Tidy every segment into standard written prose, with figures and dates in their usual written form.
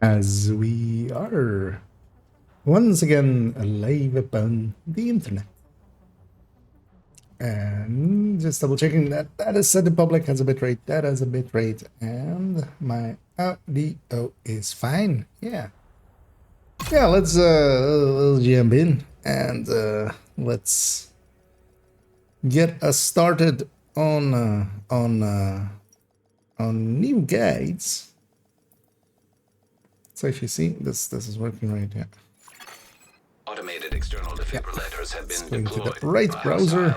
As we are once again live upon the internet. And just double checking that that is set to public, has a bitrate, that has a bitrate, and my audio is fine. Yeah. Yeah, let's jump in and let's get us started on new guides. Let's actually see this is working right. Yeah. Automated external defibrillators have been Going to the deployed. right browser.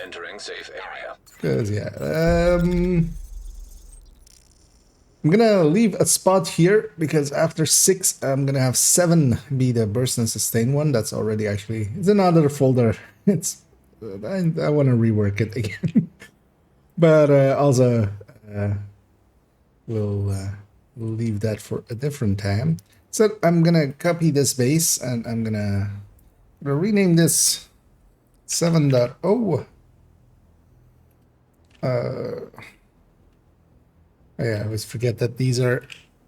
Entering safe area. Cause yeah, I'm gonna leave a spot here because after 6, I'm gonna have 7 be the burst and sustain one. That's already actually it's another folder. It's I want to rework it again, but also we'll leave that for a different time. So I'm gonna copy this base and I'm gonna rename this 7.0. Yeah, I always forget that these are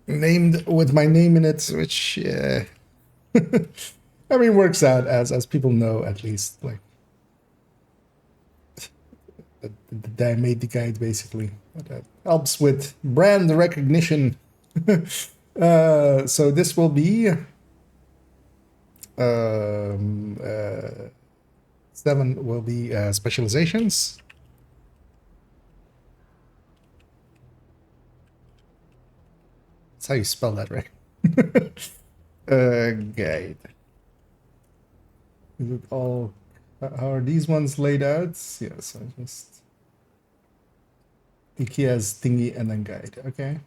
named with my name in it, which I mean works out as people know at least. Like that I made the guide basically. That helps with brand recognition. So this will be 7 will be specializations. That's how you spell that, right? Guide. Is it all? How are these ones laid out? Yes, I just think he has thingy and then guide. Okay.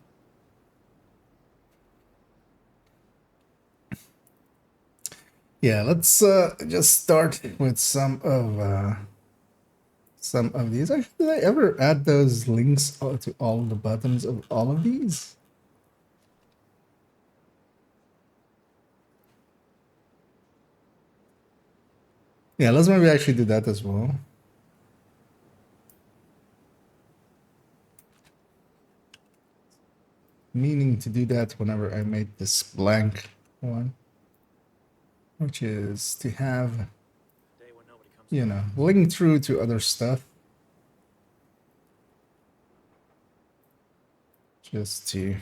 Yeah, let's just start with some of these. Actually, did I ever add those links to all the buttons of all of these? Yeah, let's maybe actually do that as well. Meaning to do that whenever I made this blank one, which is to have, you know, link through to other stuff. Just to,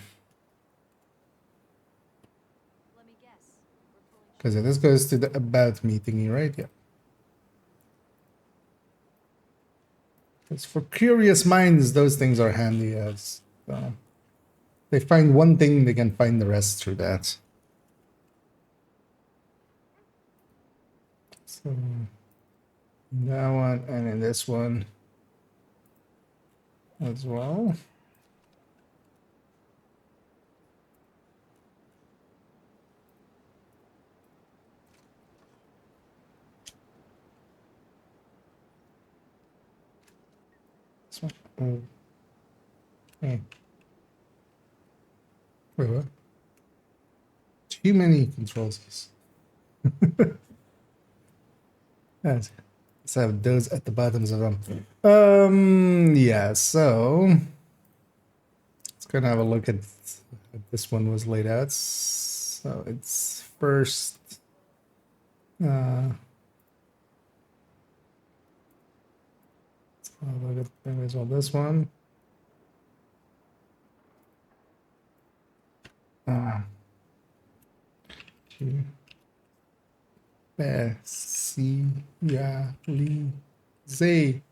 because this goes to the about me thingy, right? Yeah. Because for curious minds, those things are handy as they find one thing, they can find the rest through that. So that one and in this one as well. This one. Oh. Hey. Wait, what? Too many controls. Let's have those at the bottoms of them. Yeah, so let's gonna have a look at how this one was laid out. So it's first let's have a look at as well this one. Specialize.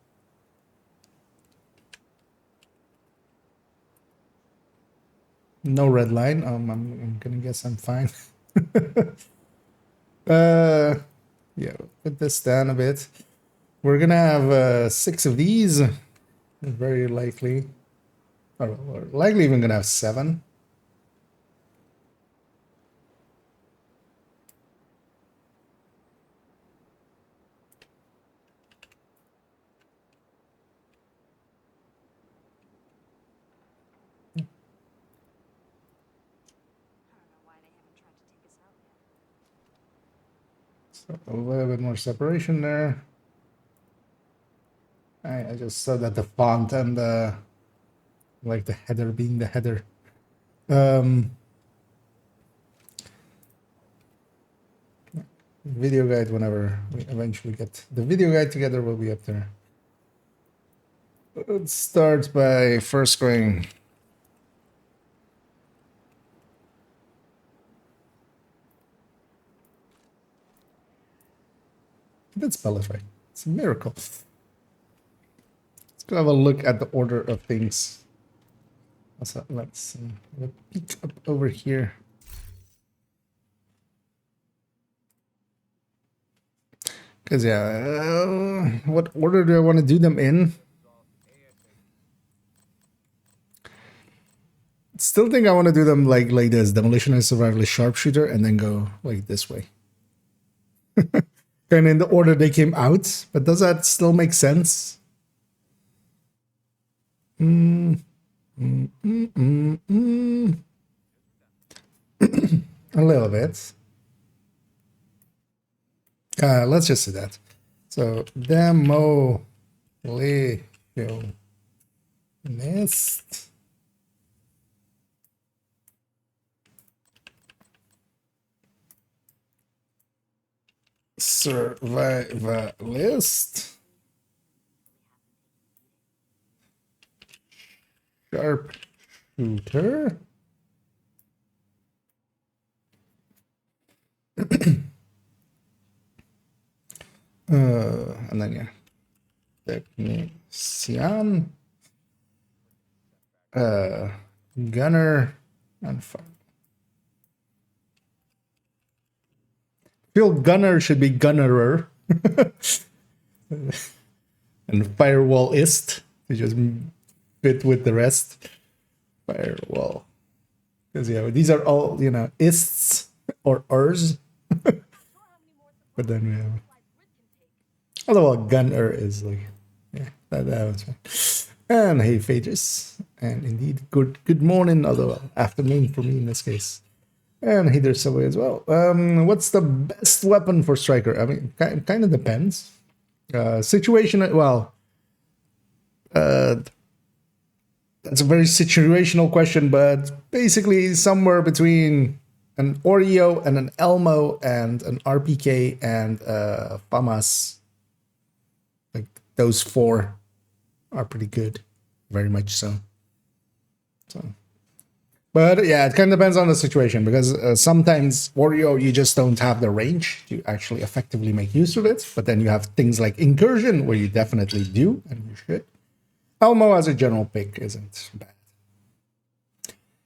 No red line. I'm gonna guess I'm fine. Yeah, put this down a bit. We're gonna have 6 of these, very likely, or likely even gonna have 7. So a little bit more separation there. I just saw that the font and like the header being the header Video guide, whenever we eventually get the video guide together, will be up there. Let's start by first going. I did spell it right. It's a miracle. Let's go have a look at the order of things. Also, let's have a peek up over here. Because, yeah, what order do I want to do them in? Still think I want to do them like this. Demolitionist, Survivalist, Sharpshooter, and then go like this way. Kind of in the order they came out. But does that still make sense? A little bit. Let's just do that. So, demolitionist. Survivalist. Sharpshooter. And then, yeah. Technician. Gunner. And fire. Feel gunner should be gunnerer. And firewallist. To just fit with the rest. Firewall. Because, yeah, these are all, you know, ists or ers. But then we have. Although gunner is like, yeah, that was fine. And hey, Phaedrus. And indeed, good morning, although afternoon for me in this case. And hey, there's Subway as well. What's the best weapon for Striker? I mean, kind of depends. Situation, well, that's a very situational question, but basically somewhere between an Oreo and an Elmo and an RPK and FAMAS. Like those four are pretty good, very much so. But yeah, it kind of depends on the situation because sometimes Oreo, you just don't have the range to actually effectively make use of it. But then you have things like Incursion where you definitely do, and you should. Elmo as a general pick isn't bad.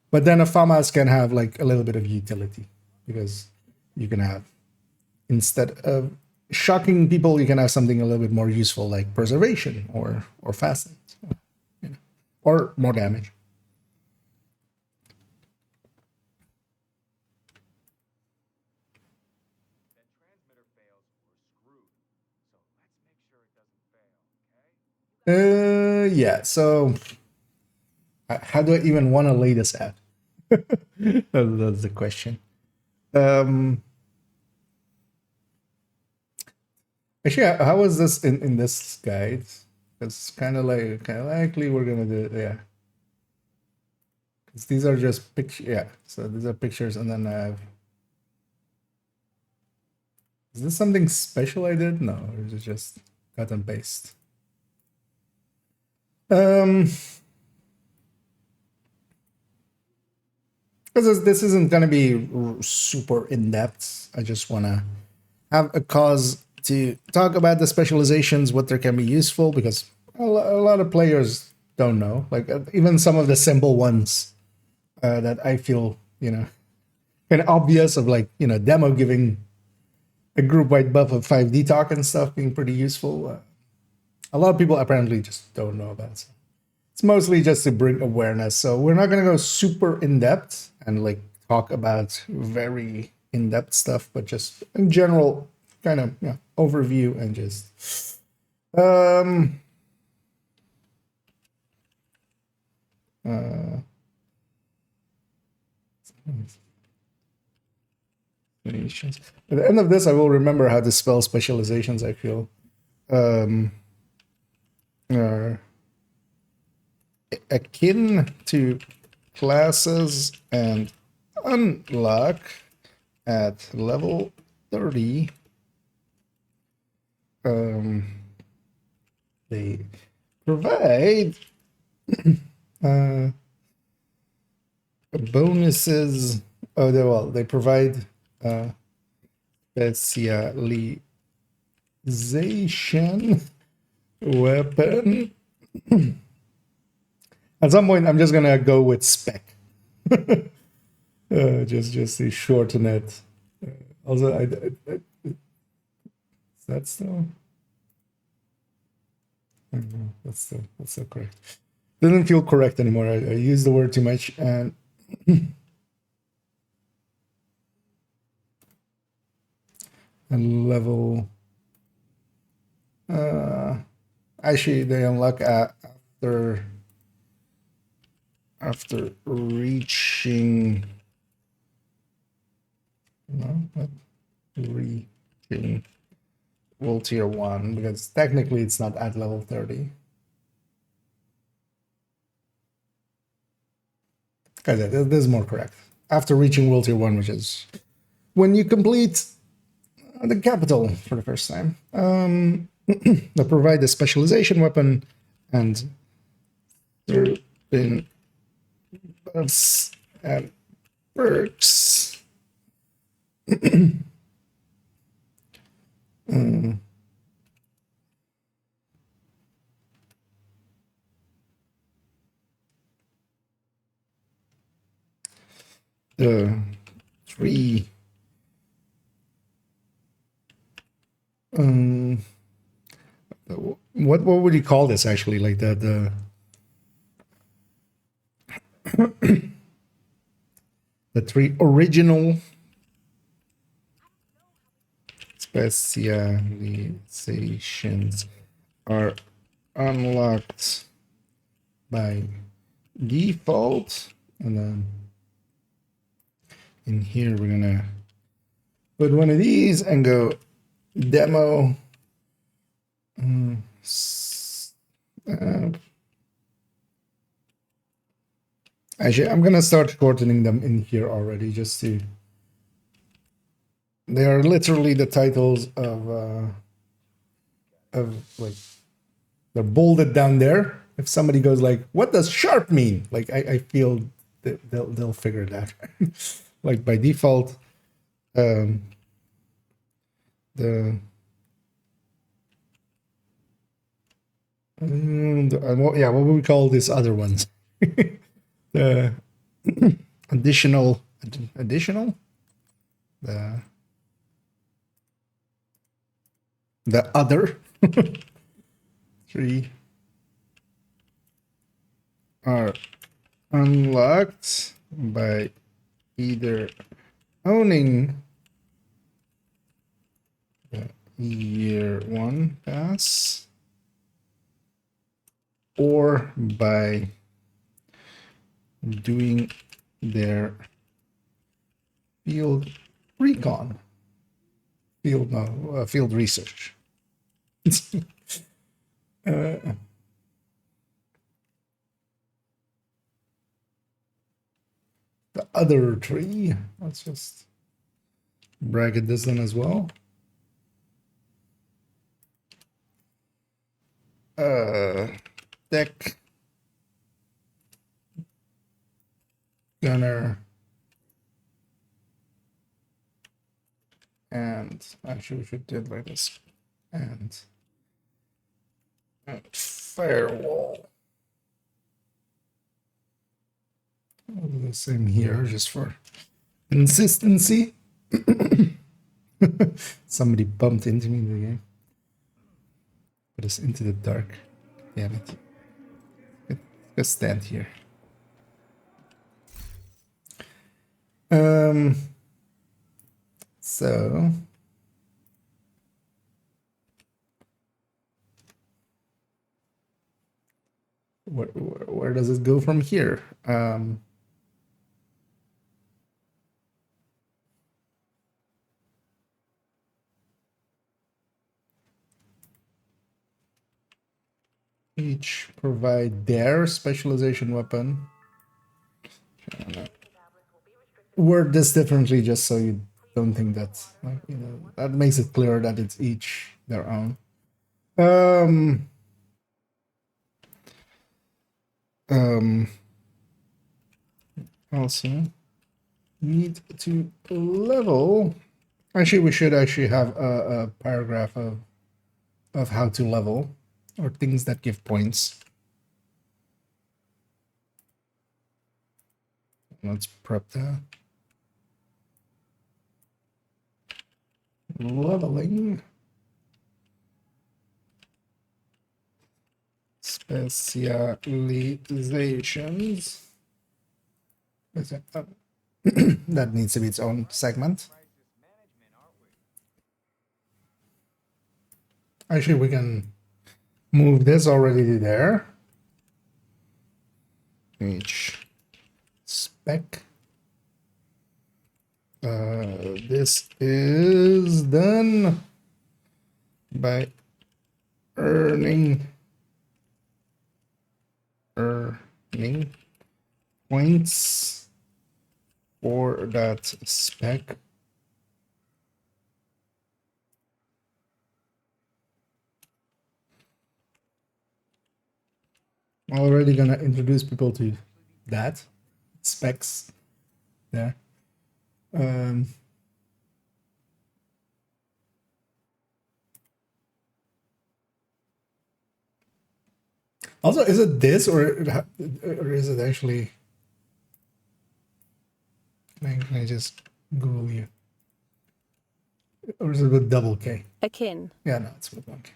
But then a FAMAS can have like a little bit of utility because you can have, instead of shocking people, you can have something a little bit more useful like Preservation or Fasten, you know, or more damage. Yeah, so how do I even want to lay this out? That's the question. Actually, how was this in this guide? It's kind of likely we're gonna do it, yeah. Because these are just pictures, yeah. So these are pictures, and then I have. Is this something special I did? No, or is it just cut and paste? Because this isn't going to be super in-depth. I just want to have a cause to talk about the specializations, what they can be useful, because a lot of players don't know. Like even some of the simple ones that I feel, you know, kind of obvious of like, you know, demo giving a group-wide buff of 5D talk and stuff being pretty useful. A lot of people apparently just don't know about it. It's mostly just to bring awareness. So we're not going to go super in-depth and like talk about very in-depth stuff, but just in general kind of, you know, overview and just at the end of this, I will remember how to spell specializations, I feel. Are akin to classes and unlock at level 30. They provide bonuses. Oh, they provide specialization weapon. At some point, I'm just gonna go with spec. Just to shorten it. Also, is that still? No, that's still correct. Doesn't feel correct anymore. I use the word too much, and and level. Actually, they unlock after reaching. No, not reaching world tier 1, because technically it's not at level 30. Okay, this is more correct. After reaching world tier 1, which is when you complete the capital for the first time. They provide a specialization weapon and certain buffs and perks. The 3 what would you call this actually, like the the 3 original specializations are unlocked by default, and then in here we're gonna put one of these and go demo. Actually, I'm gonna start shortening them in here already, just to. They are literally the titles of like, they're bolded down there. If somebody goes like, "What does sharp mean?" Like, I feel that they'll figure it out. Like by default, the what would we call these other ones? The additional, the other 3 are unlocked by either owning the year 1 pass or by doing their field recon. Field research. The other 3, let's just bracket this one as well. Tech gunner, and actually we should do it like this, and firewall. I'll do the same here just for consistency. Somebody bumped into me in the game. Put us into the dark. Damn it. Just stand here. So where does it go from here? Each provide their specialization weapon. word this differently just so you don't think that, like, you know, that makes it clear that it's each their own. Also need to level. Actually, we should actually have a paragraph of how to level or things that give points. Let's prep that. Leveling. Specializations. That needs to be its own segment. Actually, we can move this already to there. Each spec. This is done by earning points for that spec. I'm already gonna introduce people to that specs there. Also, is it this or is it actually? Can I just Google you? Or is it with double K? Akin. Yeah, no, it's with one K.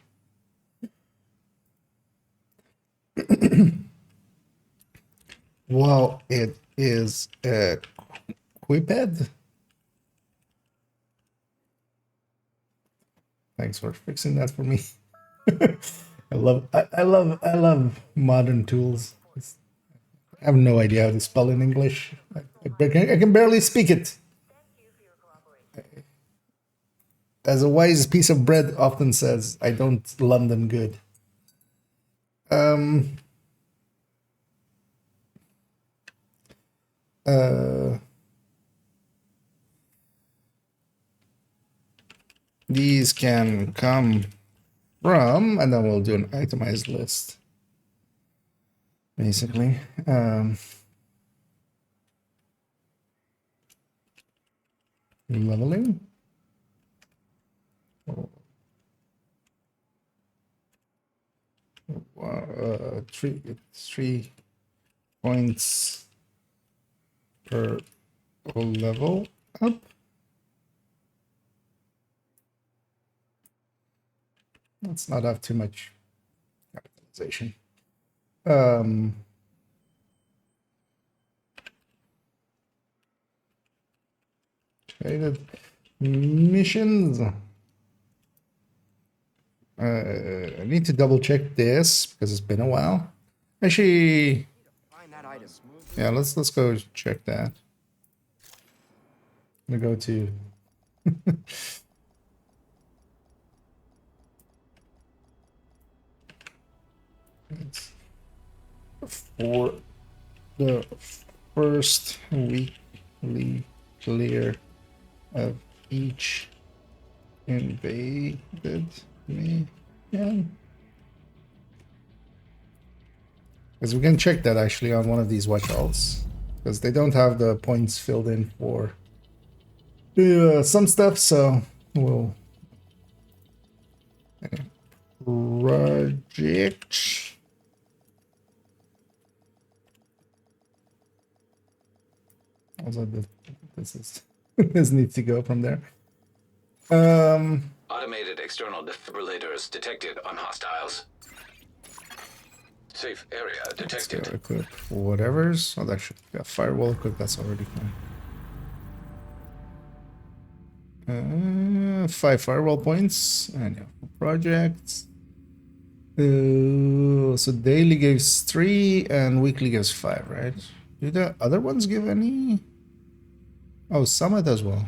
Well, it is a Quiped. Thanks for fixing that for me. I love modern tools. I have no idea how to spell in English. I can barely speak it. As a wise piece of bread often says, I don't London good. These can come from, and then we'll do an itemized list. Basically. Leveling. Three points per level up. Let's not have too much capitalization. Traded missions. I need to double check this because it's been a while. Actually, yeah, let's go check that. I'm gonna go to for the first weekly clear of each invaded me. Yeah. Because we can check that actually on one of these watchouts. Because they don't have the points filled in for some stuff, so we'll project. Also, this is this needs to go from there. Automated external defibrillators detected on hostiles. Safe area detected. Equip whatever's. Oh, that should be a firewall equip. That's already fine. 5 firewall points. And yeah, projects. So daily gives 3 and weekly gives 5, right? Do the other ones give any? Oh, Summit as well.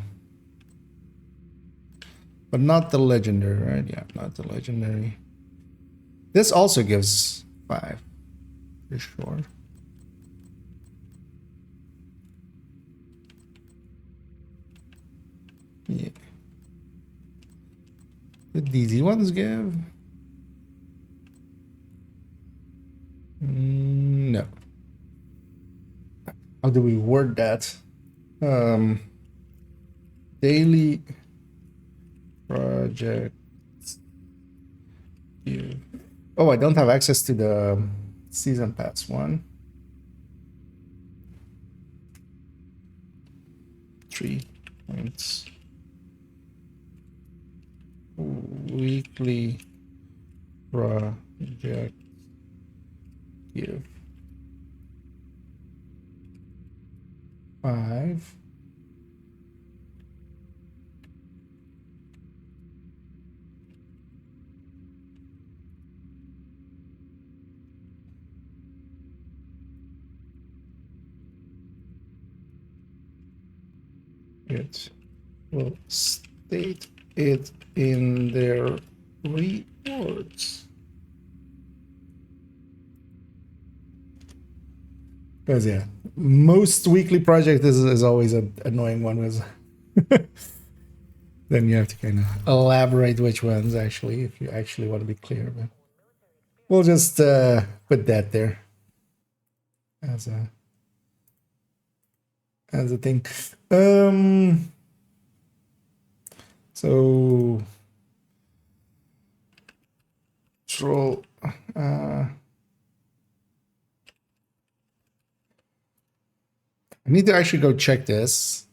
But not the legendary, right? Yeah, not the legendary. This also gives 5. For sure. Yeah. Did these ones give? No. How do we word that? Daily project. Oh, I don't have access to the season pass one. 3 points. Weekly project give 5. It will state it in their rewards. Because yeah, most weekly project is always an annoying one with then you have to kind of elaborate which ones actually, if you actually want to be clear. But we'll just put that there as a thing. So troll. I need to actually go check this.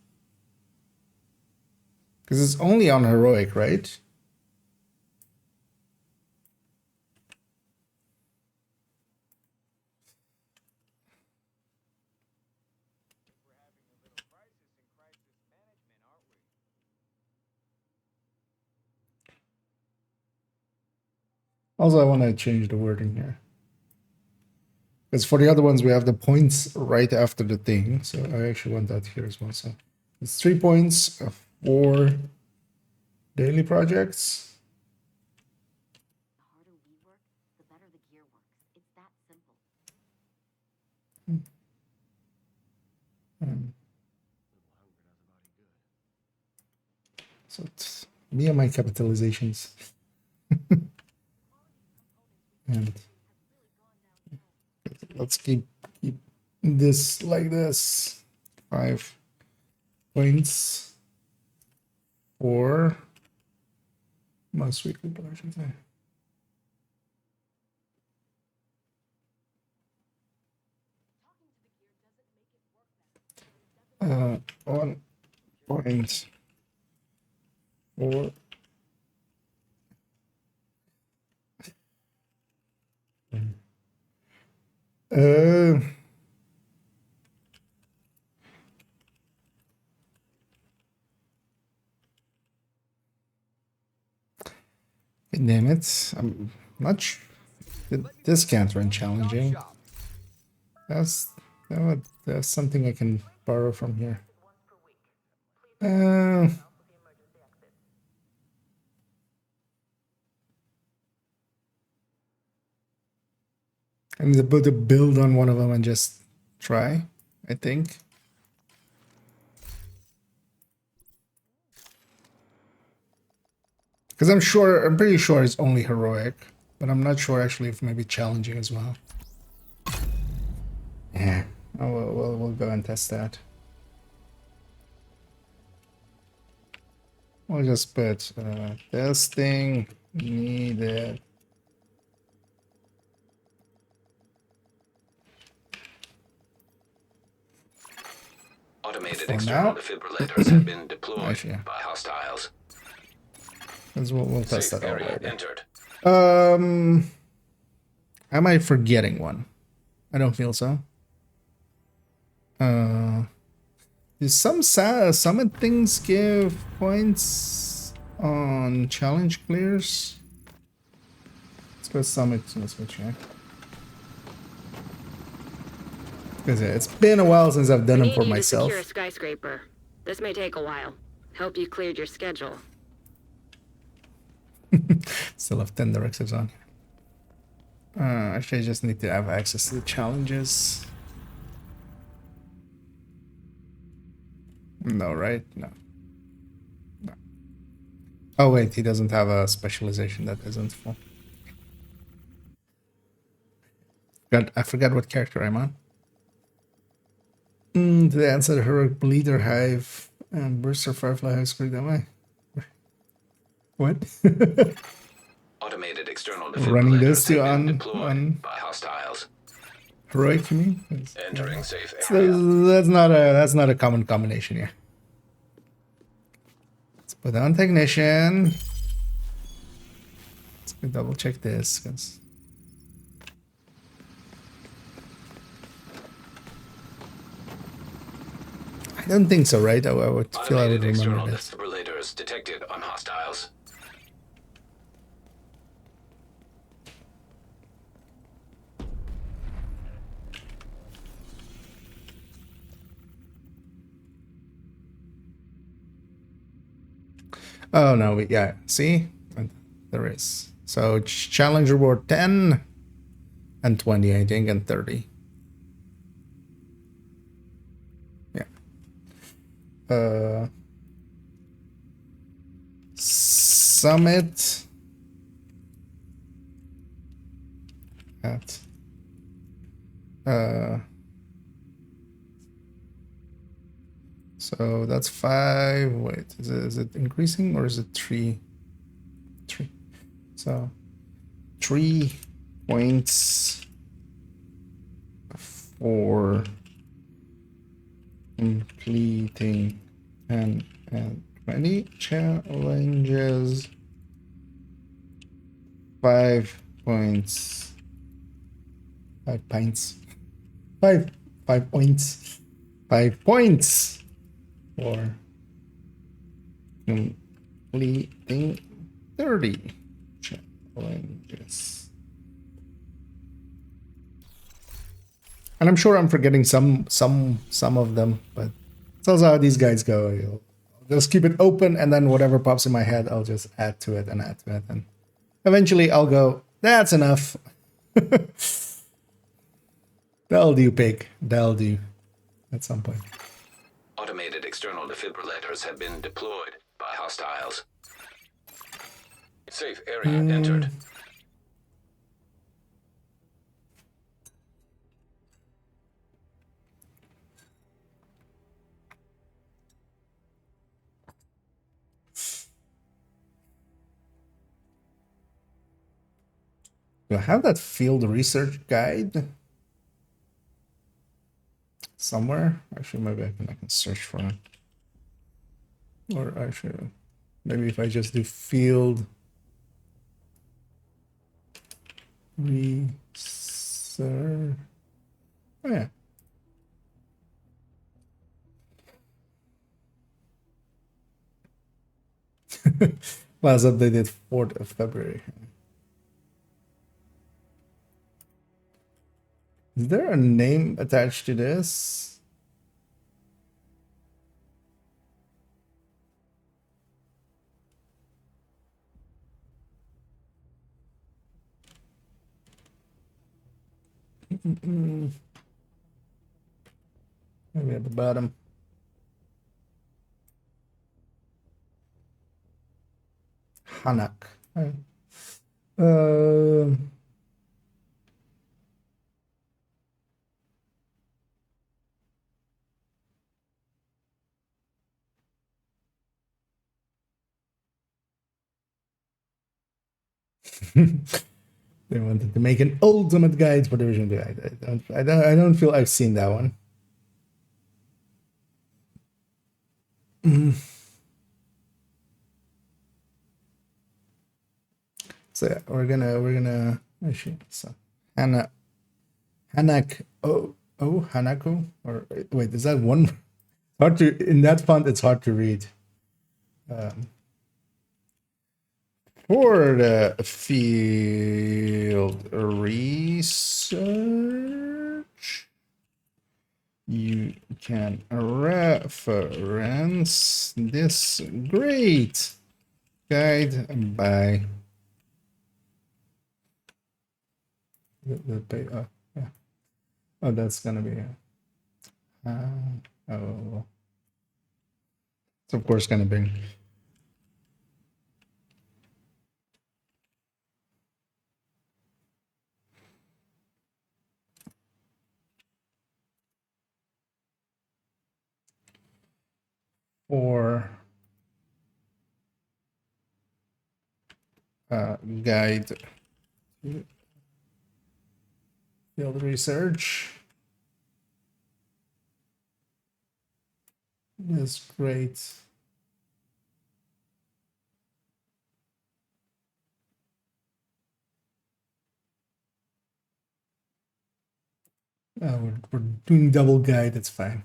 Because it's only on heroic, right? Also, I want to change the wording here. Because for the other ones, we have the points right after the thing. So I actually want that here as well. So it's 3 points for daily projects. The harder we work, the better the gear works. It's that simple. So it's me and my capitalizations. And let's keep this like this. 5 points for most weekly productions. 1 point for damn it, I'm not sure. This can't run challenging. That's something I can borrow from here. I need to put a build on one of them and just try, I think. Because I'm pretty sure it's only heroic, but I'm not sure actually if maybe challenging as well. Yeah, oh, we'll go and test that. We'll just put testing needed. Automated For external now. defibrillators have been deployed Actually, yeah. by hostiles. We'll test Safe that out area later. entered. Am I forgetting one? I don't feel so. Do some summit things give points on challenge clears? Let's go summit. Let's go check. Because it's been a while since I've done them for To secure a myself. skyscraper. This may take a while. Hope you cleared your schedule. Still have 10 directives on. Actually, I just need to have access to the challenges. No, right? No. No. Oh wait, he doesn't have a specialization that isn't full. God, I forgot what character I'm on. The answer heroic bleeder hive and burster firefly high screwed am I? What? Automated external Running those defibrillators two have been on deployed by hostiles. heroic, you mean? Entering safe So area. that's not a common combination here. Let's put on technician. Let's double check this because I don't think so, right? I would feel I would Automated remember external this. defibrillators detected on hostiles. Oh no, yeah, see? There is. So challenge reward 10 and 20, I think, and 30. Yeah. Summit at so that's 5. Wait, is it increasing or is it 3? 3. So 3 points for completing and 20 challenges. 5 points. 5 pints. 5 points. 5 points for completing 30 challenges. And I'm sure I'm forgetting some of them, but that's also how these guys go. I'll just keep it open, and then whatever pops in my head, I'll just add to it, and eventually I'll go, that's enough. That'll do, pig. That'll do. At some point. Automated external defibrillators have been deployed by hostiles. Safe area entered. Do I have that field research guide somewhere? Actually, maybe I can search for it. Or actually, maybe if I just do field research. Oh yeah. Last updated 4th of February. Is there a name attached to this? Maybe at the bottom. Hanak. They wanted to make an ultimate guide for Division 2. I don't feel I've seen that one. So yeah, we're gonna actually so Hanak Hanako, or wait, is that one? Hard to in that font it's hard to read. For the field research, you can reference this great guide by the pay. Oh, yeah. Oh, that's gonna be. Oh, it's of course gonna be. or guide to field research is great. We're doing double guide, that's fine.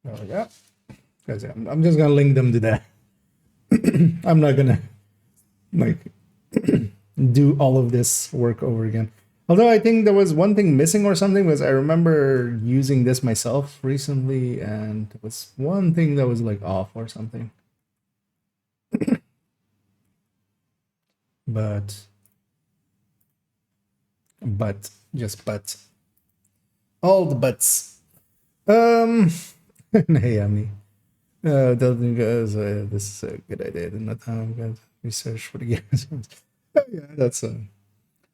There we go. Guys, I'm just gonna link them to that. I'm not gonna like do all of this work over again. Although I think there was one thing missing or something, because I remember using this myself recently and there was one thing that was like off or something. but all the buts. Naomi. Don't think this is a good idea. Did not have good research for the games. Yeah, that's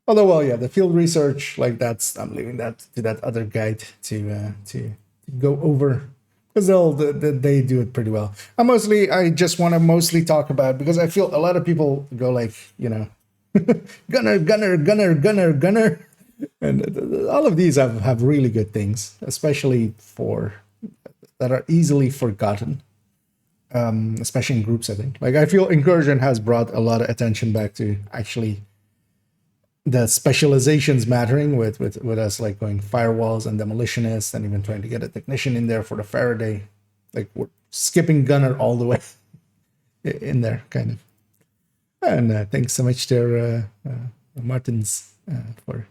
although, well, yeah, the field research, like that's, I'm leaving that to that other guide to go over, because they do it pretty well. I just want to mostly talk about, because I feel a lot of people go like, you know, gunner, and all of these have really good things, especially for that are easily forgotten. Especially in group setting. Like I feel Incursion has brought a lot of attention back to actually the specializations mattering with us, like going firewalls and demolitionists, and even trying to get a technician in there for the Faraday. Like we're skipping gunner all the way in there, kind of. And thanks so much to Martins for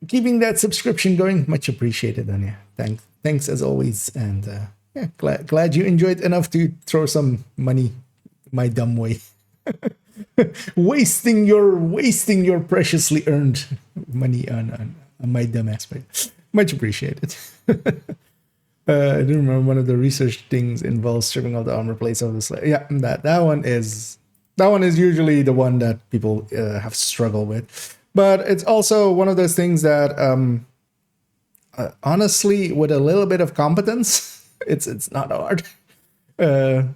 keeping that subscription going. Much appreciated, Anya. Thanks as always, and yeah, glad you enjoyed enough to throw some money my dumb way. wasting your preciously earned money on my dumb aspect. Much appreciated. I do remember one of the research things involves stripping all the armor plates of the slave. Yeah, that one is usually the one that people have struggled with, but it's also one of those things that honestly, with a little bit of competence, it's not hard.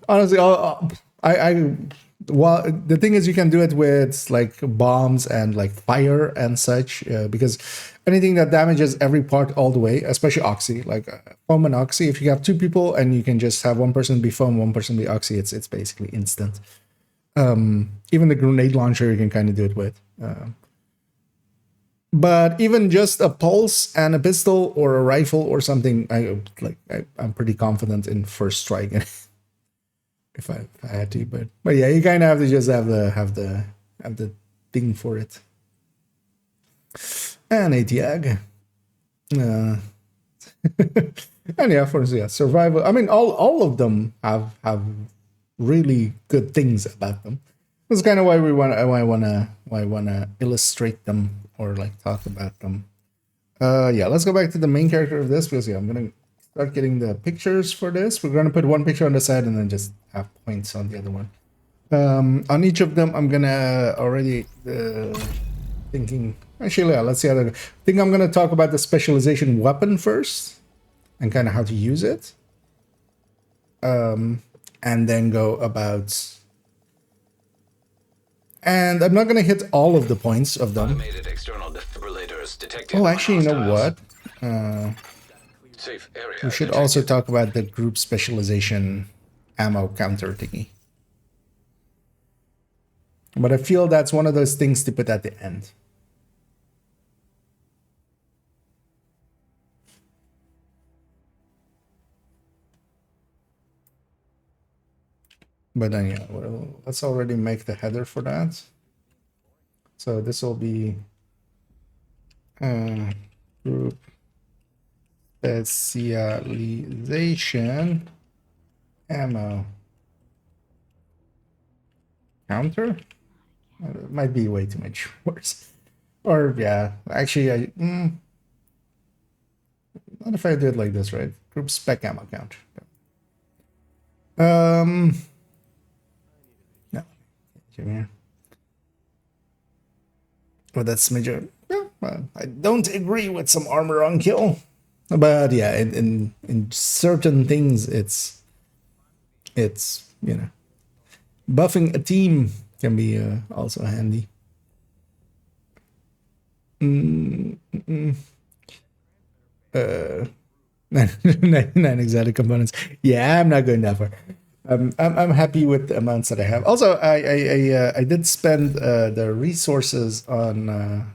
Honestly, well, the thing is, you can do it with like bombs and like fire and such, because anything that damages every part all the way, especially oxy, like foam and oxy. If you have two people and you can just have one person be foam, one person be oxy, it's basically instant. Even the grenade launcher you can kind of do it with. But even just a pulse and a pistol or a rifle or something, I'm pretty confident in first strike if I had to. But yeah, you kind of have to just have the thing for it. And ATAG. And yeah, for survival. I mean, all of them have really good things about them. That's kind of why I wanna illustrate them or like talk about them. Yeah, let's go back to the main character of this, because yeah, I'm gonna start getting the pictures for this. We're gonna put one picture on the side and then just have points on the other one. On each of them, I'm gonna already thinking. Actually, yeah, let's see how. I think I'm gonna talk about the specialization weapon first, and kind of how to use it. And then go about. And I'm not going to hit all of the points of them. Automated external defibrillators detected. Oh, actually, you know what? Safe area We should detected. also talk about the group specialization ammo counter thingy. But I feel that's one of those things to put at the end. But then, yeah, well, let's already make the header for that. So this will be group specialization ammo counter. It might be way too much words. Or yeah, actually, not if I do it like this, right? Group spec ammo count. No. Here. Well, that's major. Well, I don't agree with some armor on kill, but yeah, in certain things, it's you know, buffing a team can be also handy. Nine exotic components. Yeah, I'm not going that far. I'm happy with the amounts that I have. Also, I did spend the resources on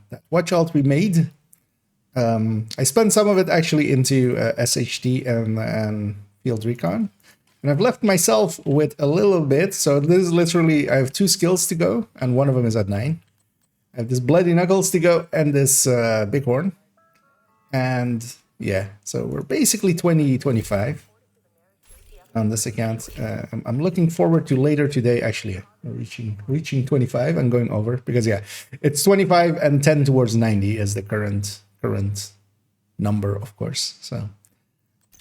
that watch alt we made. I spent some of it actually into SHD and field recon, and I've left myself with a little bit. So this is literally I have 2 skills to go, and one of them is at 9. I have this bloody knuckles to go and this bighorn, and yeah, so we're basically 20-25 on this account. I'm looking forward to later today actually reaching 25 and going over, because yeah, it's 25 and 10 towards 90 is the current number, of course. So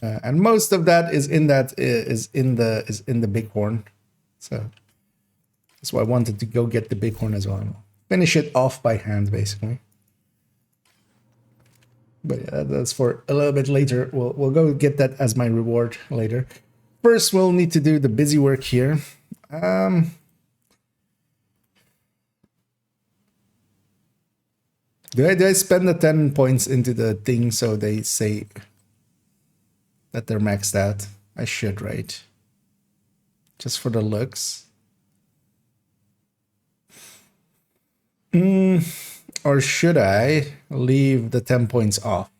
and most of that is in the bighorn. So that's why I wanted to go get the bighorn as well. Finish it off by hand basically. But yeah, that's for a little bit later. We'll go get that as my reward later. First, we'll need to do the busy work here. Do I spend the 10 points into the thing so they say that they're maxed out? I should, right? Just for the looks. Or should I leave the 10 points off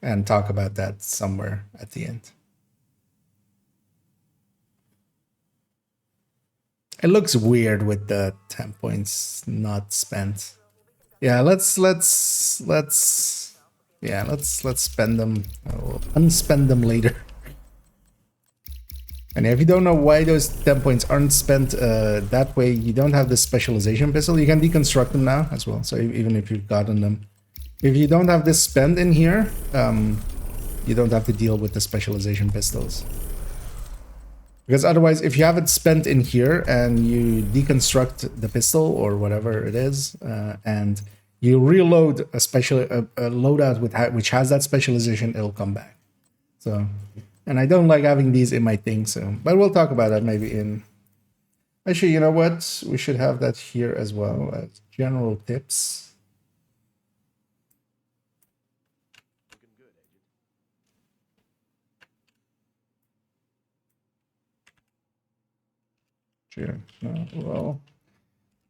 and talk about that somewhere at the end? It looks weird with the 10 points not spent. Yeah, let's spend them. We'll unspend them later. And if you don't know why those 10 points aren't spent that way, you don't have the specialization pistol. You can deconstruct them now as well. So even if you've gotten them, if you don't have this spent in here, you don't have to deal with the specialization pistols. Because otherwise, if you have it spent in here and you deconstruct the pistol or whatever it is, and you reload a loadout which has that specialization, it'll come back. So. And I don't like having these in my thing, so... But we'll talk about that maybe in... Actually, you know what? We should have that here as well as general tips. Sure. Well,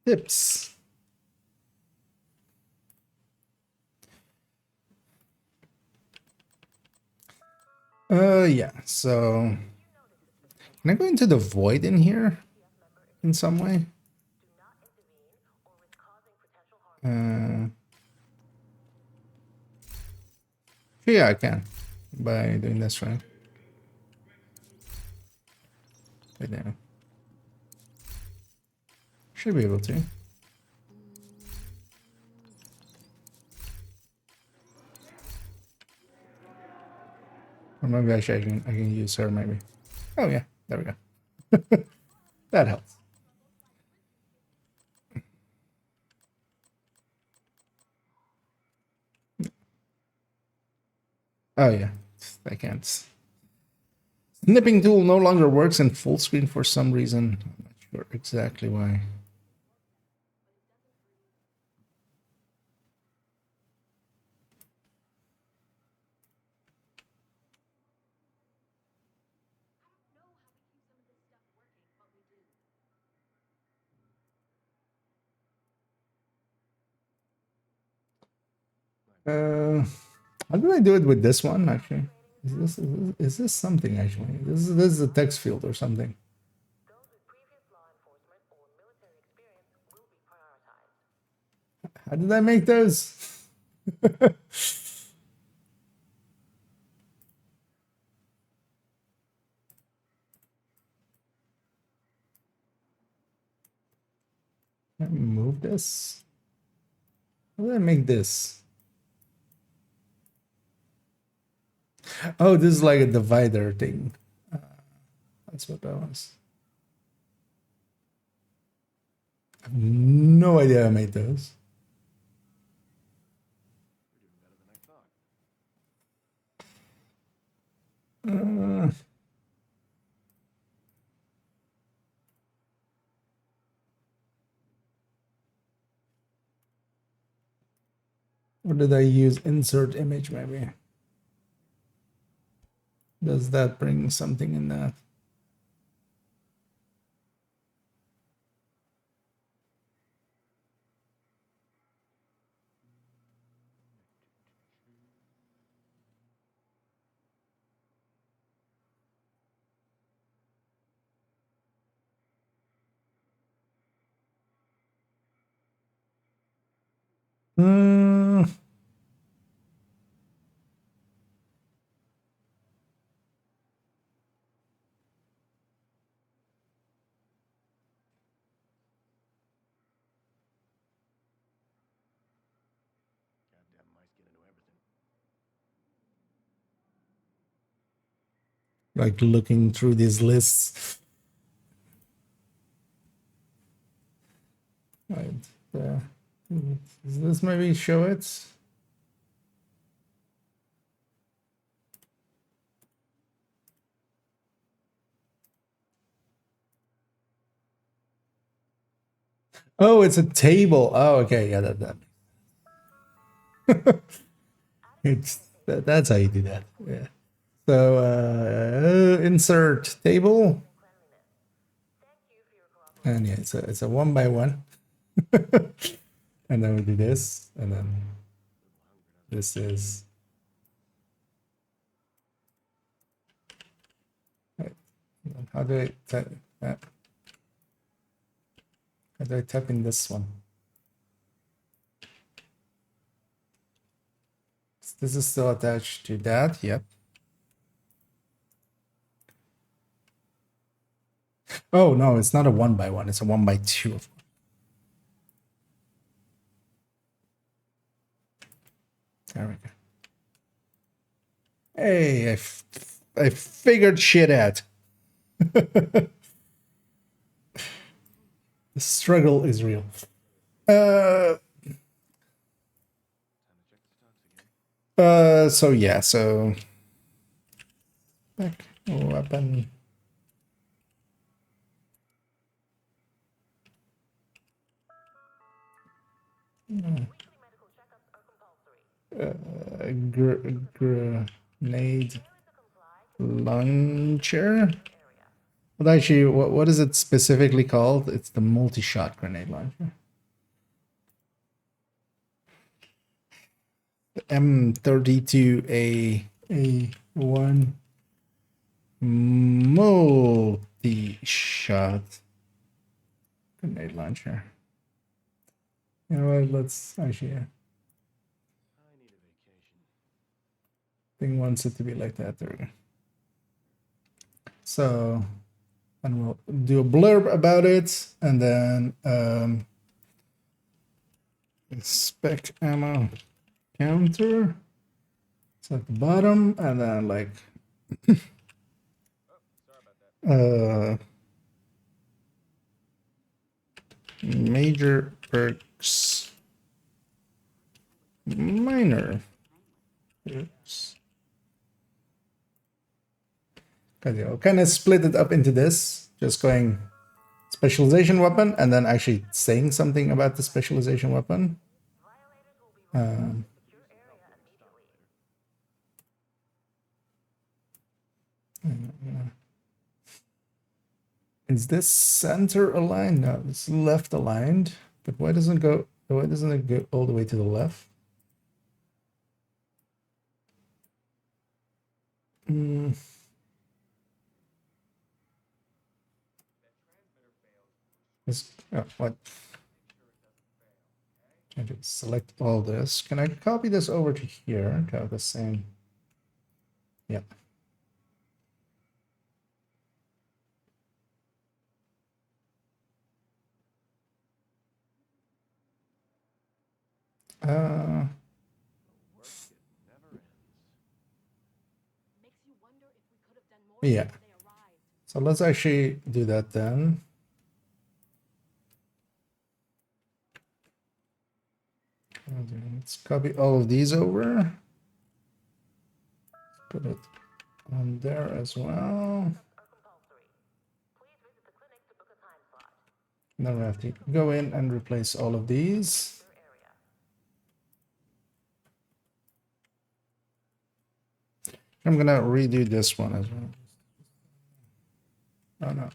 tips. Yeah, so... Can I go into the void in here? In some way? Yeah, I can. By doing this, right? Right now. Should be able to. Or maybe actually I can use her maybe. Oh yeah, there we go. That helps. Oh yeah, I can't. Snipping tool no longer works in full screen for some reason. I'm not sure exactly why. How do I do it with this one actually? Is this something actually? This is a text field or something. How did I make those? Let me move this. How did I make this? Oh, this is like a divider thing. That's what that was. I have no idea how I made those. Uh, or did I use insert image maybe? Does that bring something in that? Hmm. Like looking through these lists. Right there. Does this maybe show it? Oh, it's a table. Oh, okay. Yeah, that. That's how you do that. Yeah. So insert table. And yeah, it's a one by one. And then we do this, and then this is right. How do I type? How do I type in this one? This is still attached to that. Yep. Oh no, it's not a one by one. It's a one by two. There we go. Hey, I figured shit out. The struggle is real. So yeah, so back weapon. Grenade launcher. But actually, what is it specifically called? It's the multi-shot grenade launcher. The M32A1 multi-shot grenade launcher. You know what? Let's actually. Thing wants it to be like that. There we go. So, and we'll do a blurb about it, and then spec ammo counter. It's at the bottom, and then like major perks, minor perks. I'll kind of split it up into this, just going specialization weapon, and then actually saying something about the specialization weapon. Is this center aligned? No, it's left aligned. But why doesn't it go all the way to the left? What? I to select all this. Can I copy this over to here to have the same? Yeah. Yeah. So let's actually do that then. Let's copy all of these over. Put it on there as well. Now we have to go in and replace all of these. I'm gonna redo this one as well. Oh no.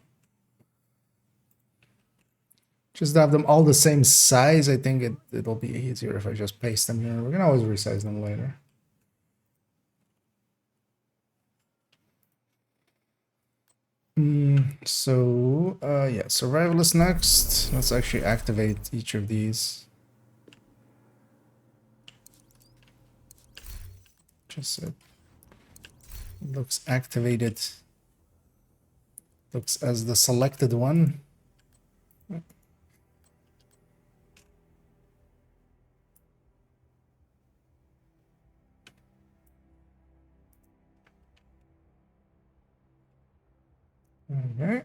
Just have them all the same size. I think it'll be easier if I just paste them here. We can always resize them later. So yeah, survival is next. Let's actually activate each of these. Just looks activated. Looks as the selected one. Okay.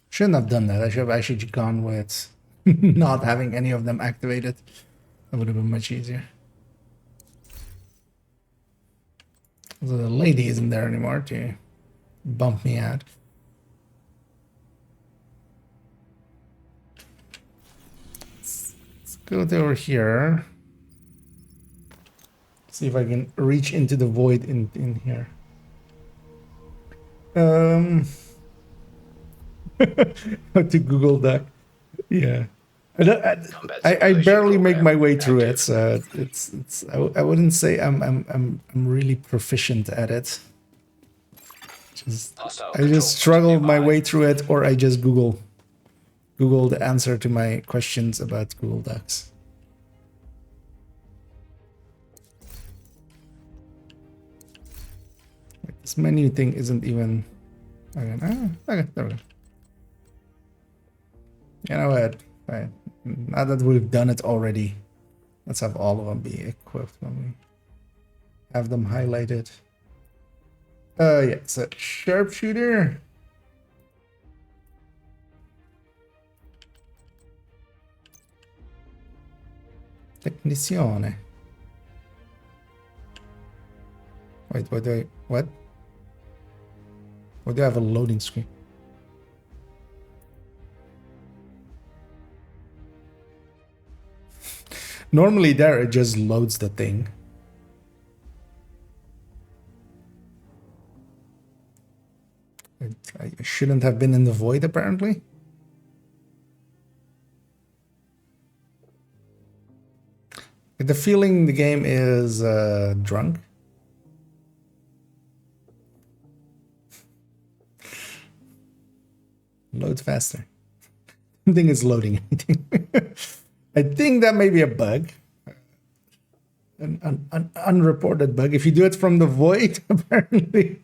Shouldn't have done that. I should have actually gone with not having any of them activated. That would have been much easier. So the lady isn't there anymore to bump me out. Let's go over here. See if I can reach into the void in here. How to Google that? Yeah, I barely make my way through it, so I wouldn't say I'm really proficient at it. I just struggle my way through it, or I just Google the answer to my questions about Google Docs. This menu thing isn't even... Okay, okay, there we go. You know what? Right. Now that we've done it already, let's have all of them be equipped when we have them highlighted. Yeah, so sharpshooter. Tecnicione. Wait, what? Or do I have a loading screen? Normally there it just loads the thing. I shouldn't have been in the void apparently. The feeling the game is drunk. Load faster. I think it's loading anything. I think that may be a bug. An unreported bug. If you do it from the void, apparently.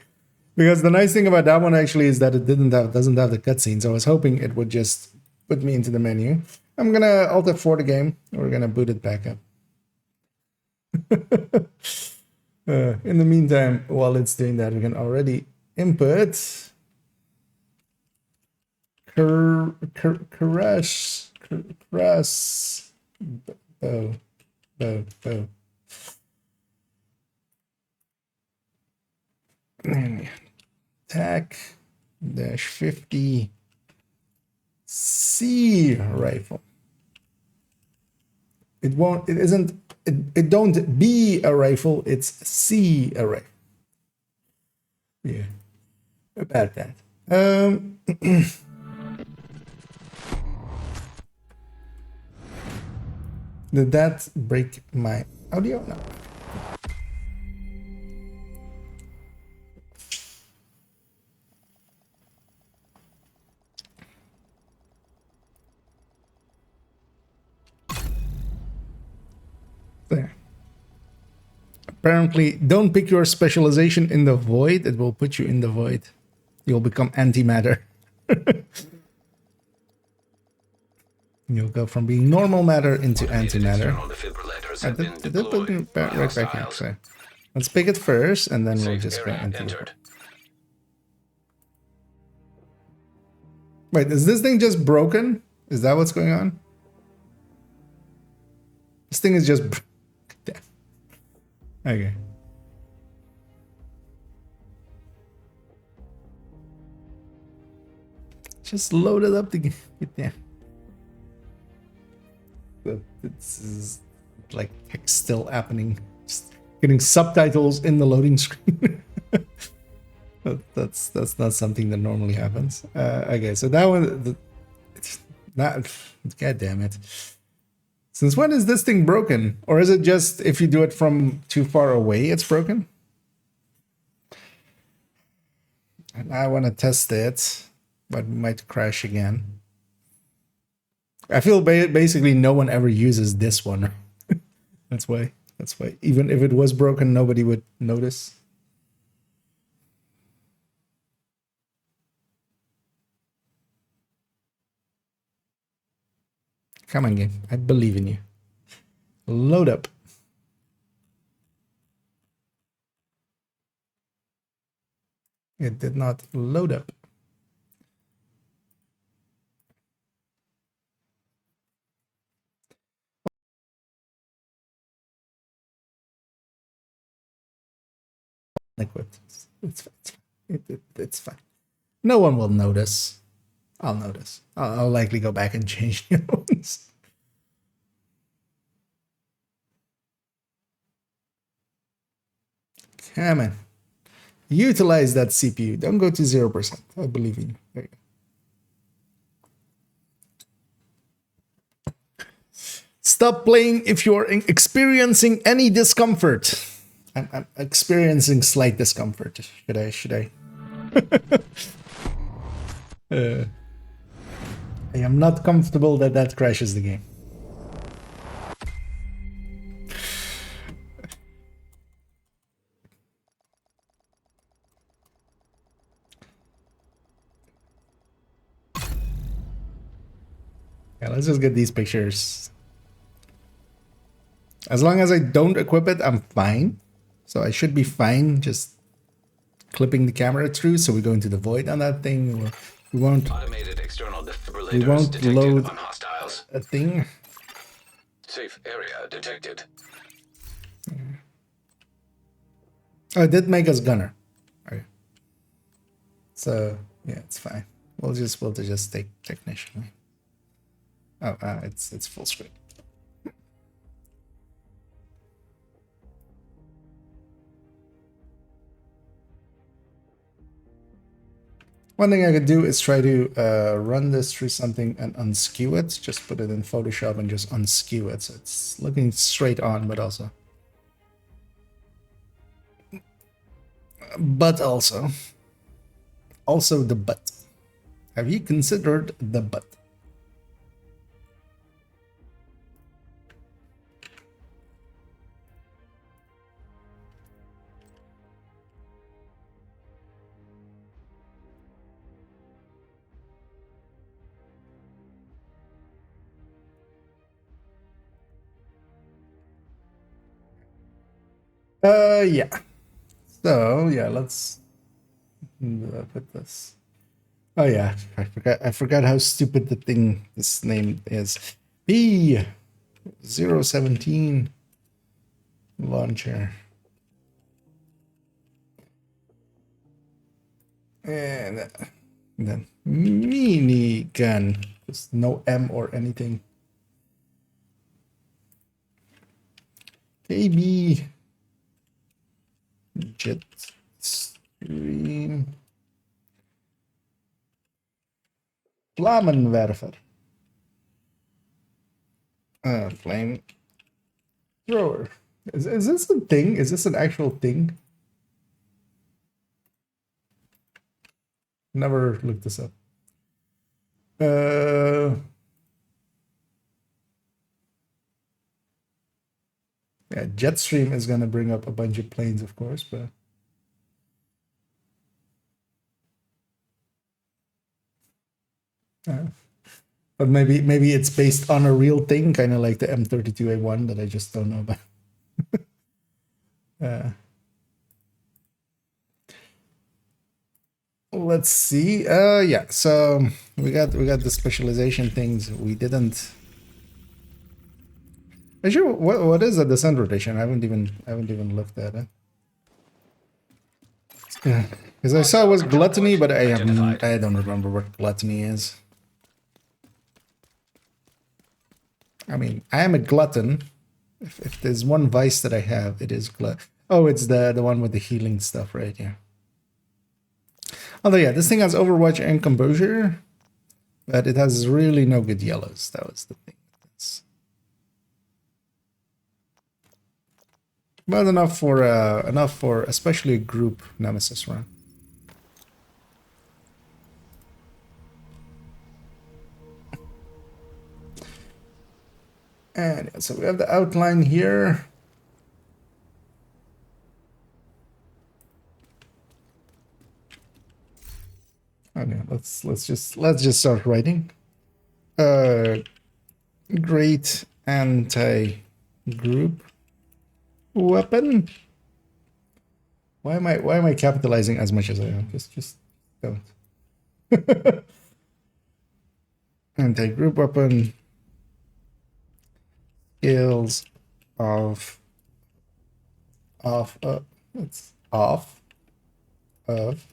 Because the nice thing about that one actually is that it doesn't have the cutscenes. I was hoping it would just put me into the menu. I'm gonna Alt F4 the game. We're gonna boot it back up. In the meantime, while it's doing that, we can already input crash bow. Tac -50 C rifle. It don't be a rifle, it's C a rifle. Yeah. About that. Did that break my audio? No. There. Apparently, don't pick your specialization in the void. It will put you in the void. You'll become antimatter. You'll go from being normal matter into antimatter. Right back here. So let's pick it first, and then we'll just go into it. Wait, is this thing just broken? Is that what's going on? This thing is just... Damn. Okay. Just load it up to get there. It's like text still happening. Just getting subtitles in the loading screen. That's not something that normally happens. Okay, so that one, god damn it. Since when is this thing broken? Or is it just if you do it from too far away, it's broken? And I want to test it, but we might crash again. I feel basically no one ever uses this one. That's why. That's why. Even if it was broken, nobody would notice. Come on, game. I believe in you. Load up. It did not load up. Equipped. It's fine. No one will notice. I'll notice. I'll likely go back and change the ones. Come on. Utilize that CPU. Don't go to 0%. I believe in you. There you go. Stop playing if you're experiencing any discomfort. I'm experiencing slight discomfort. Should I? I am not comfortable that crashes the game. Yeah, let's just get these pictures. As long as I don't equip it, I'm fine. So I should be fine just clipping the camera through. So we go into the void on that thing. We won't. Automated external defibrillators We won't detected load on hostiles. a thing. Safe area detected. Oh, it did make us gunner. Okay. So yeah, it's fine. We'll just take technician. Oh, it's full screen. One thing I could do is try to run this through something and unskew it. Just put it in Photoshop and just unskew it. So it's looking straight on, but also the butt. Have you considered the butt? Yeah. So yeah, let's put this. Oh yeah, I forgot how stupid this name is. P017 launcher. And then mini gun. Just no M or anything. KB jet stream Flammenwerfer. Flame thrower. Is this a thing? Is this an actual thing? Never looked this up. Yeah, Jetstream is gonna bring up a bunch of planes, of course, but but maybe it's based on a real thing, kind of like the M32A1 that I just don't know about. let's see. Yeah. So we got the specialization things. We didn't. Actually, what is a descent rotation? I haven't even looked at it. Yeah, because I saw it was gluttony, but I don't remember what gluttony is. I mean, I am a glutton. If there's one vice that I have, it is glut. Oh, it's the one with the healing stuff, right? Yeah. Although yeah, this thing has Overwatch and Composure, but it has really no good yellows. That was the thing. But enough for especially a group nemesis run. And yeah, so we have the outline here. Okay, let's just start writing. Great anti-group weapon. Why am I capitalizing as much as I am? Just don't. Anti-group weapon. Skills it's off of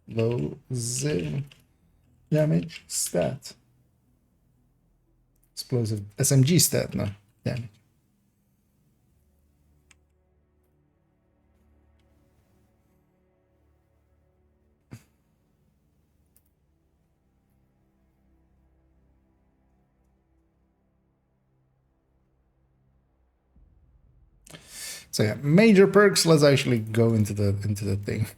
explosive damage stat. Explosive SMG stat, no damage. So yeah, major perks. Let's actually go into the thing.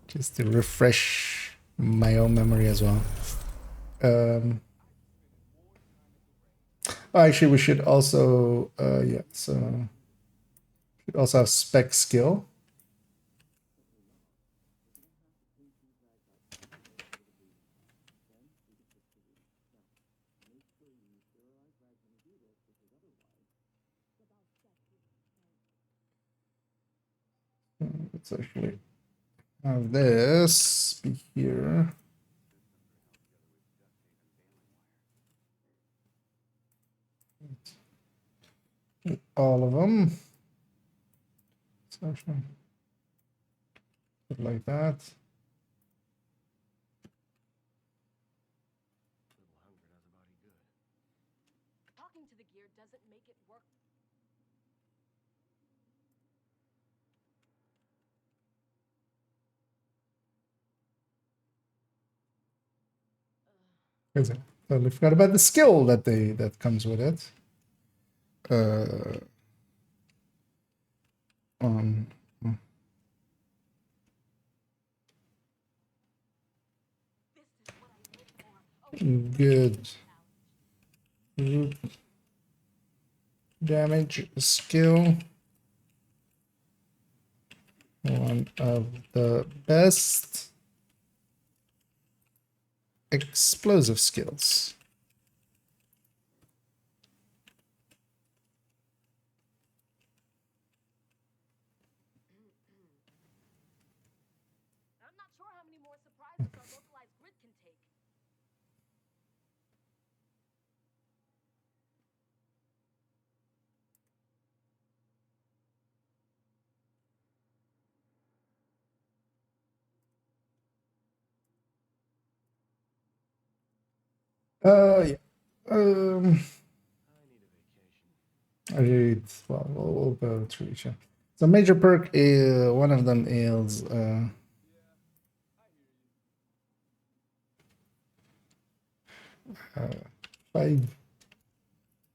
just to refresh my own memory as well. Actually, we should also yeah. So should also have spec skill. Let's actually have this be here. All of them. So put like that. Talking to the gear doesn't make it work. Totally forgot about the skill that comes with it. On good group damage skill. One of the best explosive skills. I'm not sure how many more surprises our localized grid can take. Yeah. I read. Well, we'll go through each one. So major perk is one of them is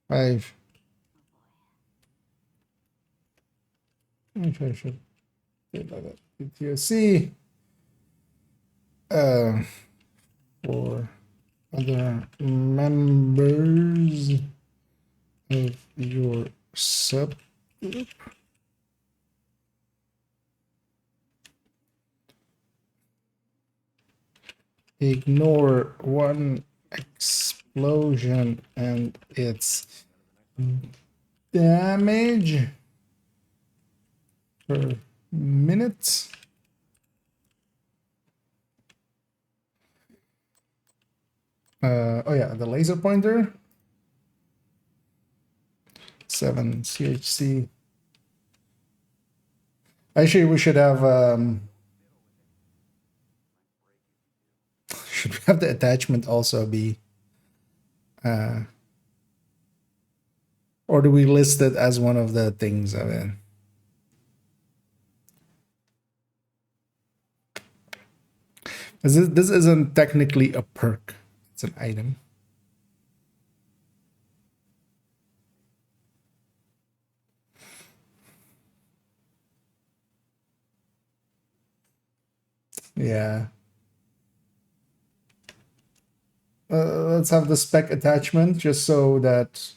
five. I'm sure I should do it like that. PTOC. For other members of your subgroup. Ignore one explosion and its damage per minute. Oh yeah, the laser pointer. 7 CHC. Actually, we should have should we have the attachment also be or do we list it as one of the things of it? This isn't technically a perk, it's an item. Yeah. Let's have the spec attachment just so that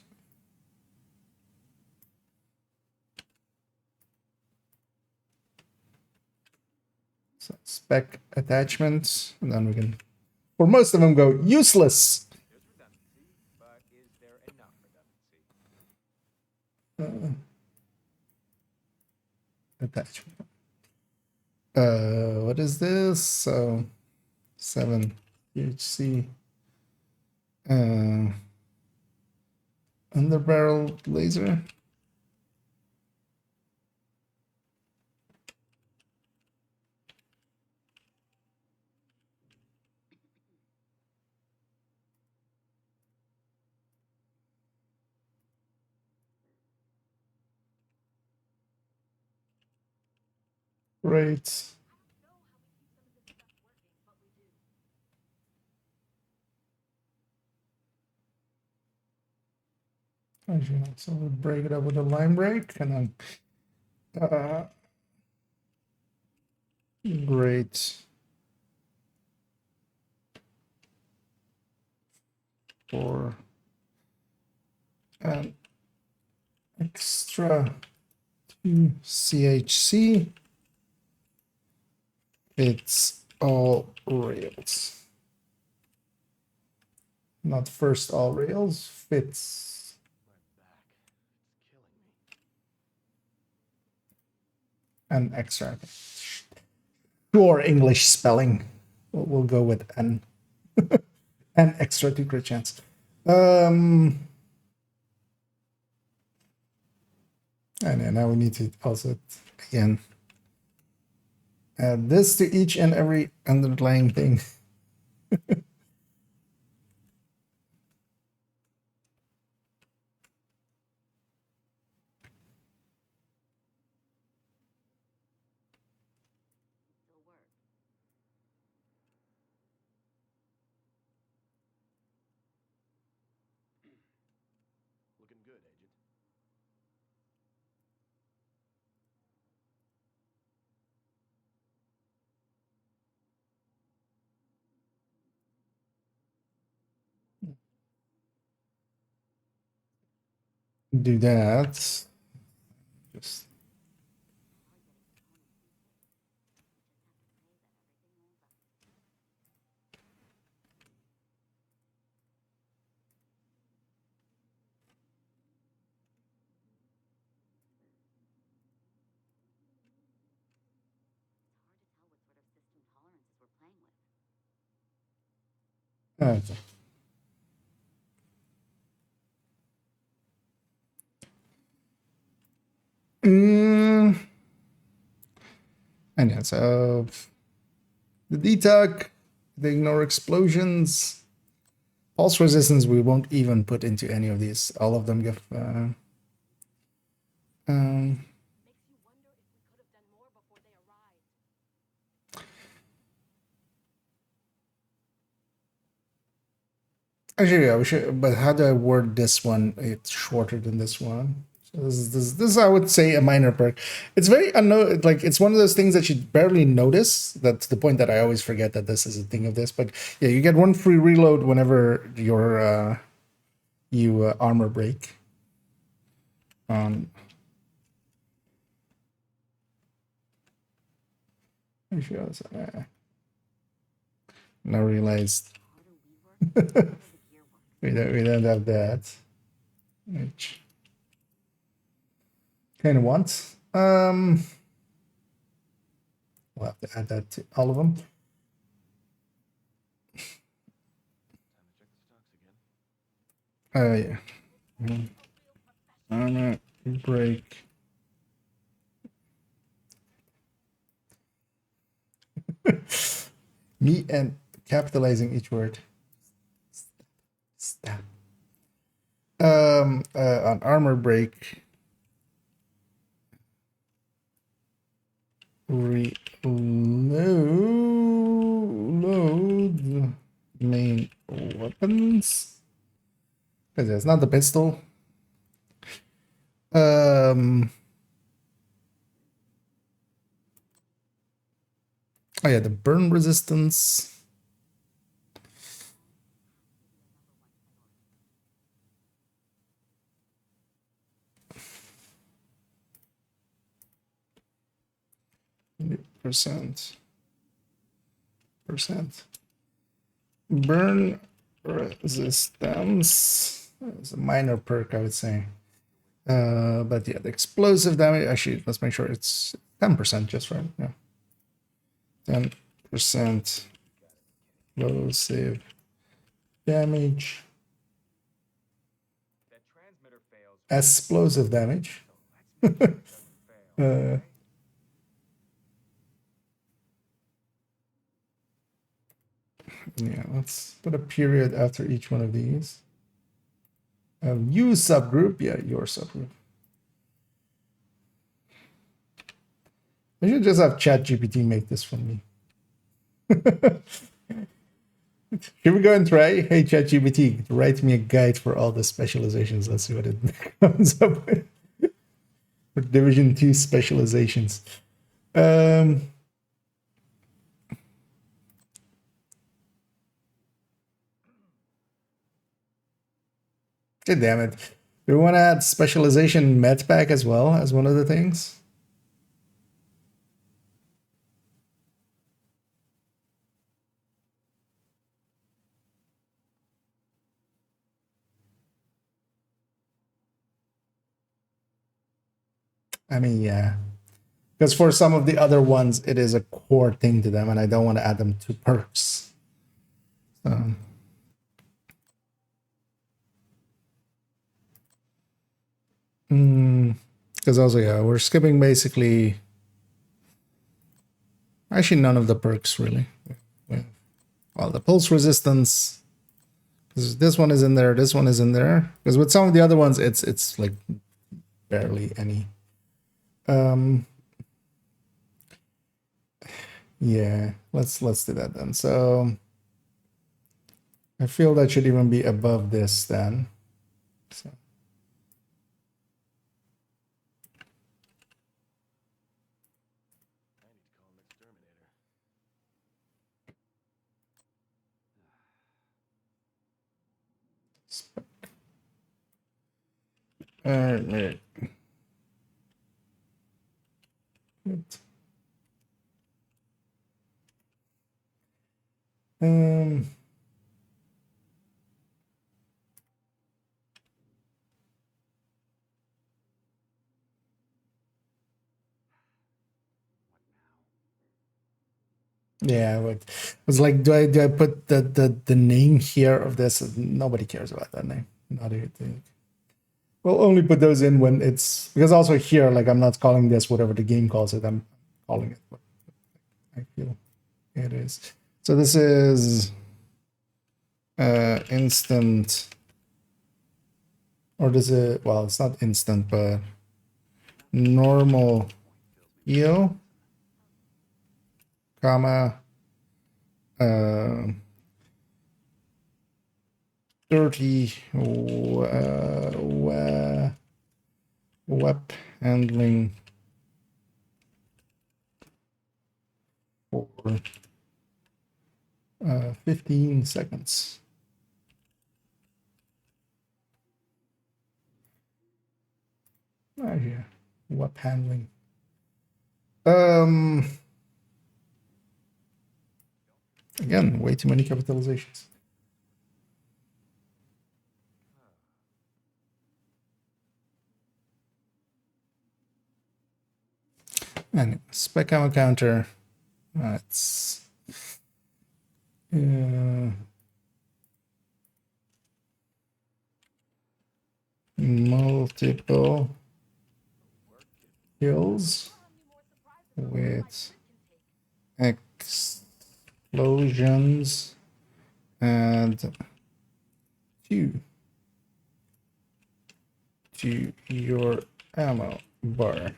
spec attachments, and then we can, for most of them, go useless. Attachment. What is this? So 7 THC. Underbarrel laser. Great. Actually, so we'll break it up with a line break and then great for an extra 2 CHC. It's all rails. Not first all rails, fits. An extra. Sure, English spelling. We'll go with N. An extra 2 crit chance. And now we need to also, again, add this to each and every underlying thing. Looking good, Agent. Do that. Just okay. And yeah, so the DTUC, the ignore explosions, pulse resistance, we won't even put into any of these. All of them give. Makes you wonder if we could have done more before they arrived. Actually, yeah, we should. But how do I word this one? It's shorter than this one. So this is, I would say, a minor perk. It's very unknown. Like it's one of those things that you barely notice. That's the point that I always forget that this is a thing of this. But yeah, you get 1 free reload whenever your you armor break. Actually, now realized we don't have that. Which kind of want. We'll have to add that to all of them. Yeah. Armor break. Me and capitalizing each word. Stop. On armor break. Reload main weapons. Because it's not the pistol. Oh yeah, the burn resistance. Percent. Burn resistance. It's a minor perk, I would say. But yeah, the explosive damage. Actually, let's make sure it's 10% just right. Yeah. 10% explosive damage. That transmitter fails. Explosive damage. Yeah, let's put a period after each one of these. You subgroup, yeah, your subgroup. I should just have ChatGPT make this for me. Here we go and try. Hey, ChatGPT, write me a guide for all the specializations. Let's see what it comes up with. For Division 2 specializations. God damn it. Do we want to add specialization med pack as well as one of the things? I mean, yeah. Because for some of the other ones, it is a core thing to them, and I don't want to add them to perks. So. Because also, yeah, we're skipping basically. Actually, none of the perks really. Well, the pulse resistance. Because this one is in there. This one is in there. Because with some of the other ones, it's like barely any. Yeah, let's do that then. So I feel that should even be above this then. So. All right. Good. Yeah, but it was like, do I put the name here of this? Nobody cares about that name. Not even. We'll only put those in when it's because also here, like I'm not calling this whatever the game calls it. I'm calling it what I feel it is. So this is instant, or does it? Well, it's not instant, but normal heal, comma, dirty web handling for 15 seconds. Oh yeah, web handling. Again, way too many capitalizations. And spec ammo counter That's multiple kills with explosions and 2 to your ammo bar.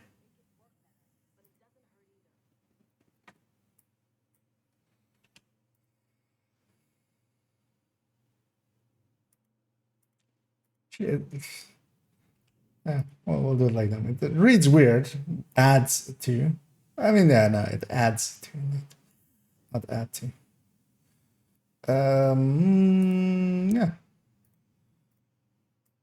Shit. Yeah, well, we'll do it like that. It reads weird. Adds to. I mean, yeah, no, it adds to. Not add to. Yeah.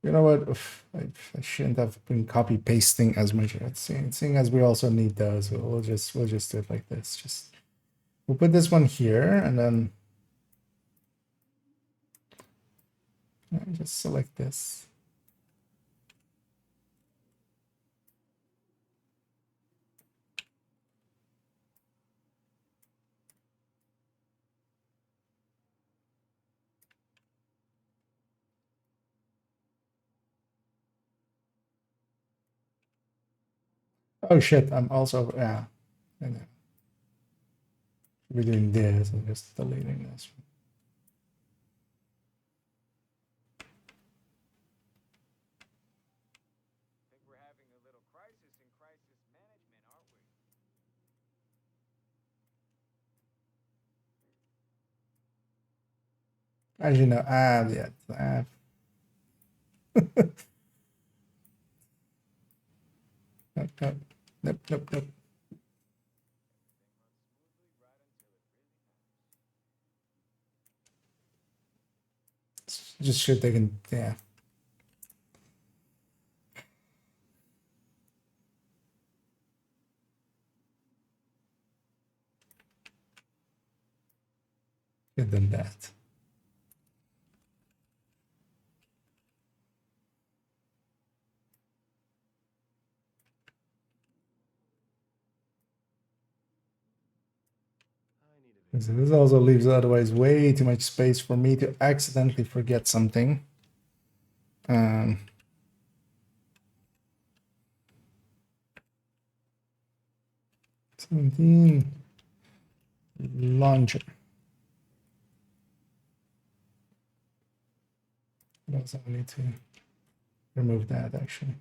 You know what? Oof, I shouldn't have been copy pasting as much. Seeing as we also need those, we'll just do it like this. Just we'll put this one here, and then just select this. Oh shit! I'm also I know. We're doing this. I'm just deleting this. I think we're having a little crisis in crisis management, aren't we? As you know, yeah. Nope, nope, nope, nope, nope. Just shit they can, yeah. Get them that. So this also leaves otherwise way too much space for me to accidentally forget something. 17 launcher. I also need to remove that actually.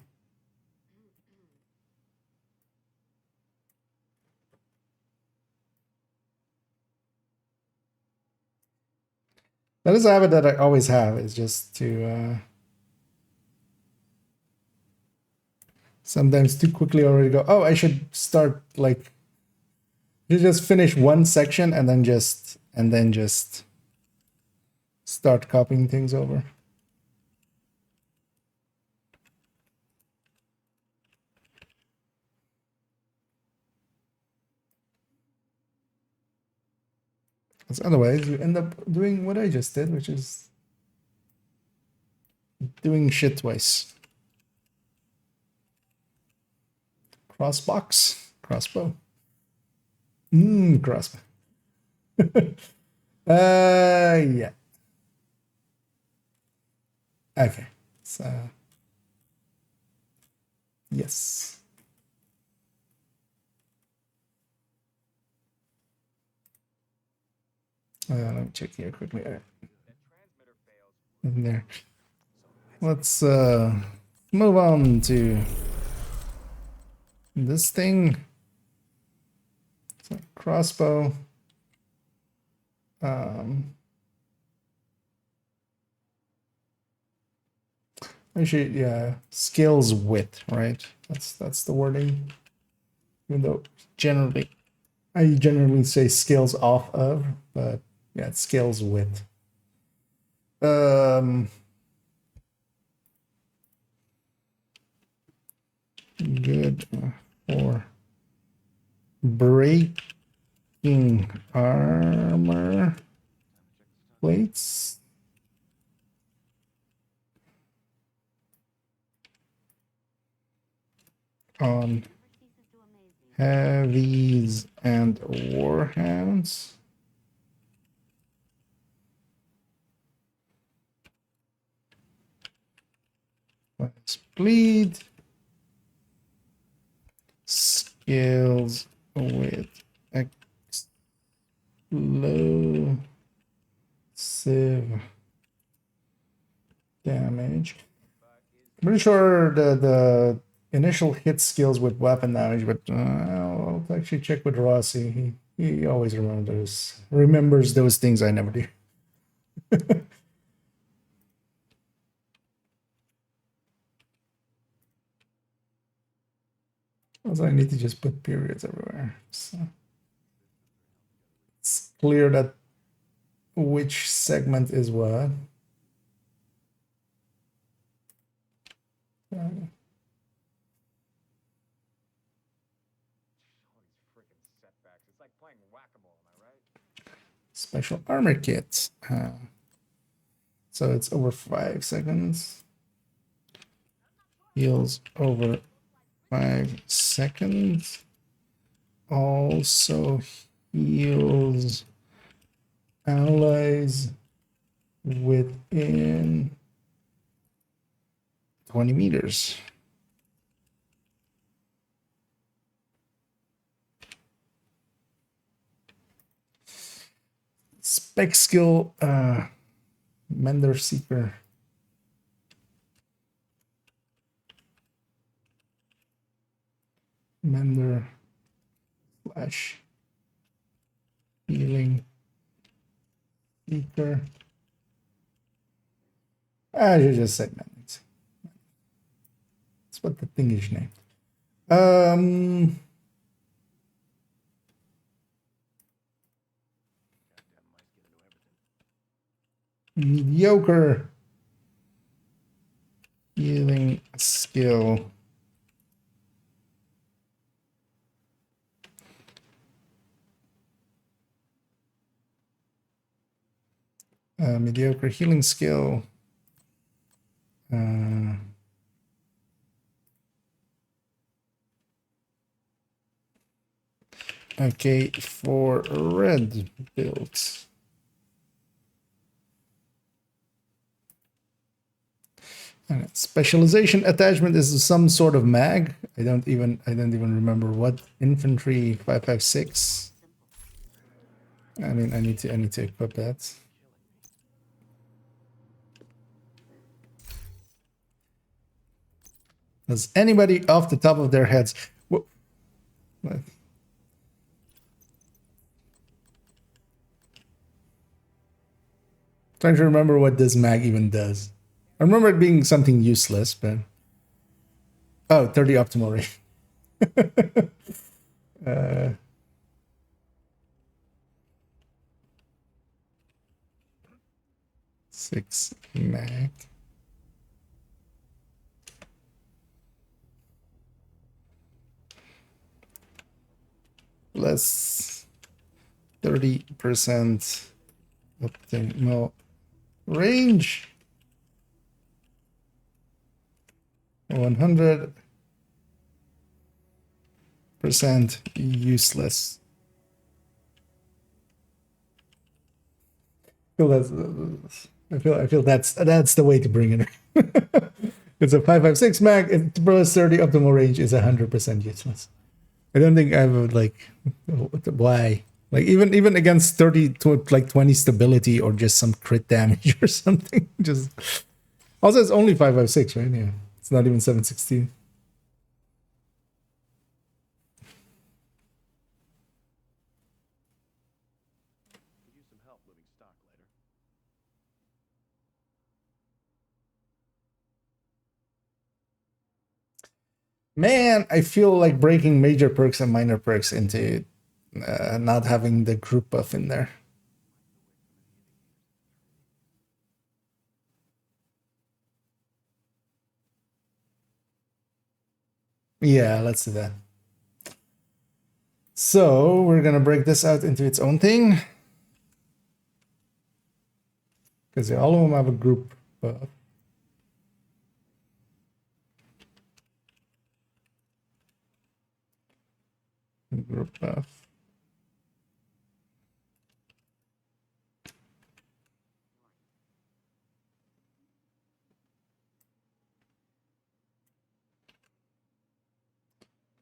That is a habit that I always have, is just to sometimes too quickly already go, oh, I should start, like, you just finish one section and then just start copying things over. Because otherwise you end up doing what I just did, which is doing shit twice. Crossbox, crossbow. Crossbow. Yeah. Okay. So yes. Let me check here quickly. All right. In there. Let's move on to this thing. So crossbow. Actually, yeah, skills width, right? That's the wording. Even though I generally say skills off of, but yeah, it's skills width. Good for breaking armor plates. On Heavies and warhounds. Bleed. Skills with explosive damage. I'm pretty sure the initial hit skills with weapon damage, but I'll actually check with Rossi. He always remembers those things I never do. Also, I need to just put periods everywhere. So it's clear that which segment is what. All these freaking setbacks. It's like playing whack-a-mole, am I right? Special armor kit. So it's over 5 seconds. Heals over 5 seconds. Also heals allies within 20 meters. Spec skill, Mender Seeker. Mender slash healing Seeker. I should just say Mender. That's what the thing is named. Mediocre healing skill. Mediocre healing skill. Okay, for red builds. And specialization attachment is some sort of mag. I don't even remember what. Infantry 556. I mean, I need to equip that. Does anybody off the top of their heads? What? Trying to remember what this mag even does. I remember it being something useless, but oh, 30 optimal rate. 6 mag. Plus 30% optimal range. 100% useless. I feel that's the way to bring it. It's a 556 mag. It plus 30 optimal range is 100% useless. I don't think I would like. Why? Like even against 30 to like 20 stability or just some crit damage or something. Just also it's only 556, right? Yeah, it's not even 716. Man, I feel like breaking major perks and minor perks into not having the group buff in there. Yeah, let's do that. So we're gonna break this out into its own thing. Because all of them have a group buff.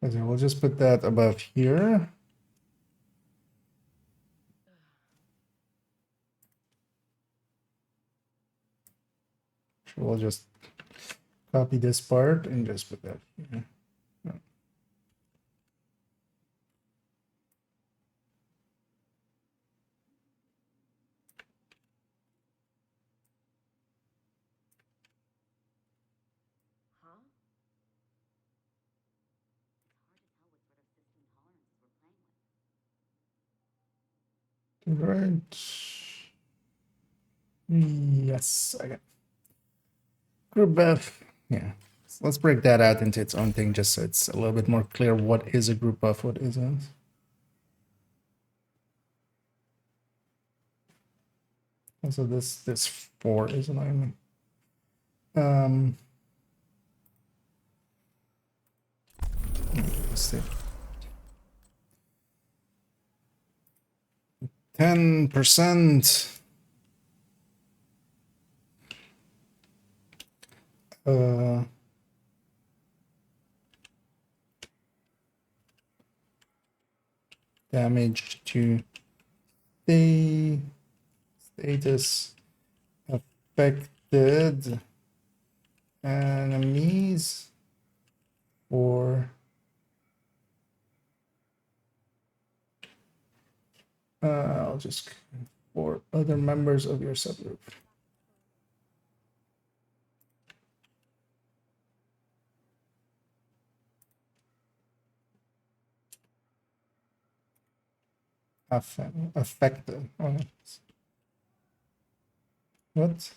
Okay, we'll just put that above here. So we'll just copy this part and just put that here. Right. Yes, okay. Group buff. Yeah. So let's break that out into its own thing just so it's a little bit more clear what is a group buff, what isn't. Also this 4 is annoying me. Let's see. 10%. Damage to the status affected enemies or I'll just for other members of your subgroup. Affected. Oh, what?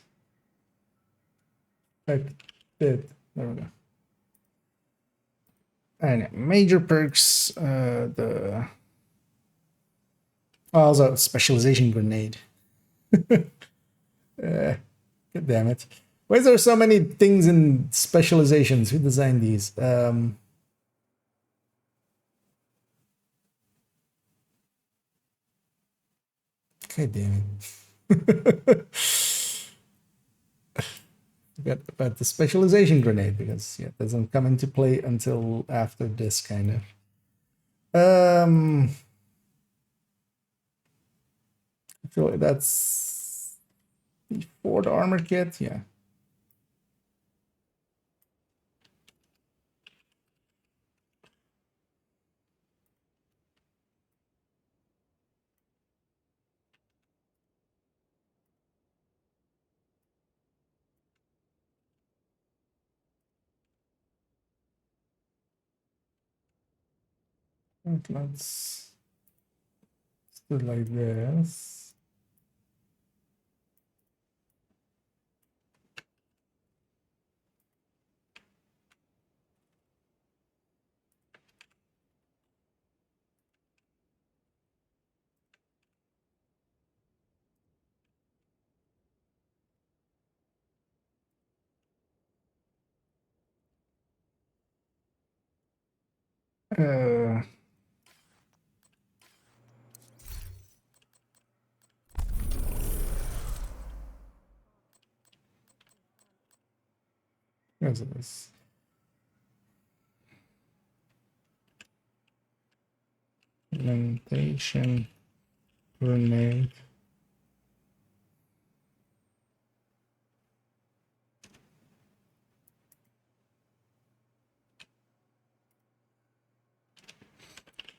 Affected. There we go. And major perks. The also specialization grenade. God damn it! Why is there so many things in specializations? Who designed these? God damn it. Forgot about the specialization grenade because yeah, it doesn't come into play until after this kind of. I feel like that's before the armor kit, yeah. Let's do it like this. Uh, what's this? Implementation grenade.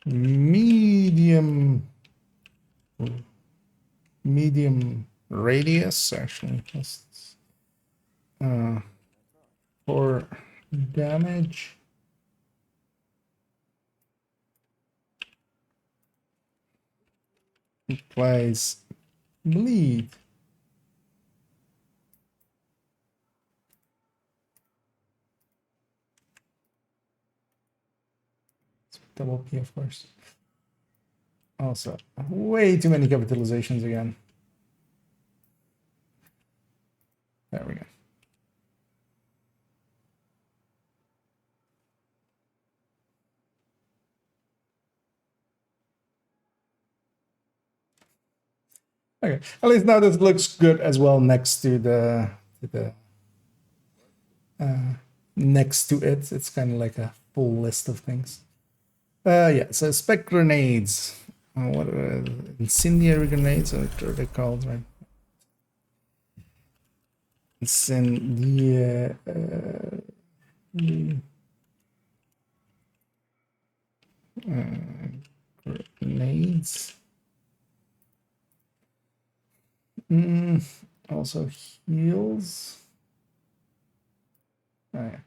Medium radius actually. For damage. Applies bleed. Double P, of course. Also, way too many capitalizations again. There we go. Okay, at least now this looks good as well next to the next to it. It's kind of like a full list of things. Yeah, so spec grenades. What are incendiary grenades? What are they called, right? Incendiary grenades. Also heals. Oh, yeah.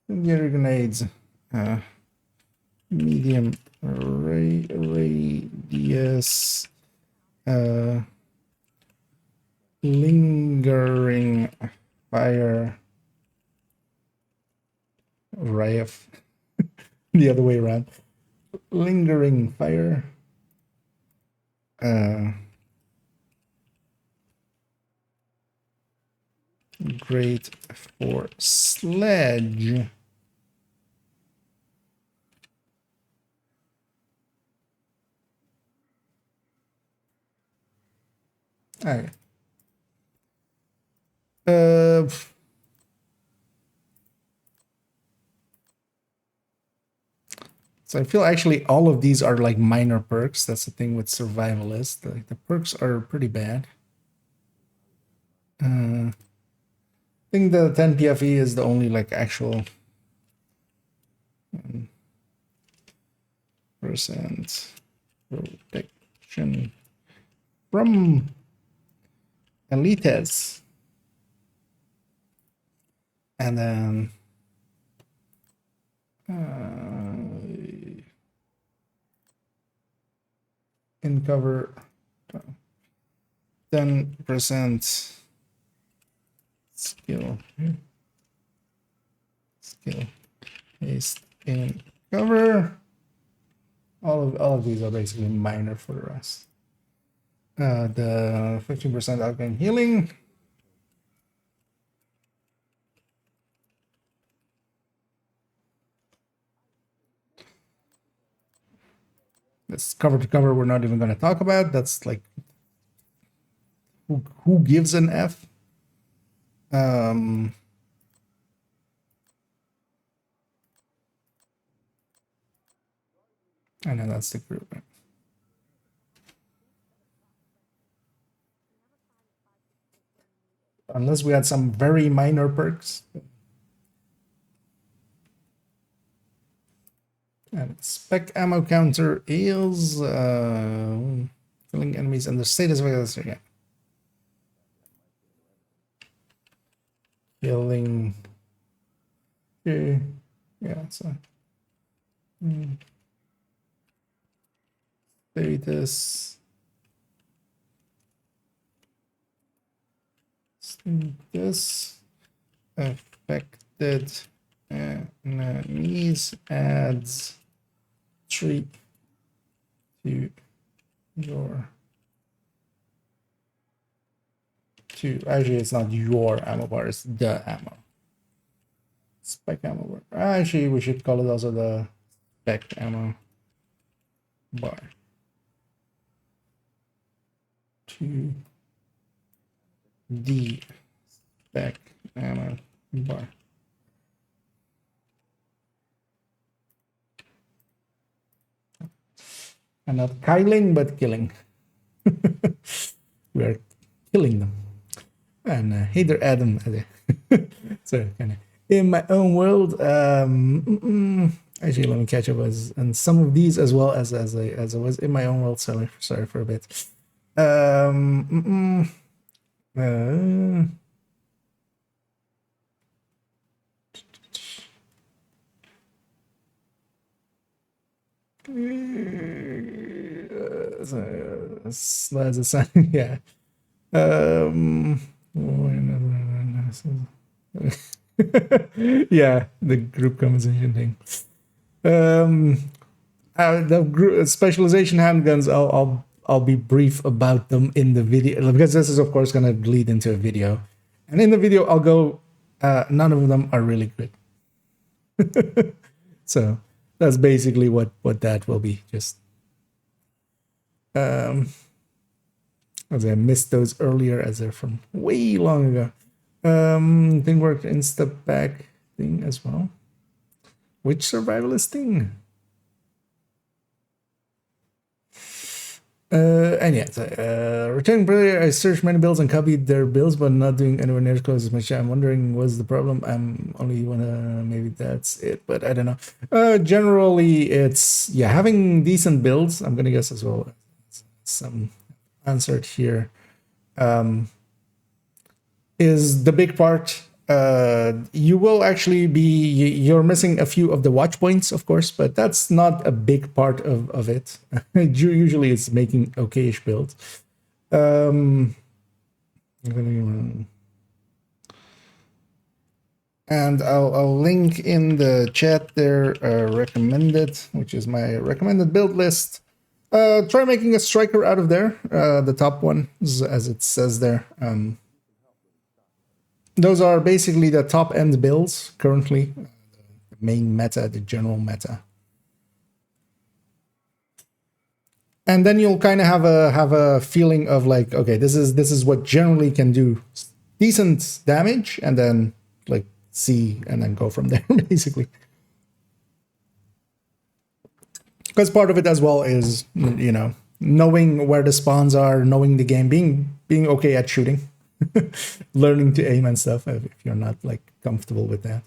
Incendiary grenades. Medium radius. Lingering fire. Rife. The other way around. Lingering fire. Great for sledge. Okay. So I feel actually all of these are like minor perks. That's the thing with survivalist. The perks are pretty bad. I think the 10 PFE is the only like actual percent protection from elites. And then in cover 10% skill based in cover. All of these are basically minor for the rest. The 15% outgoing healing. This cover to cover we're not even going to talk about. That's like who gives an F? And then that's the group. Unless we had some very minor perks. And spec ammo counter is killing enemies under status of yeah. Killing yeah, so status affected enemies adds 3 to your actually it's not your ammo bar, it's the ammo. Spec ammo bar. Actually we should call it also the spec ammo bar. To the spec ammo bar. And not killing, but killing. We are killing them. And hey there, Adam. So kind of in my own world. Actually, let me catch up and some of these as well as I was in my own world. Sorry for a bit. Slides aside, yeah. Yeah, the group conversation thing. The group specialization handguns. I'll be brief about them in the video because this is of course going to lead into a video, and in the video I'll go. None of them are really good. So that's basically what that will be. Just as I missed those earlier as they're from way long ago. Thing worked insta back thing as well. Which survivalist thing? And yeah, returning player, I searched many builds and copied their builds, but not doing anywhere near as close as much. I'm wondering what's the problem. I'm only wanna, maybe that's it, but I don't know. Generally, it's, yeah, having decent builds, I'm gonna guess as well. Some answered here. Is the big part. You will actually be, you're missing a few of the watch points, of course, but that's not a big part of it. Usually it's making okayish builds. And I'll link in the chat there recommended, which is my recommended build list. Try making a striker out of there, the top one, as it says there. Those are basically the top end builds currently, the main meta, the general meta. And then you'll kind of have a feeling of like, okay, this is what generally can do decent damage, and then like see and then go from there basically. Because part of it as well is, you know, knowing where the spawns are, knowing the game, being okay at shooting. Learning to aim and stuff if you're not like comfortable with that.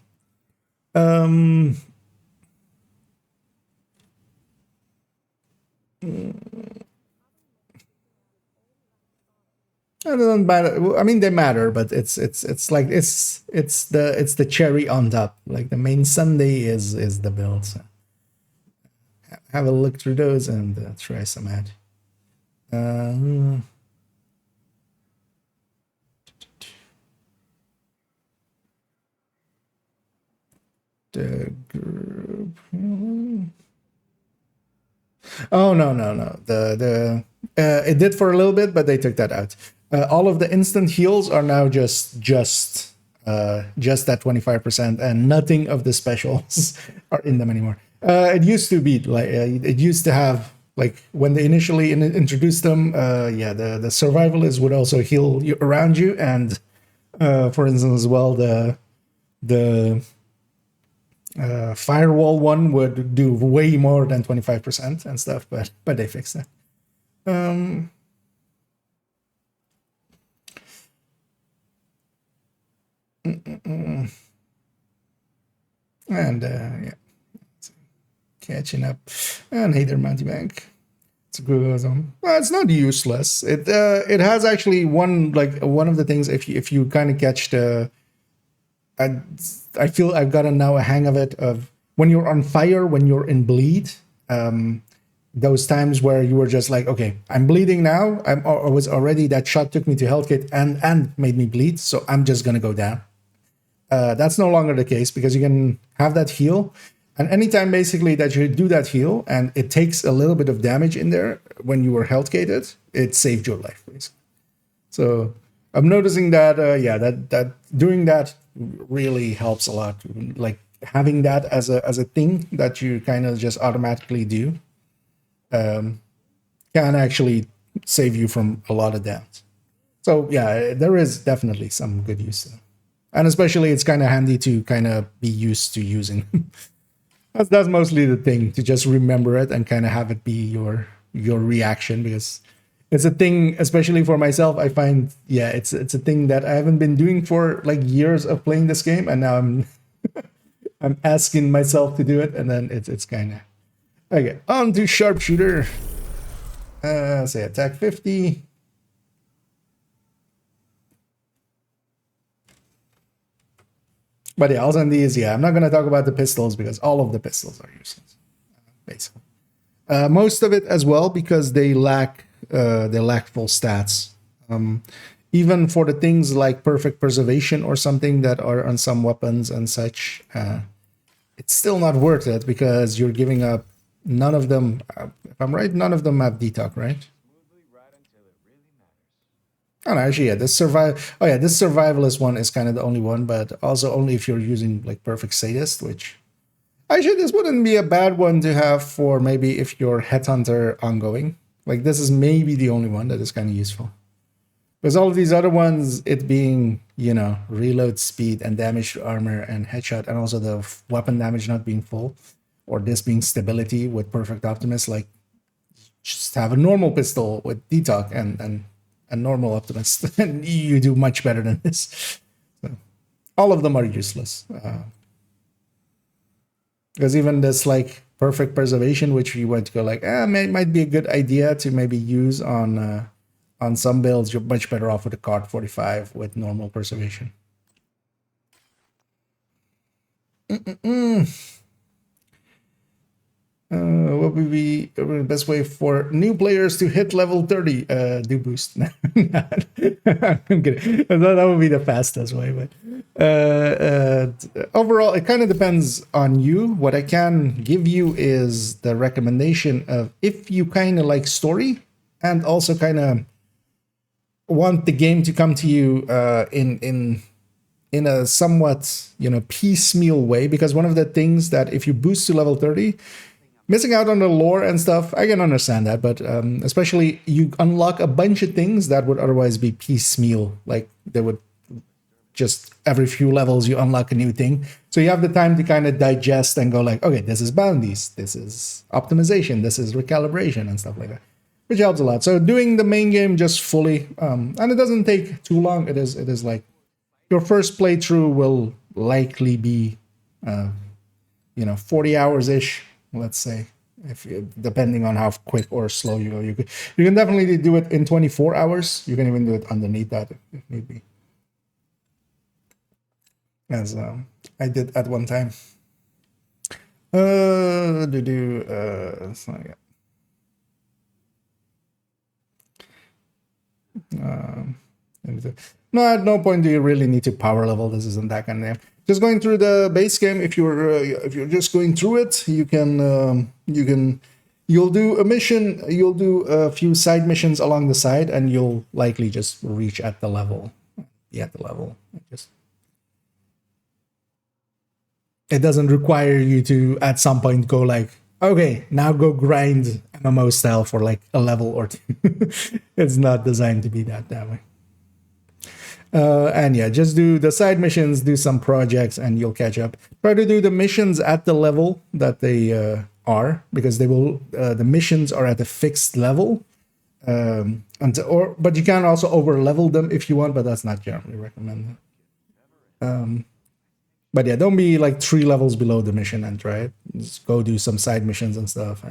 It doesn't matter. I mean, they matter, but it's like it's the cherry on top. Like the main sundae is the build. So have a look through those and try some ad. The group. Oh no. The it did for a little bit, but they took that out. All of the instant heals are now just that 25%, and nothing of the specials are in them anymore. It used to be like it used to have, like when they initially introduced them. Yeah, the survivalists would also heal you around you, and for instance as well the firewall one would do way more than 25% and stuff, but they fixed that. And yeah, catching up. And hey there, Monty Bank. It's a good zone. Well, it's not useless. It has actually one of the things, if you kind of catch the, I feel I've gotten now a hang of it, of when you're on fire, when you're in bleed, those times where you were just like, okay, I'm bleeding now. I was already, that shot took me to health kit and made me bleed, so I'm just gonna go down. That's no longer the case, because you can have that heal, and anytime basically that you do that heal and it takes a little bit of damage in there when you were health gated, it saved your life, basically. So I'm noticing that that doing that really helps a lot. Like having that as a thing that you kind of just automatically do can actually save you from a lot of damage. So yeah, there is definitely some good use to it. And especially it's kind of handy to kind of be used to using. That's mostly the thing, to just remember it and kind of have it be your reaction, because it's a thing, especially for myself. I find, yeah, it's a thing that I haven't been doing for like years of playing this game, and now I'm I'm asking myself to do it, and then it's kind of okay. On to sharpshooter. Say attack 50. But yeah, also in these, yeah, I'm not going to talk about the pistols because all of the pistols are useless, basically. Most of it as well, because they lack full stats. Even for the things like perfect preservation or something that are on some weapons and such, it's still not worth it, because you're giving up none of them. If I'm right, none of them have detox, right? Oh, no, actually, yeah, this survivalist one is kind of the only one, but also only if you're using like perfect sadist, which actually this wouldn't be a bad one to have for maybe if you're headhunter ongoing. Like this is maybe the only one that is kind of useful. Because all of these other ones, it being, you know, reload speed and damage to armor and headshot, and also the weapon damage not being full, or this being stability with perfect optimist, like just have a normal pistol with detox and a normal optimist, and you do much better than this. So, all of them are useless. Because even this like perfect preservation, which you want to go like, might be a good idea to maybe use on some builds, you're much better off with a card 45 with normal preservation. What would be the best way for new players to hit level 30? Do boost. I'm kidding. That would be the fastest way, but overall, it kind of depends on you. What I can give you is the recommendation of, if you kind of like story and also kind of want the game to come to you in a somewhat, you know, piecemeal way, because one of the things that if you boost to level 30, missing out on the lore and stuff, I can understand that, but especially you unlock a bunch of things that would otherwise be piecemeal, like they would just every few levels you unlock a new thing. So you have the time to kind of digest and go like, okay, this is bounties, this is optimization, this is recalibration and stuff like that, which helps a lot. So doing the main game just fully, and it doesn't take too long. It is like your first playthrough will likely be, 40 hours ish. Let's say, if depending on how quick or slow you go, you can definitely do it in 24 hours. You can even do it underneath that if need be, as I did at one time. No, at no point do you really need to power level. This isn't that kind of game. Just going through the base game. If you're just going through it, you'll do a mission. You'll do a few side missions along the side, and you'll likely just reach at the level. Be at the level. It doesn't require you to at some point go like, okay, now go grind MMO style for like a level or two. It's not designed to be that way. And yeah, just do the side missions, do some projects, and you'll catch up. Try to do the missions at the level that they are, because they will. The missions are at a fixed level, but you can also over level them if you want, but that's not generally recommended. But yeah, don't be like 3 levels below the mission and try it. Just go do some side missions and stuff,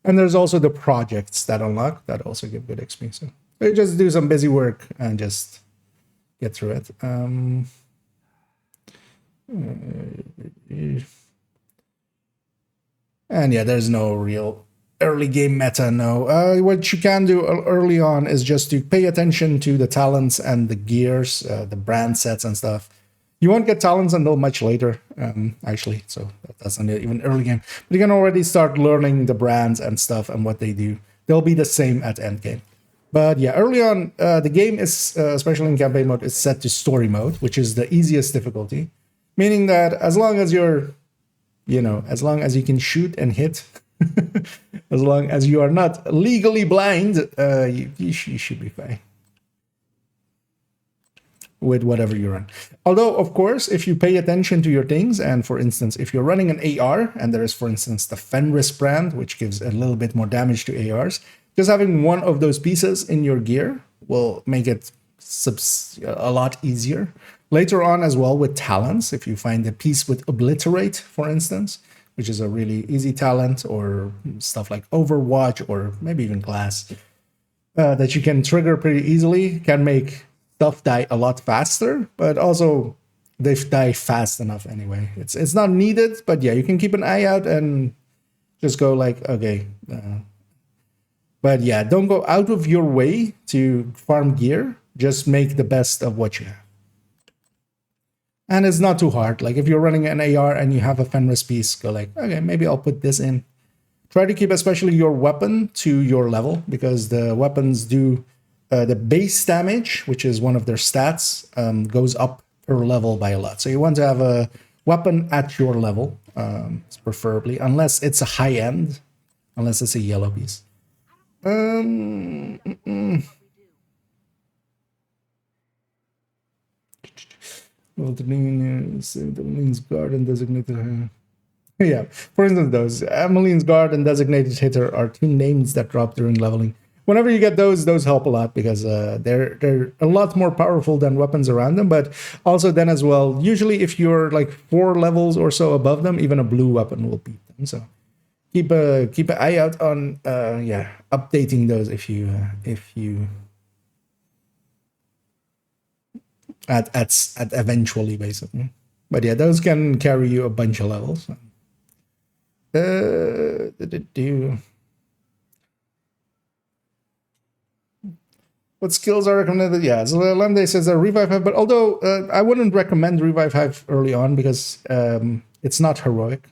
and there's also the projects that unlock that also give good XP. So you just do some busy work and just get through it. And yeah, there's no real early game meta. No, what you can do early on is just to pay attention to the talents and the gears, the brand sets and stuff. You won't get talents until much later, actually, so that's not even early game. But you can already start learning the brands and stuff and what they do. They'll be the same at end game. But yeah, early on, the game is, especially in campaign mode, is set to story mode, which is the easiest difficulty. Meaning that as long as you're, as long as you can shoot and hit, as long as you are not legally blind, you should be fine with whatever you run. Although, of course, if you pay attention to your things, and for instance, if you're running an AR, and there is, for instance, the Fenris brand, which gives a little bit more damage to ARs, just having one of those pieces in your gear will make it a lot easier. Later on as well with talents, if you find a piece with Obliterate, for instance, which is a really easy talent, or stuff like Overwatch, or maybe even Glass, that you can trigger pretty easily, can make stuff die a lot faster, but also they die fast enough anyway. It's not needed, but yeah, you can keep an eye out and just go like, okay. But yeah, don't go out of your way to farm gear. Just make the best of what you have. And it's not too hard. Like if you're running an AR and you have a Fenris piece, go like, okay, maybe I'll put this in. Try to keep especially your weapon to your level, because the weapons do the base damage, which is one of their stats, goes up per level by a lot. So you want to have a weapon at your level, preferably, unless it's a high end, unless it's a yellow piece. Well, the Emmeline's guard and designated. Yeah, for instance, those Emmeline's guard and designated hitter are two names that drop during leveling. Whenever you get those help a lot because they're a lot more powerful than weapons around them. But also then as well, usually if you're like 4 levels or so above them, even a blue weapon will beat them. So keep an eye out on updating those if you at eventually basically. But yeah, those can carry you a bunch of levels. What skills are recommended? Yeah, so Lemday says Revive Hive, but although I wouldn't recommend Revive Hive early on because it's not heroic.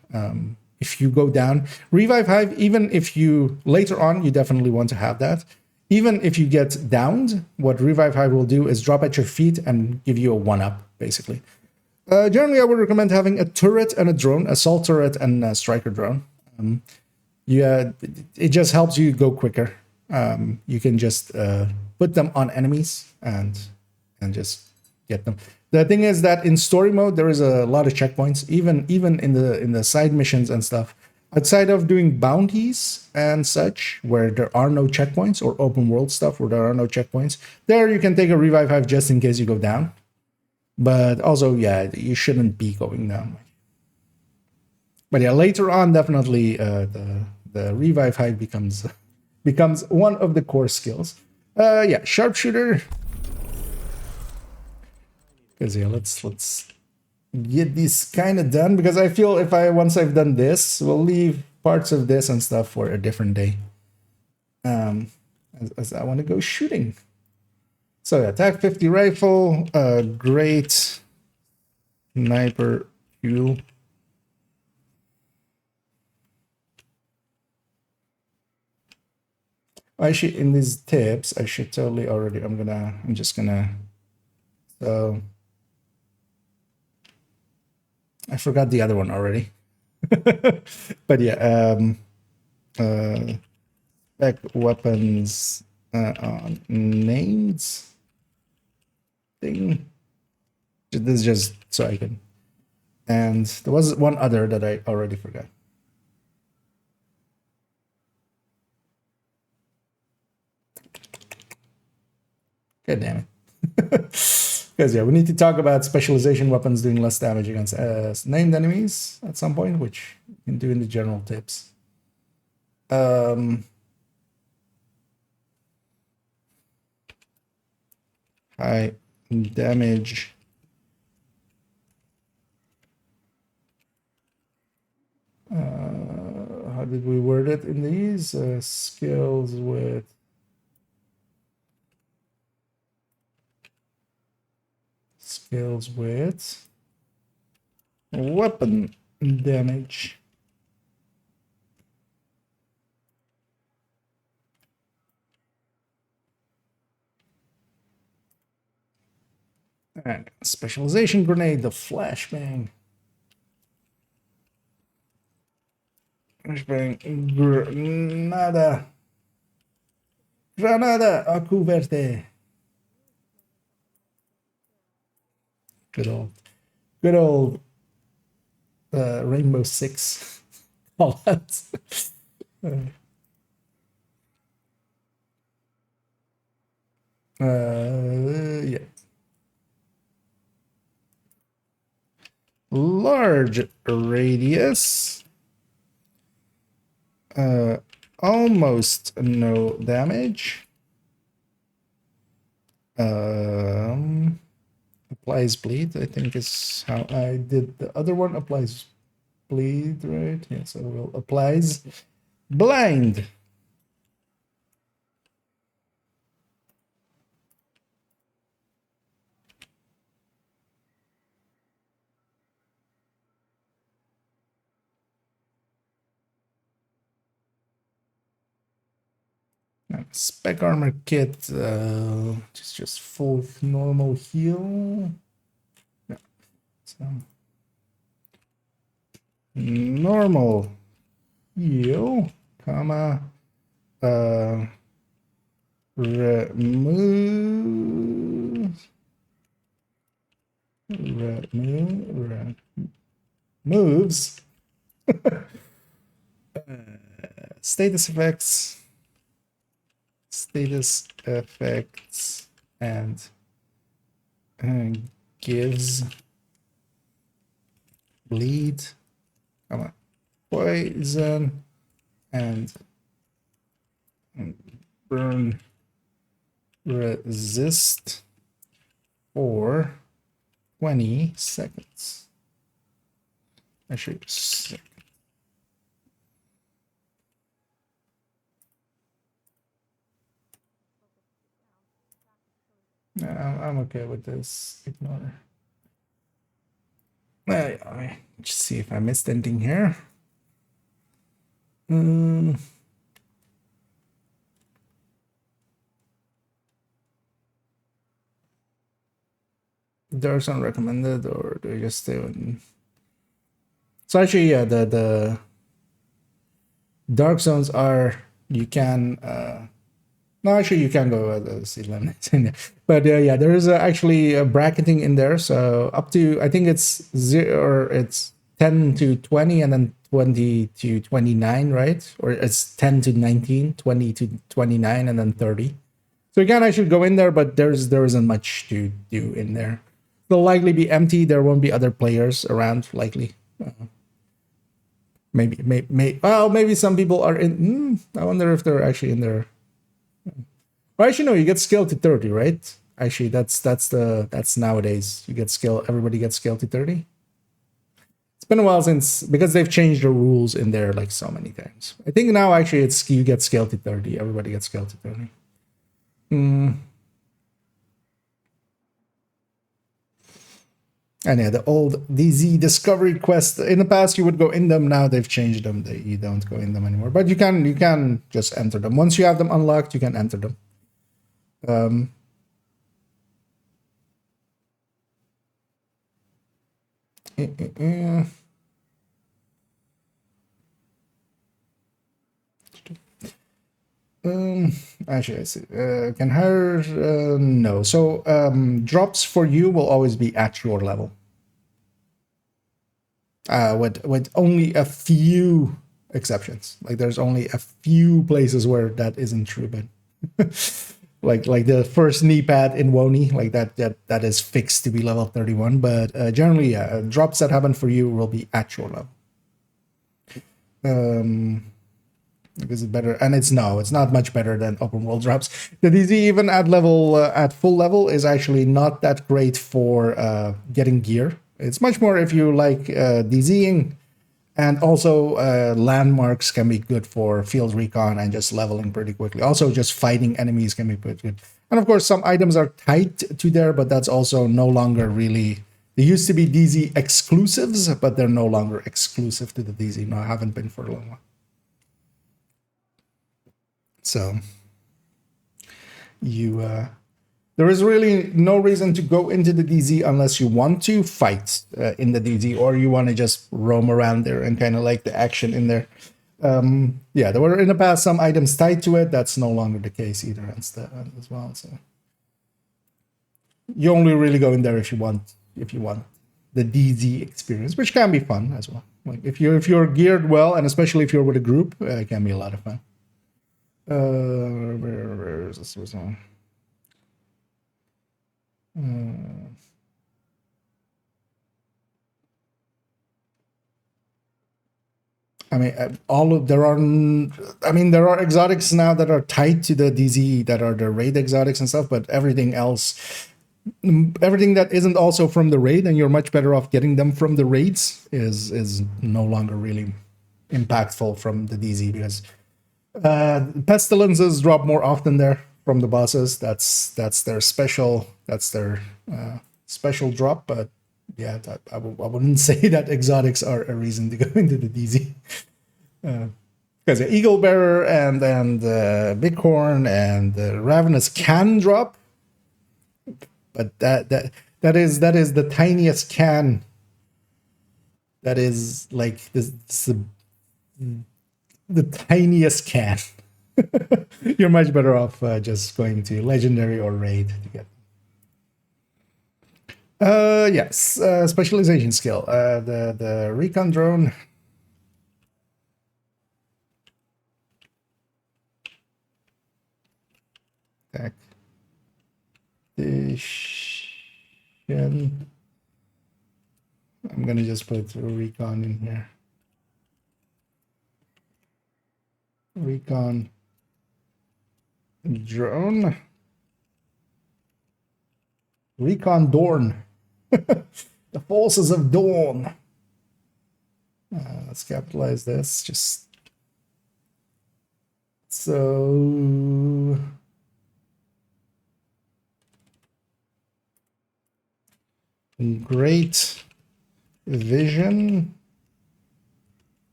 If you go down, Revive Hive, even if you later on, you definitely want to have that. Even if you get downed, what Revive Hive will do is drop at your feet and give you a 1-up, basically. Generally, I would recommend having a turret and a drone, assault turret and a striker drone. It just helps you go quicker. You can just put them on enemies and just get them. The thing is that in story mode there is a lot of checkpoints, even in the side missions and stuff. Outside of doing bounties and such, where there are no checkpoints, or open world stuff where there are no checkpoints, there you can take a Revive Hive just in case you go down. But also, yeah, you shouldn't be going down. But yeah, later on, definitely the Revive Hive becomes one of the core skills. Yeah, sharpshooter. Because yeah, let's get this kind of done, because I feel once I've done this, we'll leave parts of this and stuff for a different day. As I want to go shooting. So yeah, attack 50 rifle, great sniper fuel. I should, in these tips, I should totally already, I'm just gonna, so I forgot the other one already. But yeah, spec weapons on names thing. This is just so I can, and there was one other that I already forgot. God damn it. Because yeah, we need to talk about specialization weapons doing less damage against named enemies at some point, which you can do in the general tips. High damage. How did we word it in these? Skills with weapon damage. And specialization grenade, the flashbang. Flashbang, granada a cuberte. Good old Rainbow Six. All that. Yeah. Large radius. Almost no damage. Applies bleed, I think is how I did the other one. Applies bleed, right? Yeah, so we'll applies blind. Spec armor kit, just full normal heal. Yeah. So normal heal, comma, remove moves. Status effects, and gives bleed, come on, poison, and burn resist for 20 seconds. Actually, no, I'm okay with this. Ignore. Just see if I missed anything here. There's unrecommended, or do I just stay on? So actually, yeah, the dark zones are, you can no, actually you can go see limits in there, but yeah, there is actually a bracketing in there. So up to, I think it's 0, or it's 10 to 20, and then 20 to 29, right? Or it's 10 to 19, 20 to 29, and then 30. So you can actually go in there, but there isn't much to do in there. They'll likely be empty. There won't be other players around, likely. Maybe some people are in. I wonder if they're actually in there. Well, actually, no. You get skill to 30, right? Actually, that's nowadays. You get skill. Everybody gets skill to 30. It's been a while since, because they've changed the rules in there like so many times. I think now actually it's you get skill to 30. Everybody gets skill to 30. And yeah, the old DZ discovery quest, in the past you would go in them. Now they've changed them. You don't go in them anymore, but you can just enter them. Once you have them unlocked, you can enter them. Actually, I see. Can hire? No. So drops for you will always be at your level. With only a few exceptions. Like there's only a few places where that isn't true, but like the first knee pad in Woni, like that is fixed to be level 31. But generally, yeah, drops that happen for you will be at your level. Is it better? And it's not much better than open world drops. The DZ even at level at full level is actually not that great for getting gear. It's much more if you like DZing, and also landmarks can be good for field recon and just leveling pretty quickly. Also, just fighting enemies can be pretty good. And of course, some items are tied to there, but that's also no longer really. They used to be DZ exclusives, but they're no longer exclusive to the DZ. No, I haven't been for a long while. So there is really no reason to go into the DZ unless you want to fight in the DZ, or you want to just roam around there and kind of like the action in there. Yeah, there were in the past some items tied to it. That's no longer the case either, as well. So you only really go in there if you want the DZ experience, which can be fun as well. Like if you're geared well, and especially if you're with a group, it can be a lot of fun. Where is this one? I mean, there are exotics now that are tied to the DZ, that are the raid exotics and stuff, but everything else, everything that isn't also from the raid, and you're much better off getting them from the raids, is no longer really impactful from the DZ, because pestilences drop more often there from the bosses. That's their special special drop. But yeah, I wouldn't say that exotics are a reason to go into the DZ. Because the Eagle Bearer and Bighorn and Ravenous can drop, but that is the tiniest can. That is like this the tiniest can. You're much better off just going to legendary or raid to get Yes, specialization skill. The recon drone. Tactician. I'm gonna just put recon in here. Recon drone. Recon Dawn. The forces of Dawn. Let's capitalize this. Just so. Great vision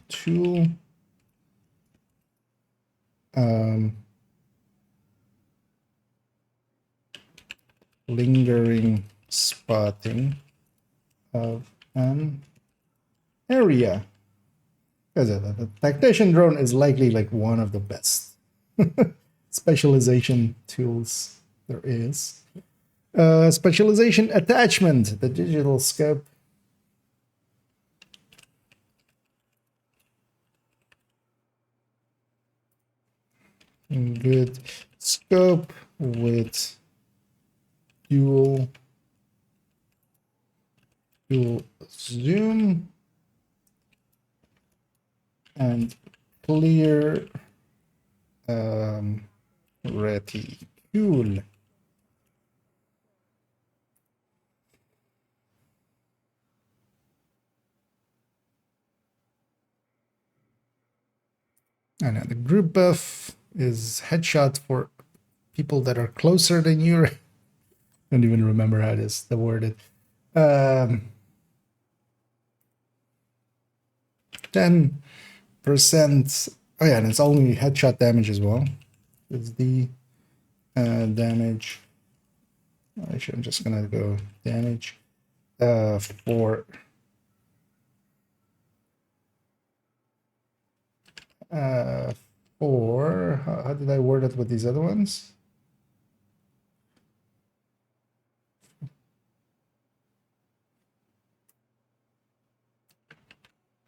tool. Lingering spotting of an area. Because the tactician drone is likely like one of the best specialization tools there is. Specialization attachment, the digital scope. Good scope with dual zoom and clear reticule. And the group buff is headshot for people that are closer than you. I don't even remember how it is the worded. 10%. Oh yeah, and it's only headshot damage as well. It's the damage. Actually, I'm just gonna go damage for how did I word it with these other ones?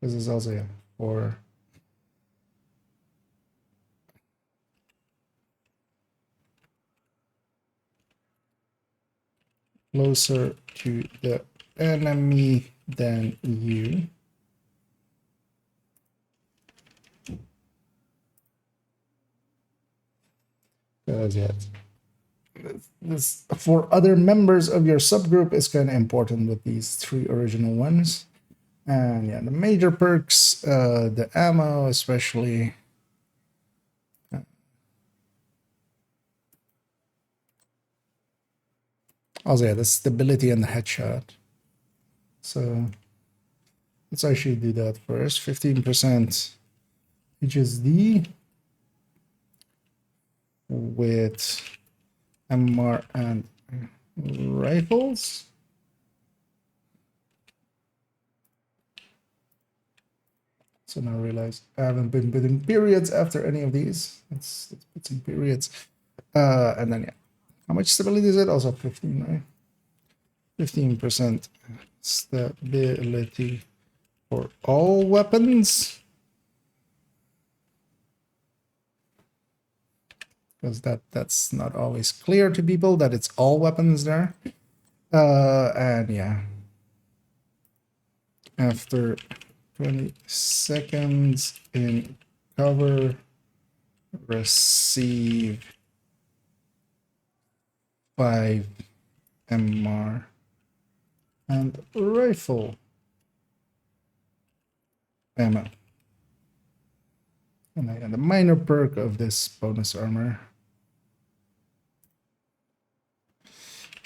This is also, yeah, for closer to the enemy than you. Because yeah, this for other members of your subgroup is kind of important with these three original ones. And yeah, the major perks, the ammo especially. Also, yeah, the stability and the headshot. So let's actually do that first. 15% HSD with MR and rifles. So now I realize I haven't been putting periods after any of these. Let's put some periods. And then yeah, how much stability is it? Also 15, right? 15% stability for all weapons. Because that's not always clear to people that it's all weapons there. And yeah, after 20 seconds in cover, receive 5 MR and rifle ammo. And I got the minor perk of this bonus armor.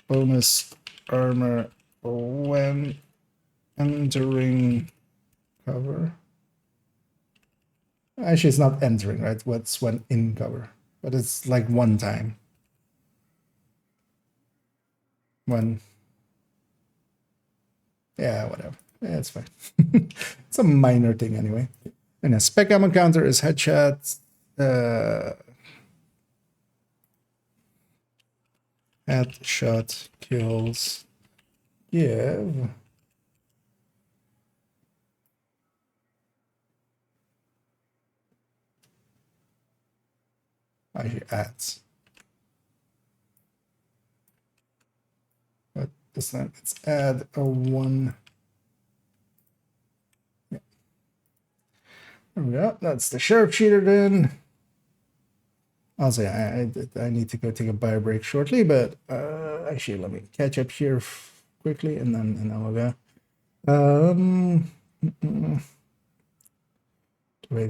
Bonus armor when entering cover. Actually, it's not entering, right? What's when in cover, but it's like one time. When, yeah, whatever. Yeah, it's fine. It's a minor thing anyway. And a spec ammo counter is headshots. Headshot kills give. Actually adds. But this time let's add a 1. Yeah. There we go. That's the sharpshooter then. Also, I need to go take a bio break shortly, but actually let me catch up here quickly and then I'll go. Wait,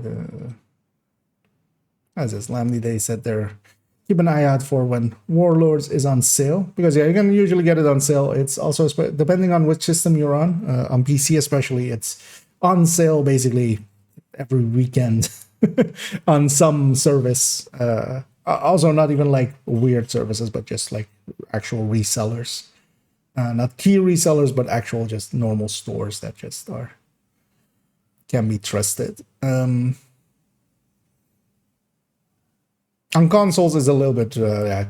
as is Lamdy, they said they're keep an eye out for when Warlords is on sale, because yeah, you can usually get it on sale. It's also depending on which system you're on PC especially, it's on sale basically every weekend on some service. Also not even like weird services, but just like actual resellers. Not key resellers, but actual just normal stores that just can be trusted. On consoles is a little bit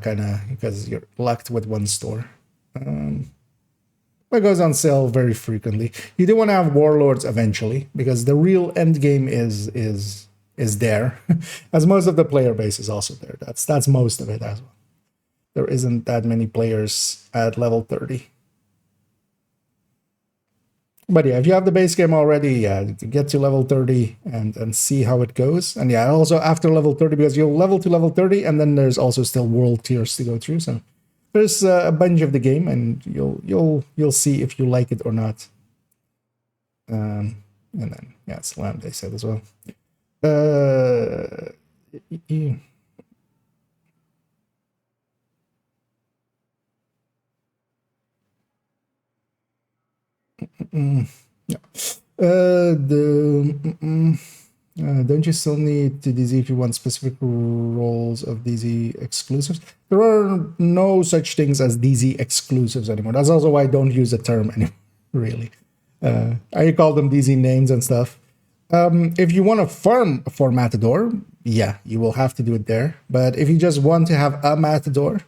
kind of because you're locked with one store. But it goes on sale very frequently. You do want to have Warlords eventually, because the real end game is there, as most of the player base is also there. That's most of it as well. There isn't that many players at level 30. But yeah, if you have the base game already, get to level 30 and see how it goes. And yeah, also after level 30, because you'll level to level 30, and then there's also still world tiers to go through. So there's a bunch of the game, and you'll see if you like it or not. And then yeah, Slam they said as well. Don't you still need to DZ if you want specific roles of DZ exclusives? There are no such things as DZ exclusives anymore. That's also why I don't use the term anymore, really. I call them DZ names and stuff. If you want to farm for Matador, yeah, you will have to do it there. But if you just want to have a Matador,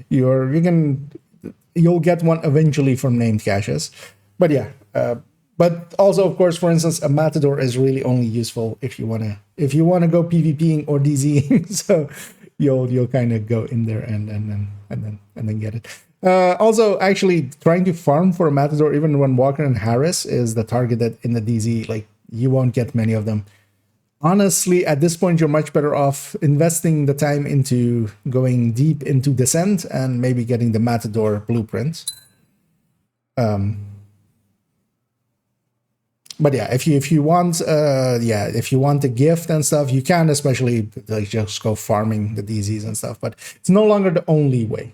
you'll get one eventually from named caches. But yeah, but also of course, for instance, a Matador is really only useful if you wanna go PvPing or DZing. So you'll kind of go in there and then get it. Also, actually, trying to farm for a Matador, even when Walker and Harris is the targeted in the DZ, like you won't get many of them. Honestly, at this point, you're much better off investing the time into going deep into Descent and maybe getting the Matador blueprint. But yeah, if you want a gift and stuff, you can, especially like just go farming the DZs and stuff. But it's no longer the only way.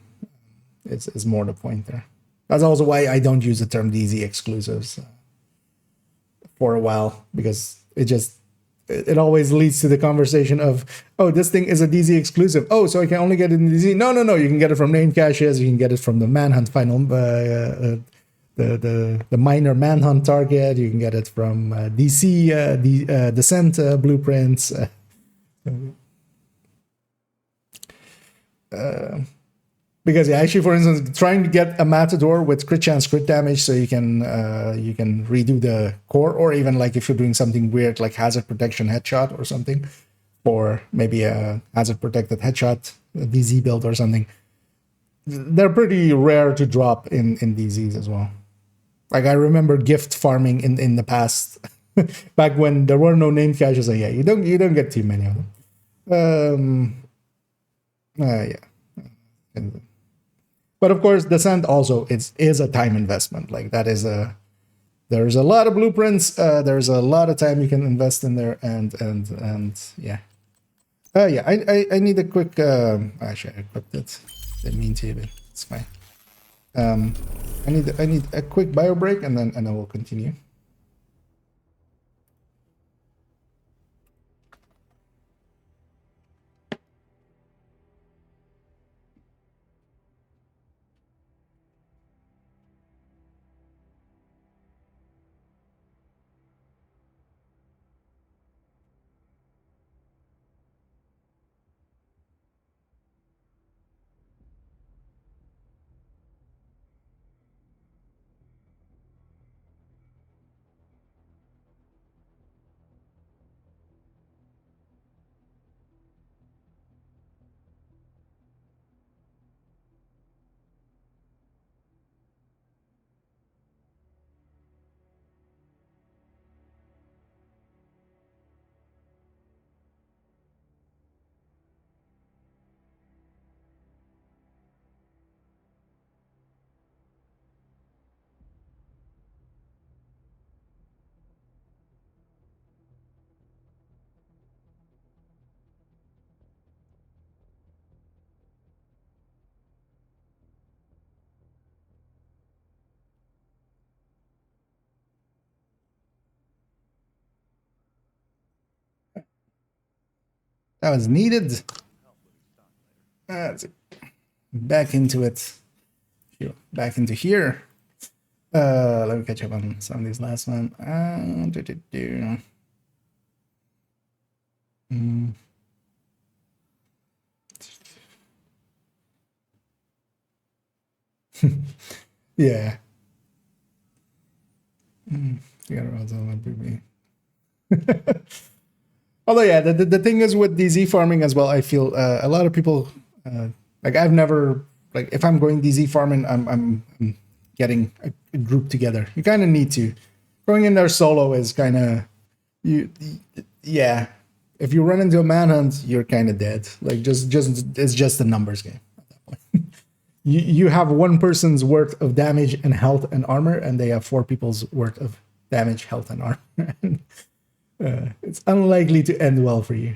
It's more the point there. That's also why I don't use the term DZ exclusives for a while, because it always leads to the conversation of, oh, this thing is a DZ exclusive. Oh, so I can only get it in DZ. No, you can get it from named caches. You can get it from the Manhunt final, the minor Manhunt target. You can get it from DC Descent blueprints. Because yeah, actually, for instance, trying to get a Matador with crit chance, crit damage, so you can redo the core, or even like if you're doing something weird like hazard protection headshot or something, or maybe a hazard protected headshot DZ build or something. They're pretty rare to drop in DZs as well. Like I remember gift farming in the past, back when there were no named caches. So yeah, you don't get too many of them. Yeah. But of course, Descent also is a time investment. Like there's a lot of blueprints. There's a lot of time you can invest in there, and yeah. I need a quick. Actually, I equipped it. Didn't mean to, but it's fine. I need a quick bio break, and then we'll continue. That was needed. That's it. Back into it. Back into here. Let me catch up on some of these last one. Yeah. Forgot about that. Although, yeah, the thing is with DZ farming as well, I feel a lot of people, like I've never, like if I'm going DZ farming, I'm getting a group together. You kind of need to. Going in there solo is kind of, yeah. If you run into a manhunt, you're kind of dead. Like it's just a numbers game at that point. You have one person's worth of damage and health and armor, and they have 4 people's worth of damage, health, and armor. It's unlikely to end well for you.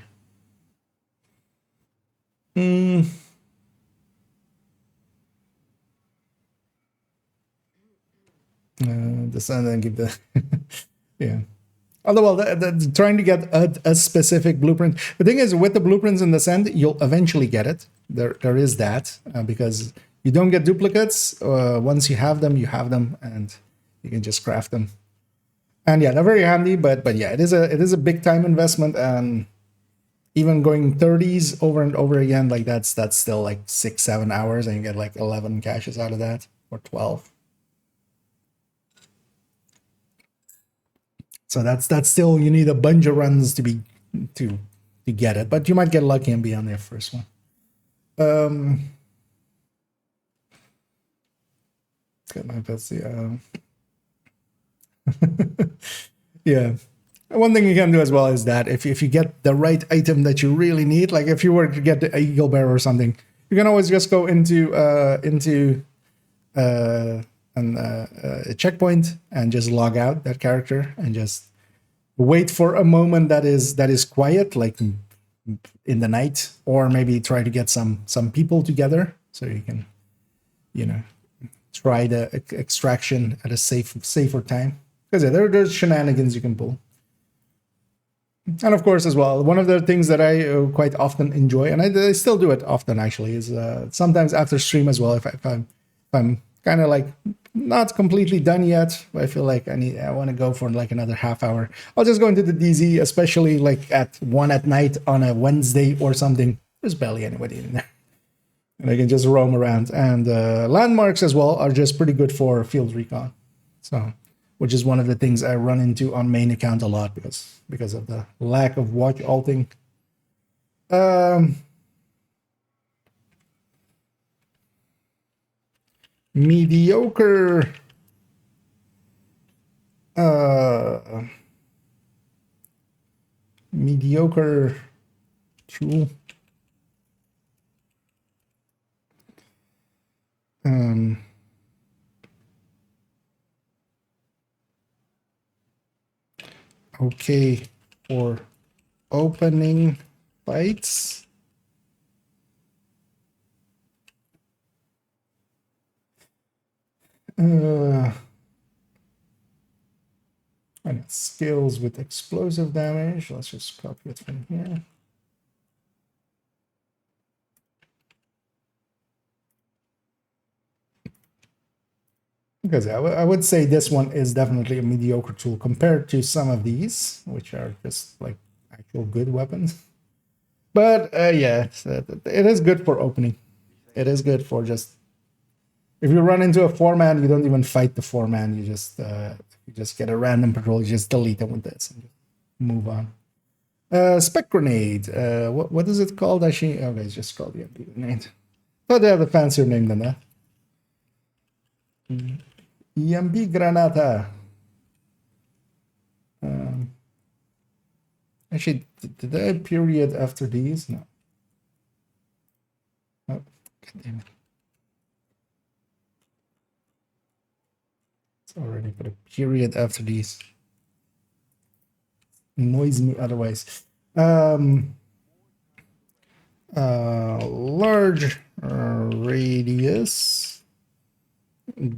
Descend and give the yeah. Although, well, trying to get a specific blueprint. The thing is, with the blueprints in the send, you'll eventually get it. There is that because you don't get duplicates. Once you have them, and you can just craft them. And yeah, they're very handy. But yeah, it is a big time investment, and even going 30s over and over again, like that's still like 6-7 hours, and you get like 11 caches out of that, or 12. So that's still, you need a bunch of runs to get it, but you might get lucky and be on their first one. Get my best. Yeah. One thing you can do as well is that if you get the right item that you really need, like if you were to get the Eagle Bear or something, you can always just go into a checkpoint and just log out that character and just wait for a moment that is quiet, like in the night, or maybe try to get some people together so you can, try the extraction at a safer time. Because yeah, there's shenanigans you can pull. And of course, as well, one of the things that I quite often enjoy, and I still do it often actually, is sometimes after stream as well, if I'm kind of like not completely done yet, but I feel like I want to go for like another half hour, I'll just go into the DZ, especially like at 1 at night on a Wednesday or something. There's barely anybody in there, and I can just roam around. And landmarks as well are just pretty good for field recon, so which is one of the things I run into on main account a lot because of the lack of watch alting. Mediocre mediocre tool. Okay, for opening fights. And skills with explosive damage. Let's just copy it from here. Because I would say this one is definitely a mediocre tool compared to some of these, which are just like actual good weapons. But yeah, it is good for opening. It is good for just, if you run into a 4-man, you don't even fight the 4-man. You just get a random patrol. You just delete them with this and just move on. Spec grenade. What is it called actually? Okay, it's just called the EMP grenade. Thought they have a fancier name than that. EMP granata. Actually, did I have period after these? No. Oh, God damn it. It's already put a period after these. Annoys me otherwise. Large radius.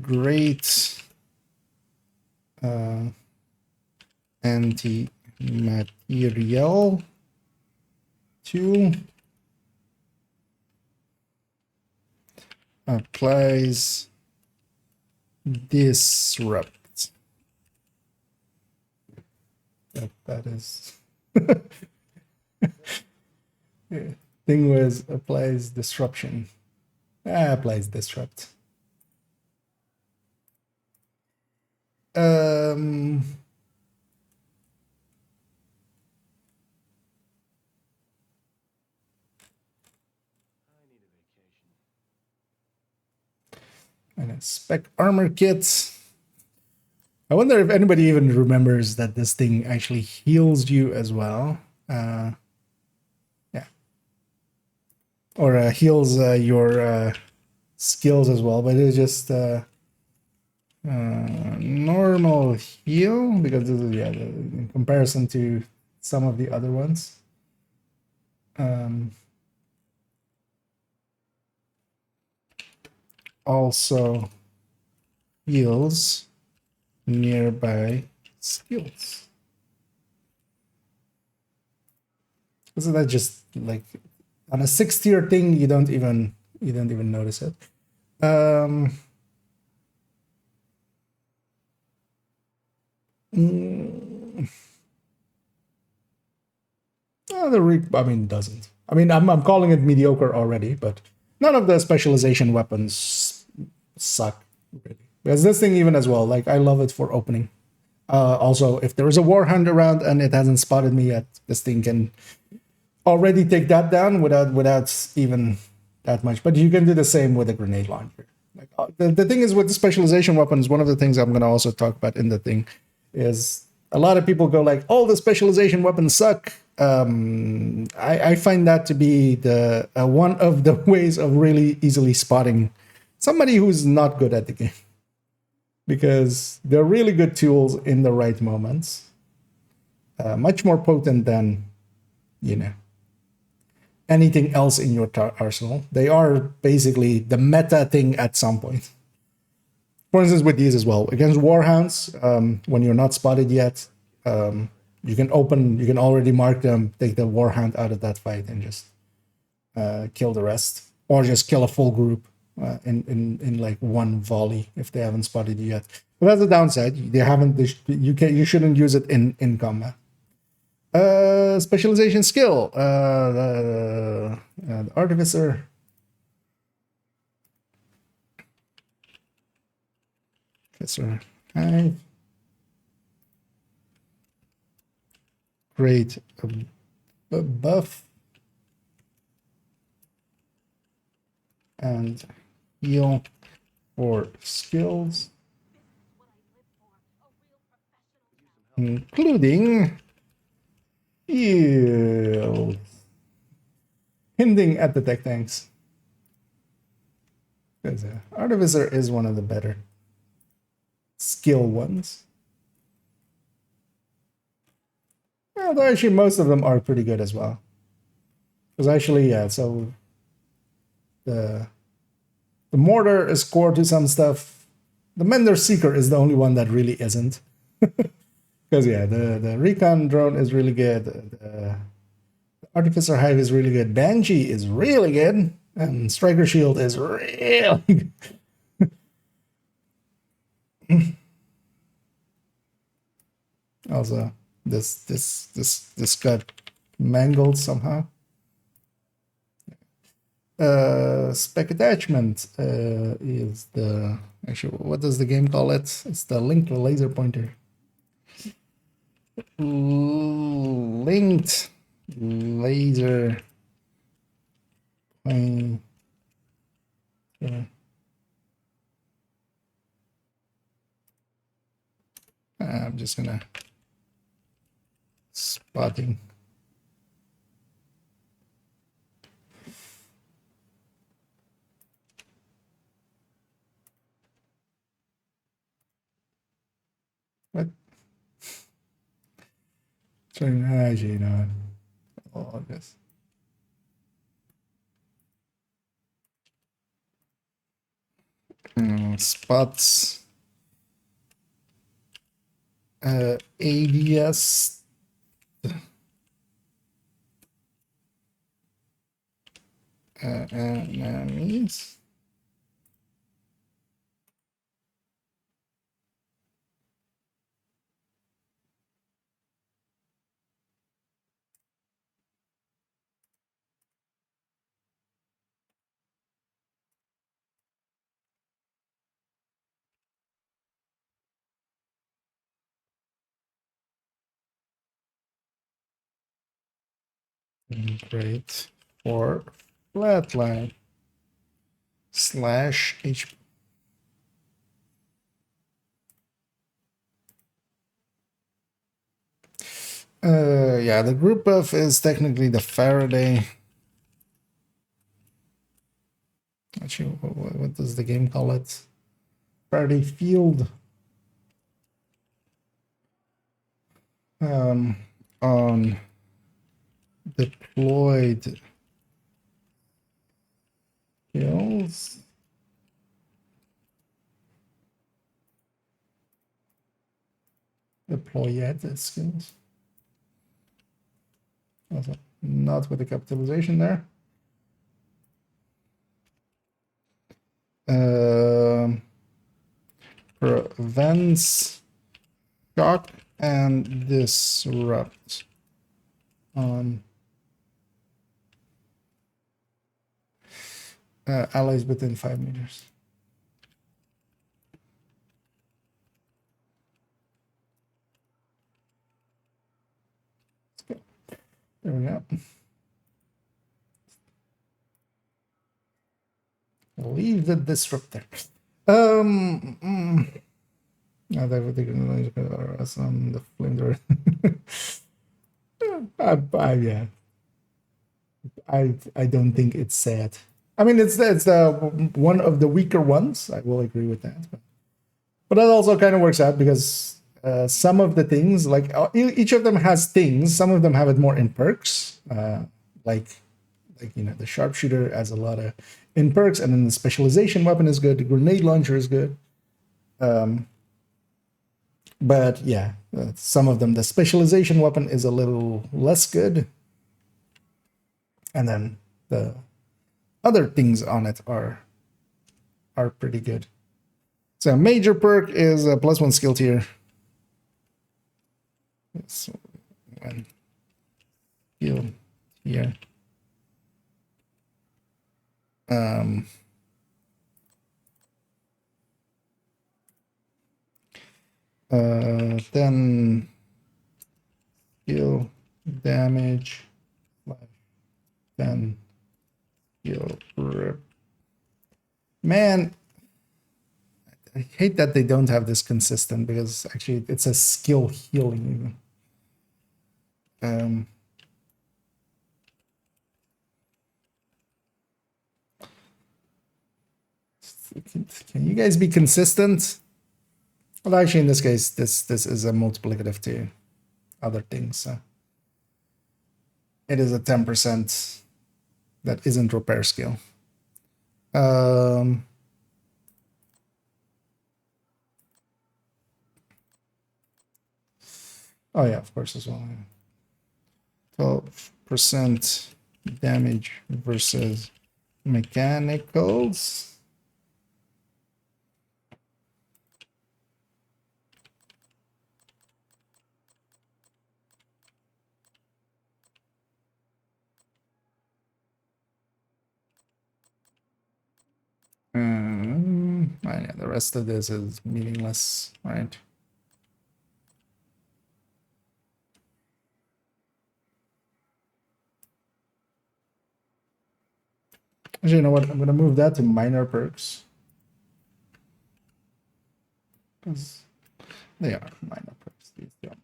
Great anti-material tool applies disrupt. That is thing was applies disruption. Applies disrupt. And a spec armor kit. I wonder if anybody even remembers that this thing actually heals you as well. Yeah. Or heals your skills as well, but it's just normal heal, because this is, yeah, in comparison to some of the other ones. Also heals nearby skills. Isn't that just like on a 6 tier thing? You don't even notice it. I mean, doesn't. I mean, I'm calling it mediocre already, but none of the specialization weapons suck really. Because this thing even as well, like I love it for opening. Also, if there is a warhound around and it hasn't spotted me yet, this thing can already take that down without even that much. But you can do the same with a grenade launcher. Like the thing is with the specialization weapons, one of the things I'm going to also talk about in the thing is a lot of people go like, "Oh, the specialization weapons suck." I find that to be the one of the ways of really easily spotting somebody who's not good at the game, because they're really good tools in the right moments, much more potent than anything else in your arsenal. They are basically the meta thing at some point. For instance, with these as well, against warhounds, when you're not spotted yet, you can already mark them, take the warhound out of that fight, and just kill the rest, or just kill a full group in like one volley if they haven't spotted you yet. But that's the downside. You shouldn't use it in combat. Specialization skill. The artificer. Artificer. Hive. Create a buff and heal for skills, including heal, hinting at the tech tanks. Because artificer is one of the better skill ones. Although actually most of them are pretty good as well. Because actually, yeah, so the mortar is core to some stuff. The Mender Seeker is the only one that really isn't. Because yeah, the recon drone is really good. The Artificer Hive is really good. Banshee is really good. And Striker Shield is really good. Also, this got mangled somehow. Spec attachment is the actually, what does the game call it? It's the linked laser pointer. Linked laser pointer. I'm just gonna spotting. What? Actually, you know, all this. Spots. ADS. enemies. Great. For flatline slash HP. Yeah, the group buff is technically the Faraday. Actually, what does the game call it? Faraday field. On deployed skills. Deployed skills. Also, not with the capitalization there. Prevents shock and disrupt on allies within 5 meters. There we go. Leave the disruptor. Now that they can us on the flamethrower. Yeah. I don't think it's sad. I mean, it's one of the weaker ones. I will agree with that. But that also kind of works out because some of the things, like each of them has things. Some of them have it more in perks, like the sharpshooter has a lot of in perks, and then the specialization weapon is good. The grenade launcher is good. But yeah, some of them, the specialization weapon is a little less good, and then the other things on it are pretty good. So major perk is a +1 skill tier. So one skill tier. Then skill damage / 10 skill rip. Man, I hate that they don't have this consistent because actually it's a skill healing even. Can you guys be consistent? Well, actually, in this case, this is a multiplicative to other things. So it is a 10% that isn't repair skill. Oh yeah, of course as well. 12% damage versus mechanicals. Yeah, the rest of this is meaningless, right? Actually, you know what? I'm gonna move that to minor perks because they are minor perks. These are minor.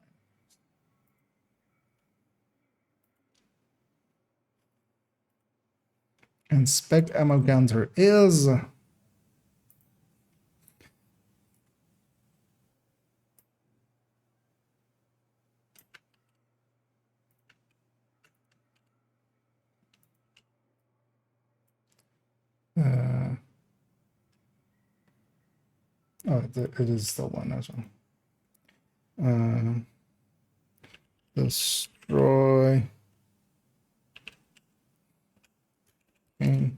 And spec ammo counter is it is still one as well. Destroy. Okay.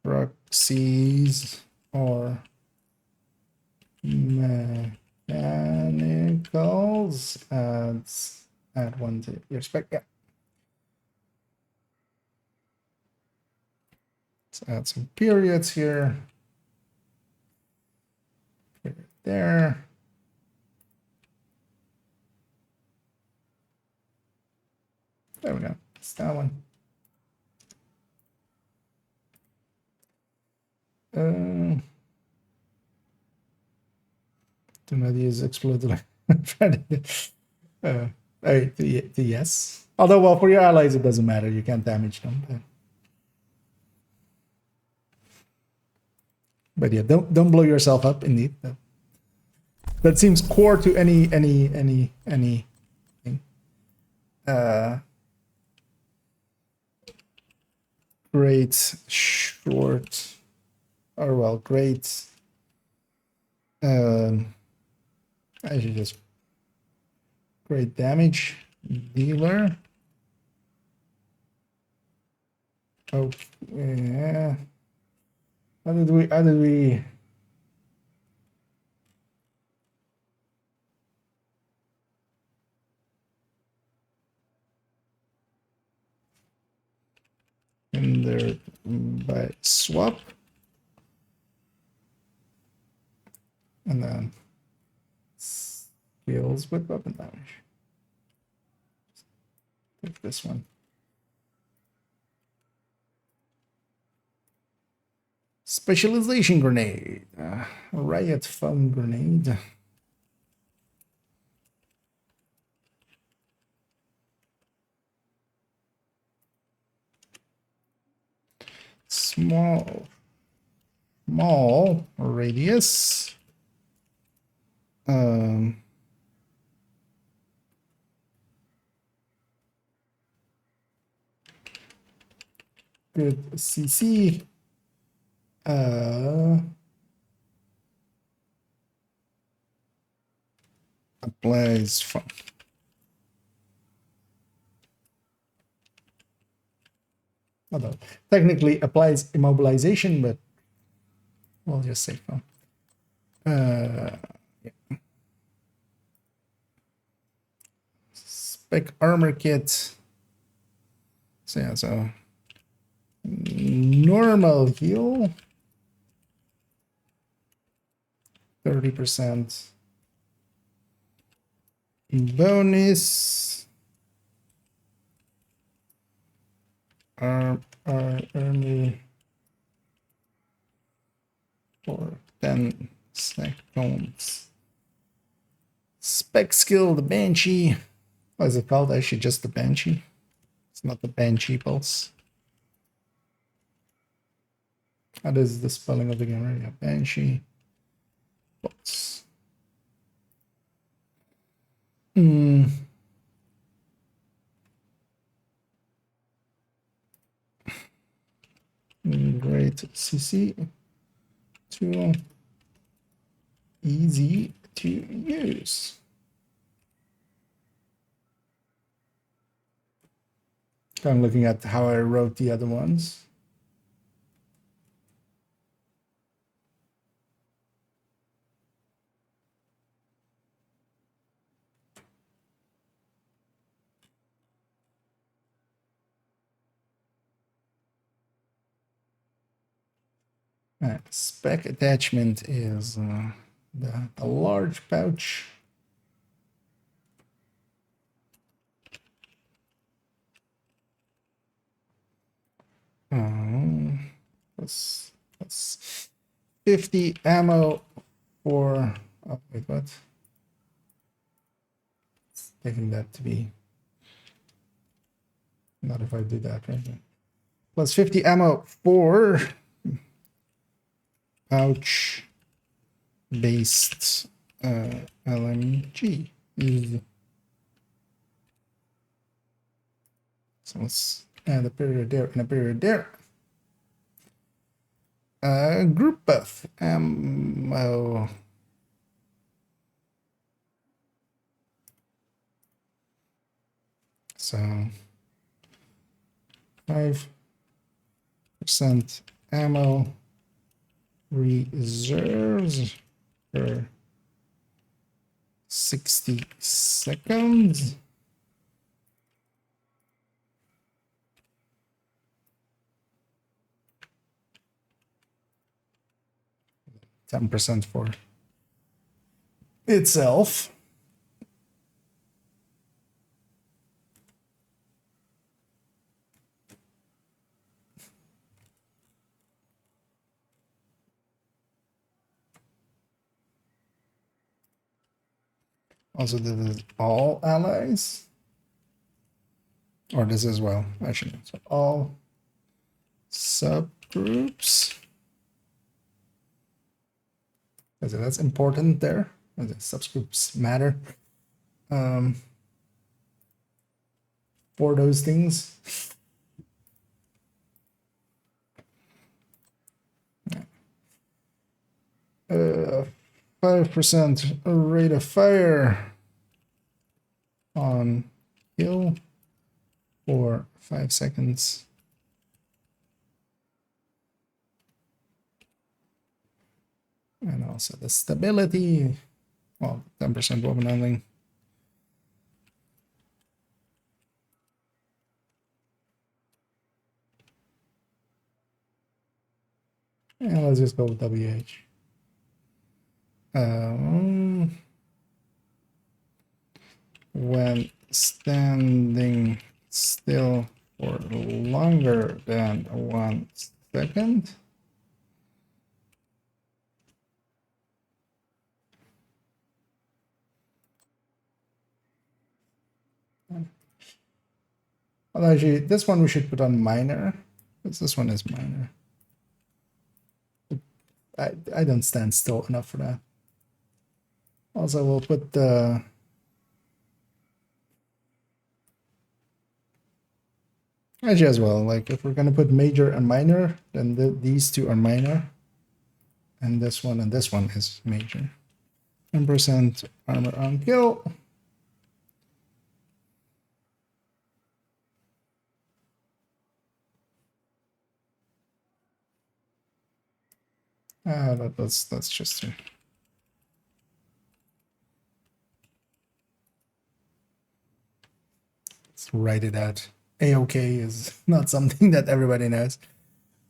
proxies or mechanicals. Add one to your spec. Yeah. Let's add some periods here. Period there. There we go. It's that one. Do not use exploded. The yes. Although, well, for your allies, it doesn't matter. You can't damage them. But yeah, don't blow yourself up. Indeed, that seems core to any thing. Great short, or well, great. I should just great damage dealer. Oh yeah. How did we in there by swap and then skills with weapon damage. Take this one. Specialization grenade, riot foam grenade. Small radius. Good CC. Applies from although technically applies immobilization, but we'll just say from. Yeah. Spec armor kit. So yeah, so normal heal. 30% bonus. Army for 10 seconds. Spec skill, the Banshee. What is it called? Actually, just the Banshee. It's not the Banshee pulse. That is the spelling of the game, right? Yeah, Banshee pulse. Great CC. Too easy to use. I'm looking at how I wrote the other ones. Spec attachment is the large pouch. That's 50 ammo for. Oh wait, what? It's taking that to be. Not if I do that right. Plus 50 ammo for pouch based LMG. So let's add a period there and a period there. Group buff ammo. So 5% ammo reserves per 60 seconds. 10% for itself. Also, this is all allies. Or this as well, actually. So all subgroups. So that's important there. The subgroups matter for those things. 5% rate of fire on kill for 5 seconds. And also the stability, well, 10% weapon handling. And let's just go with WH. When standing still for longer than 1 second. Well, actually, this one we should put on minor, because this one is minor. I don't stand still enough for that. Also, we'll put the actually as well. Like if we're gonna put major and minor, then these two are minor, and this one is major. 10% armor on kill. That's just it. Let's write it out. AOK is not something that everybody knows.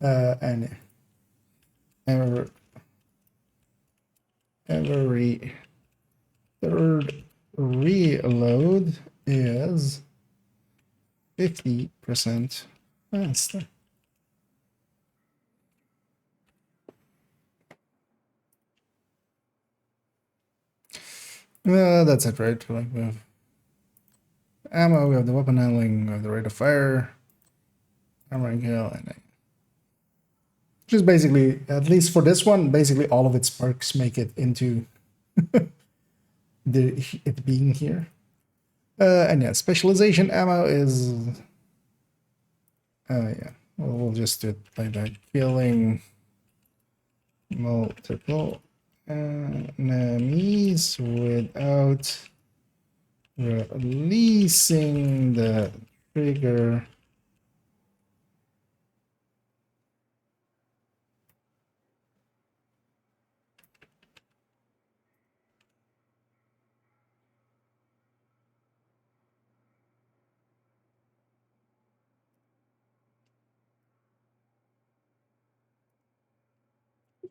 And every third reload is 50% faster. That's it, right? Like we have ammo, we have the weapon handling, we have the rate of fire, armor and kill, and just basically, at least for this one, basically all of its perks make it into it being here. And yeah, specialization ammo is yeah, we'll just do it like that. Killing multiple enemies without releasing the trigger.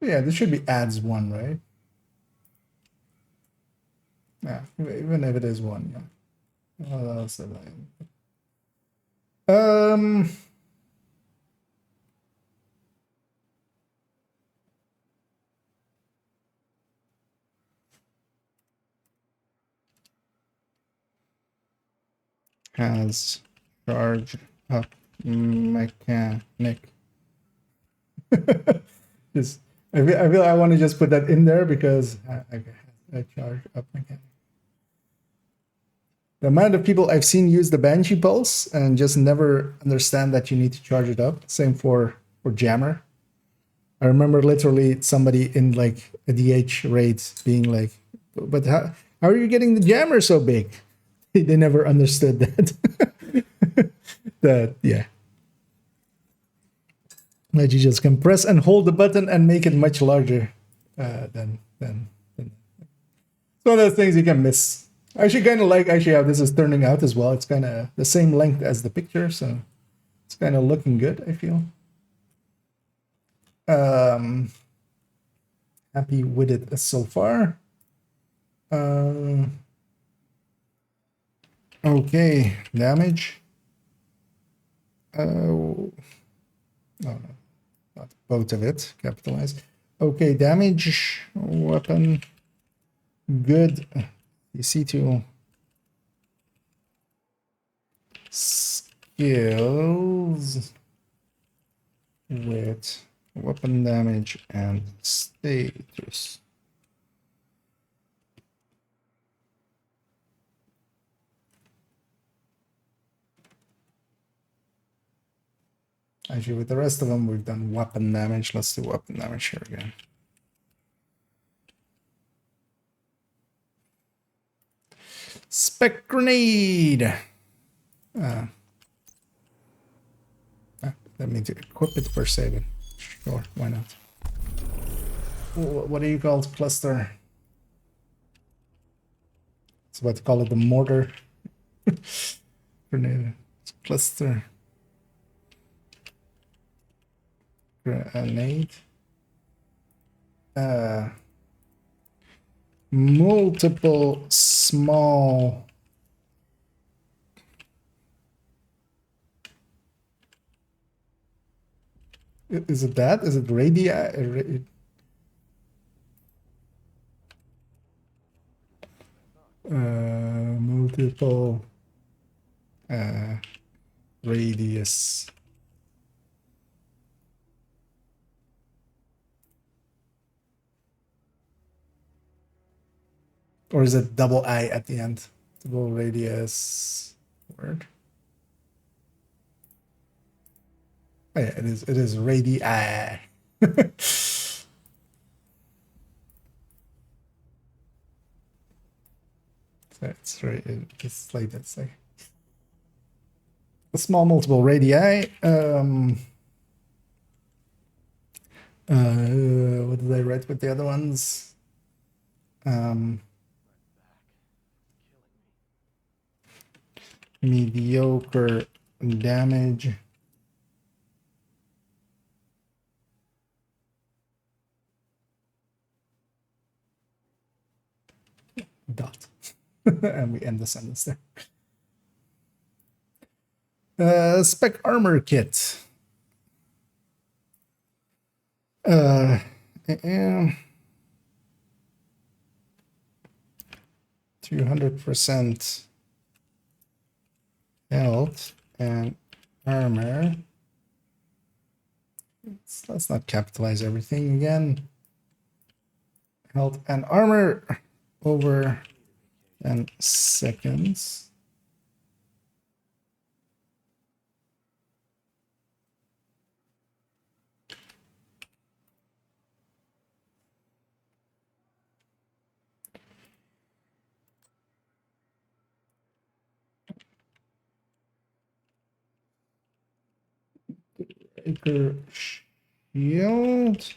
Yeah, this should be adds 1, right? Yeah, even if it is 1, yeah. What else did has charge up mechanic. Just I feel I want to just put that in there because I charge up mechanic. The amount of people I've seen use the Banshee Pulse and just never understand that you need to charge it up. Same for Jammer. I remember literally somebody in like a DH raid being like, but how are you getting the Jammer so big? They never understood that. That, yeah. that you just can press and hold the button and make it much larger than it's one of those things you can miss. I actually kind of like actually how this is turning out as well. It's kind of the same length as the picture, so it's kind of looking good, I feel. Happy with it so far. Okay, damage. Oh, no, not both of it. Capitalize. Okay, damage. Weapon. Good. You see to skills with weapon damage and status. Actually, with the rest of them, we've done weapon damage. Let's do weapon damage here again. Spec grenade. That means equip it for saving. Sure, why not? What do you call it? Cluster. It's about to call it the mortar. Grenade. It's cluster. Grenade. Multiple small is it that? Is it radii? Multiple radius. Or is it double I at the end? Double radius word. Oh, yeah, it is radii. So it's right, it's like that. Say a small multiple radii. What did I write with the other ones? Mediocre damage. Dot. And we end the sentence there. Spec armor kit. 200% health and armor. Let's not capitalize everything again. Health and armor over 10 seconds. Breaker shield.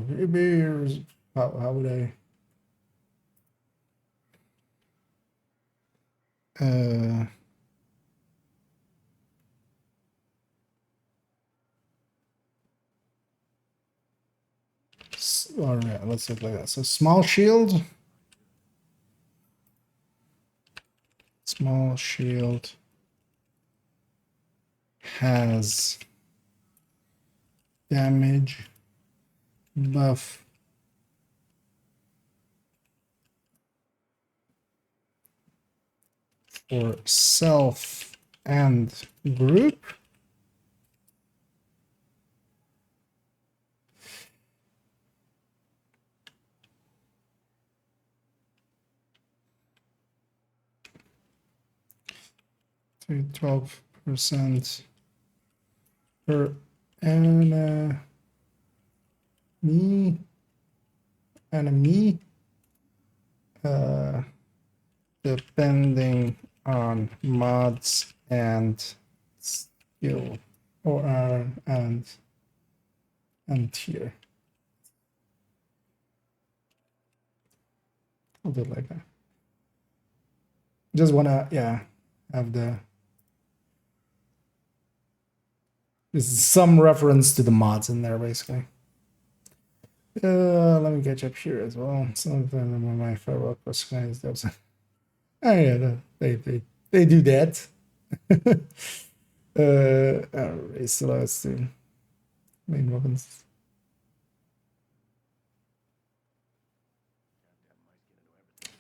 Maybe how would I? All right, let's look like that. So small shield. Small shield has damage buff for self and group. To 12% per and me, enemy, depending on mods and skill, or and tier. I'll do it like that. Just wanna, yeah, have the, there's some reference to the mods in there basically. Let me catch up here as well. Some of them my farewell personalized those. Oh yeah, they do that. Alright, so let's do main weapons.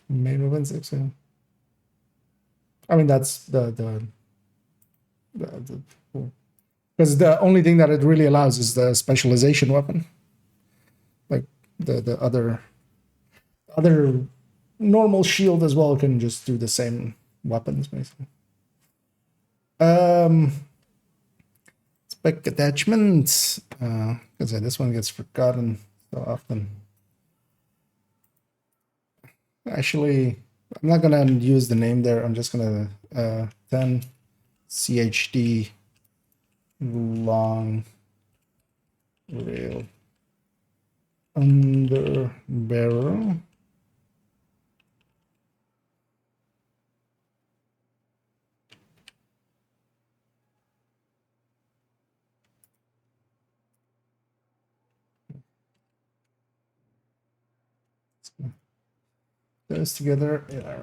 Main weapons, actually. I mean, that's the because the only thing that it really allows is the specialization weapon. Like the other normal shield as well can just do the same weapons basically. Spec attachments. Because this one gets forgotten so often. Actually, I'm not gonna use the name there. I'm just gonna 10 CHD long rail under barrel. Those together, yeah.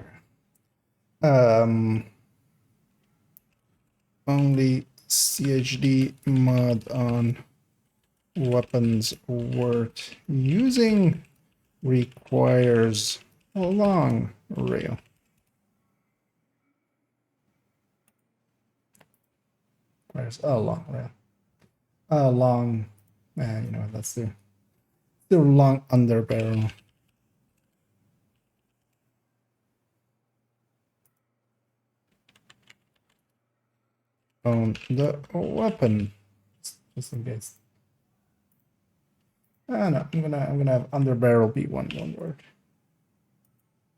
Only CHD mod on weapons worth using requires a long rail. Requires a long rail. A long, you know, that's the long under barrel. On the weapon, just in case. No, I'm gonna have under barrel be one word.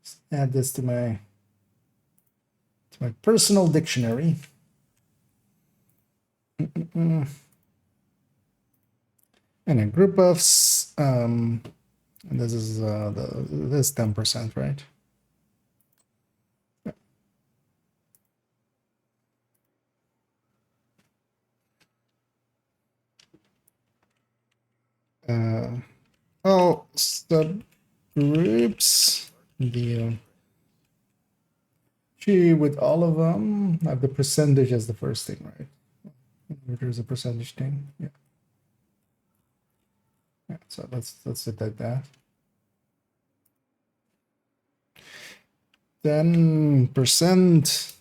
Just add this to my personal dictionary. And a group buffs. And this is this 10%, right? Oh, subgroups. The gee, with all of them, I have the percentage as the first thing, right? There's a percentage thing. Yeah. Yeah. So let's do like that. 10%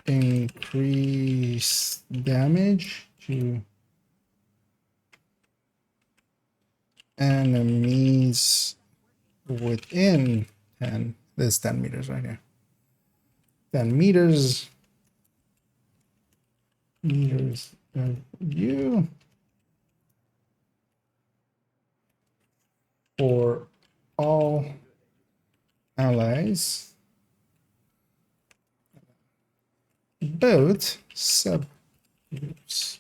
increase damage to enemies within 10. There's 10 meters right here. 10 meters of you for all allies, both subgroups.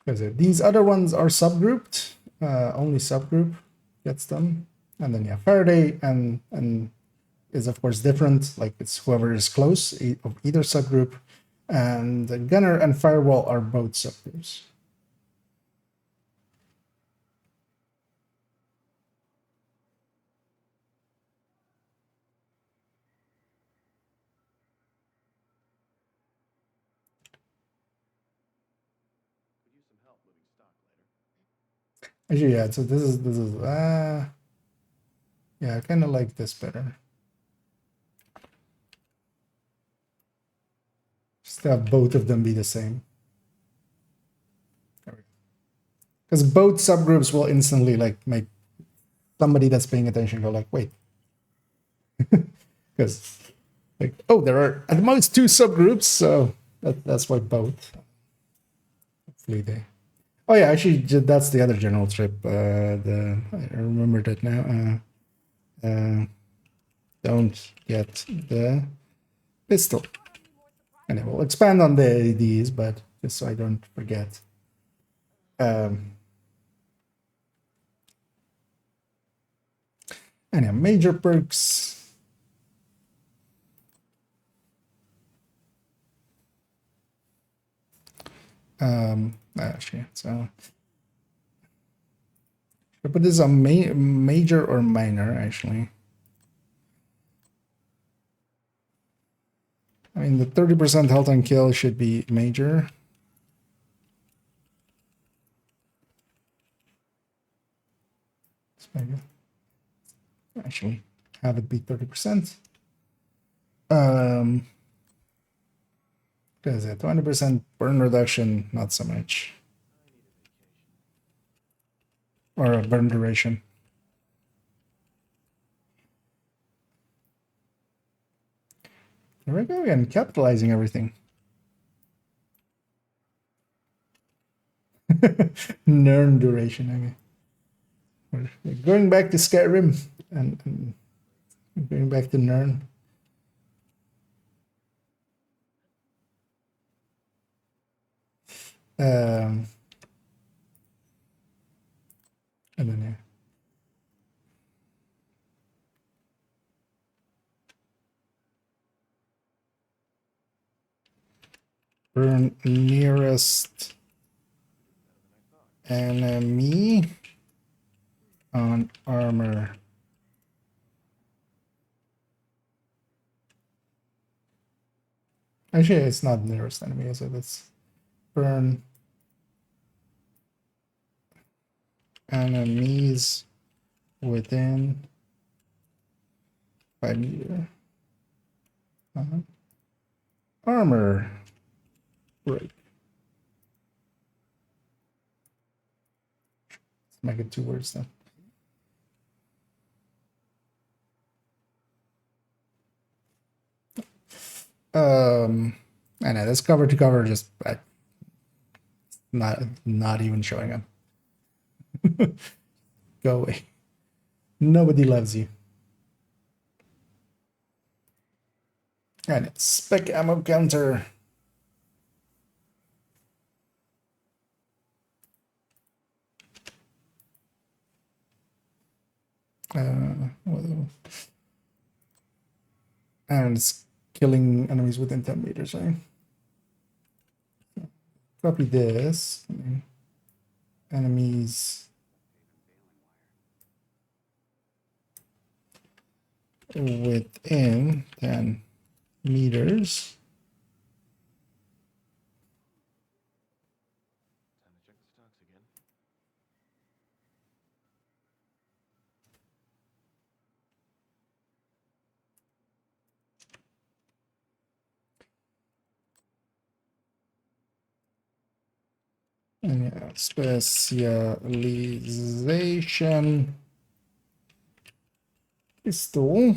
Because these other ones are subgrouped, only subgroup gets them. And then yeah, Faraday and is of course different, like it's whoever is close of either subgroup, and the gunner and firewall are both subgroups. Actually, yeah, so this is yeah, I kind of like this better. Just have both of them be the same. Because both subgroups will instantly like make somebody that's paying attention go like, wait. Because like, oh, there are at most 2 subgroups, so That's why both. Hopefully they. Oh yeah, actually that's the other general trip. I remember that now. Don't get the pistol. Anyway, we'll expand on these, but just so I don't forget. Anyway, major perks. Actually, so should I put this on major or minor? Actually, I mean the 30% health on kill should be major. Actually, have it be 30%. Because 20% burn reduction, not so much. Or a burn duration. There we go again, capitalizing everything. Nern duration, okay. We're going back to Skyrim and going back to Nern. I don't know. Burn nearest enemy on armor. Actually, it's not nearest enemy, so let's burn enemies within 5 meter. Armor break. Let's make it 2 words then. I know that's cover to cover, just not even showing up. Go away. Nobody loves you. And it's spec ammo counter. And it's killing enemies within 10 meters, right? Copy this. Enemies within 10 meters. And yeah, specialization pistol.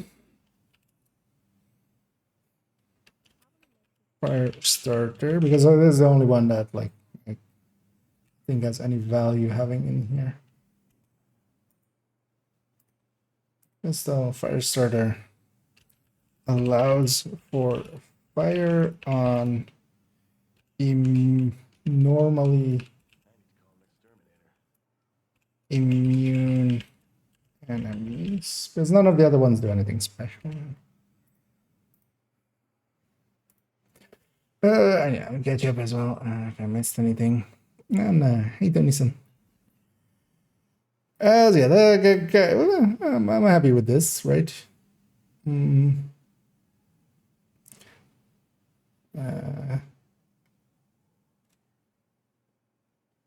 Fire starter, because this is the only one that like I think has any value having in here. Pistol fire starter allows for fire on normally immune enemies, because none of the other ones do anything special. Yeah, I'll catch up as well if I missed anything. And hey, Denison. So yeah, I'm happy with this, right?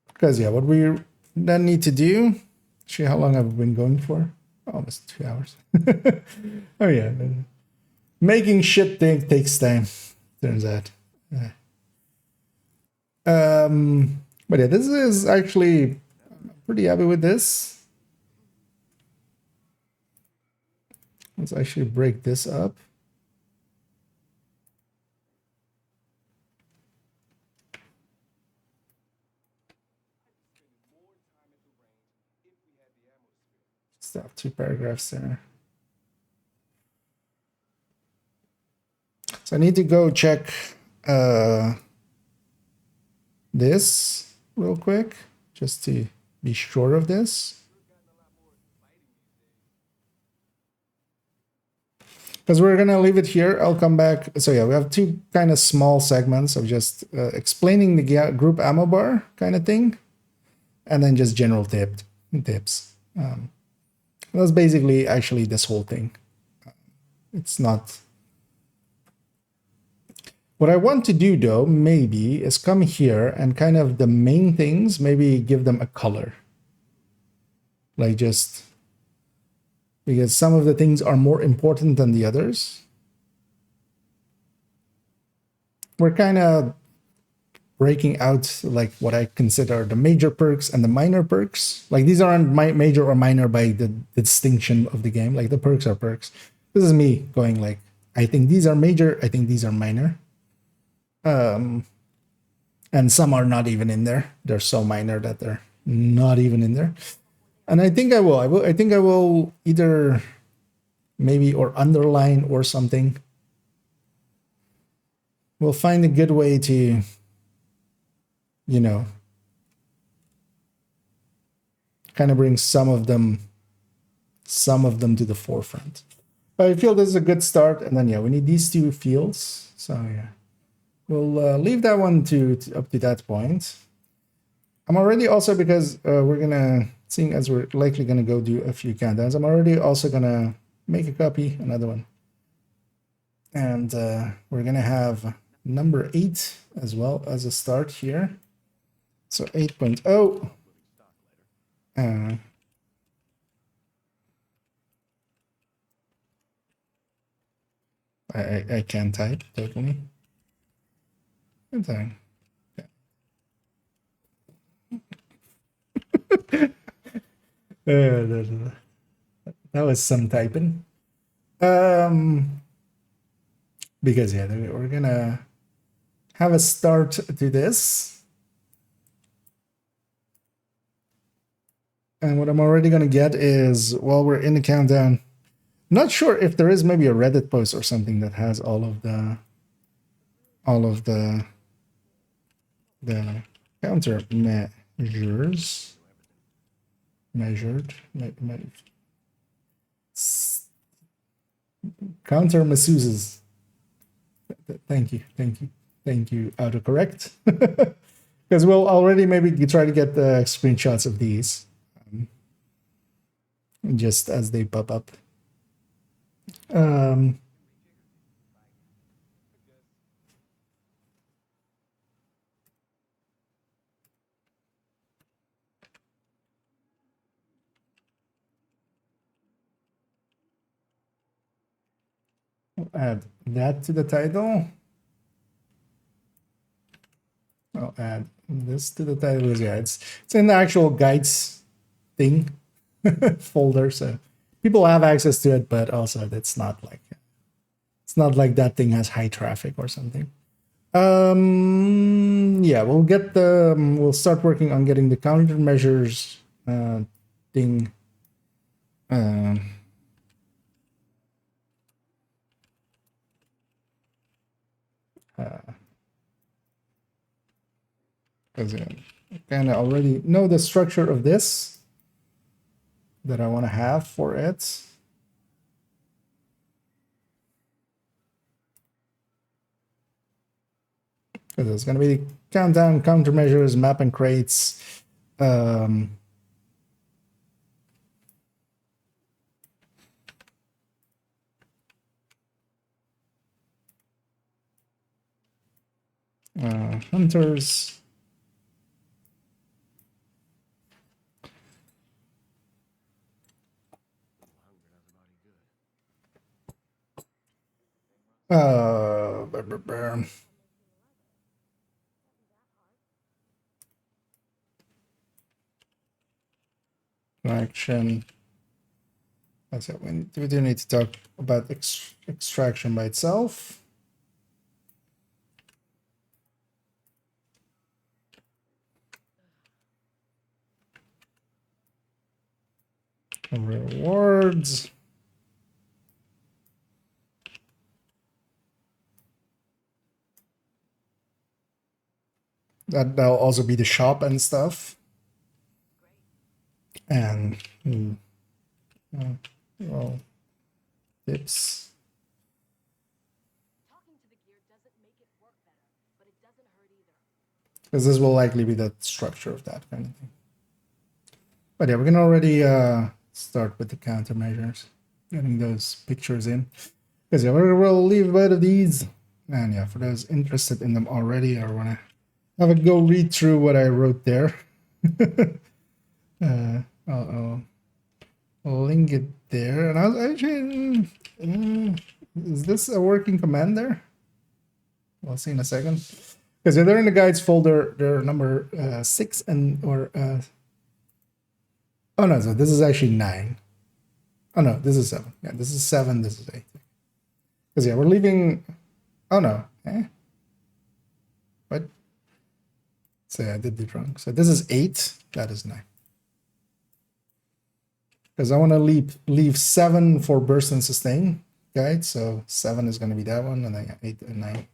Because yeah, what we then need to do. See how long I've been going for? Almost 2 hours. Oh yeah, making shit takes time. Turns out. But yeah, this is actually I'm pretty happy with this. Let's actually break this up. Still have 2 paragraphs there. So I need to go check this real quick just to be sure of this. Because we're going to leave it here. I'll come back. So yeah, we have 2 kind of small segments of just explaining the group ammo bar kind of thing. And then just general tips. That's basically actually this whole thing. It's not... What I want to do though, maybe, is come here and kind of the main things, maybe give them a color. Like just... Because some of the things are more important than the others. We're kind of breaking out like what I consider the major perks and the minor perks. Like these aren't major or minor by the distinction of the game. Like the perks are perks. This is me going like, I think these are major, I think these are minor. And some are not even in there. They're so minor that they're not even in there. And I think I will either maybe or underline or something. We'll find a good way to, you know, kind of bring some of them to the forefront. But I feel this is a good start. And then, yeah, we need these 2 fields. So, yeah, we'll leave that one to up to that point. I'm already also, because we're going to, seeing as we're likely going to go do a few countdowns, I'm already also going to make a copy, another one. And we're going to have number 8 as well as a start here. So 8.0. I can type, totally. Good thing. That was some typing. Because yeah, we're gonna have a start to this. And what I'm already gonna get is, while we're in the countdown, I'm not sure if there is maybe a Reddit post or something that has all of the counter measures. Counter masseuses. Thank you. Autocorrect. Because we'll already maybe try to get the screenshots of these just as they pop up. I'll add that to the title. I'll add this to the title. Yeah, it's in the actual guides thing folder, so people have access to it, but also it's not like that thing has high traffic or something. Yeah, we'll start working on getting the countermeasures thing because I kind of already know the structure of this that I want to have for it. So there's going to be countdown, countermeasures, map and crates. Hunters. Extraction. That's it. We do need to talk about extraction by itself. Rewards. That'll also be the shop and stuff. And well, tips. Talking to the gear doesn't make it work better, but it doesn't hurt either. Because this will likely be the structure of that kind of thing. But yeah, we can already start with the countermeasures, getting those pictures in. Because yeah, we'll leave both of these. And yeah, for those interested in them already, or want to have a go read through what I wrote there. I'll link it there. And I was actually, is this a working command there? We'll see in a second. Because they're in the guides folder. They're number 6 and oh no, so this is actually 9. Oh no, this is 7. Yeah, this is 7. This is 8. Because yeah, we're leaving. Oh no, what? So yeah, I did it wrong. So this is 8. That is 9. Because I want to leave 7 for burst and sustain guide. So 7 is going to be that one, and then 8 and 9.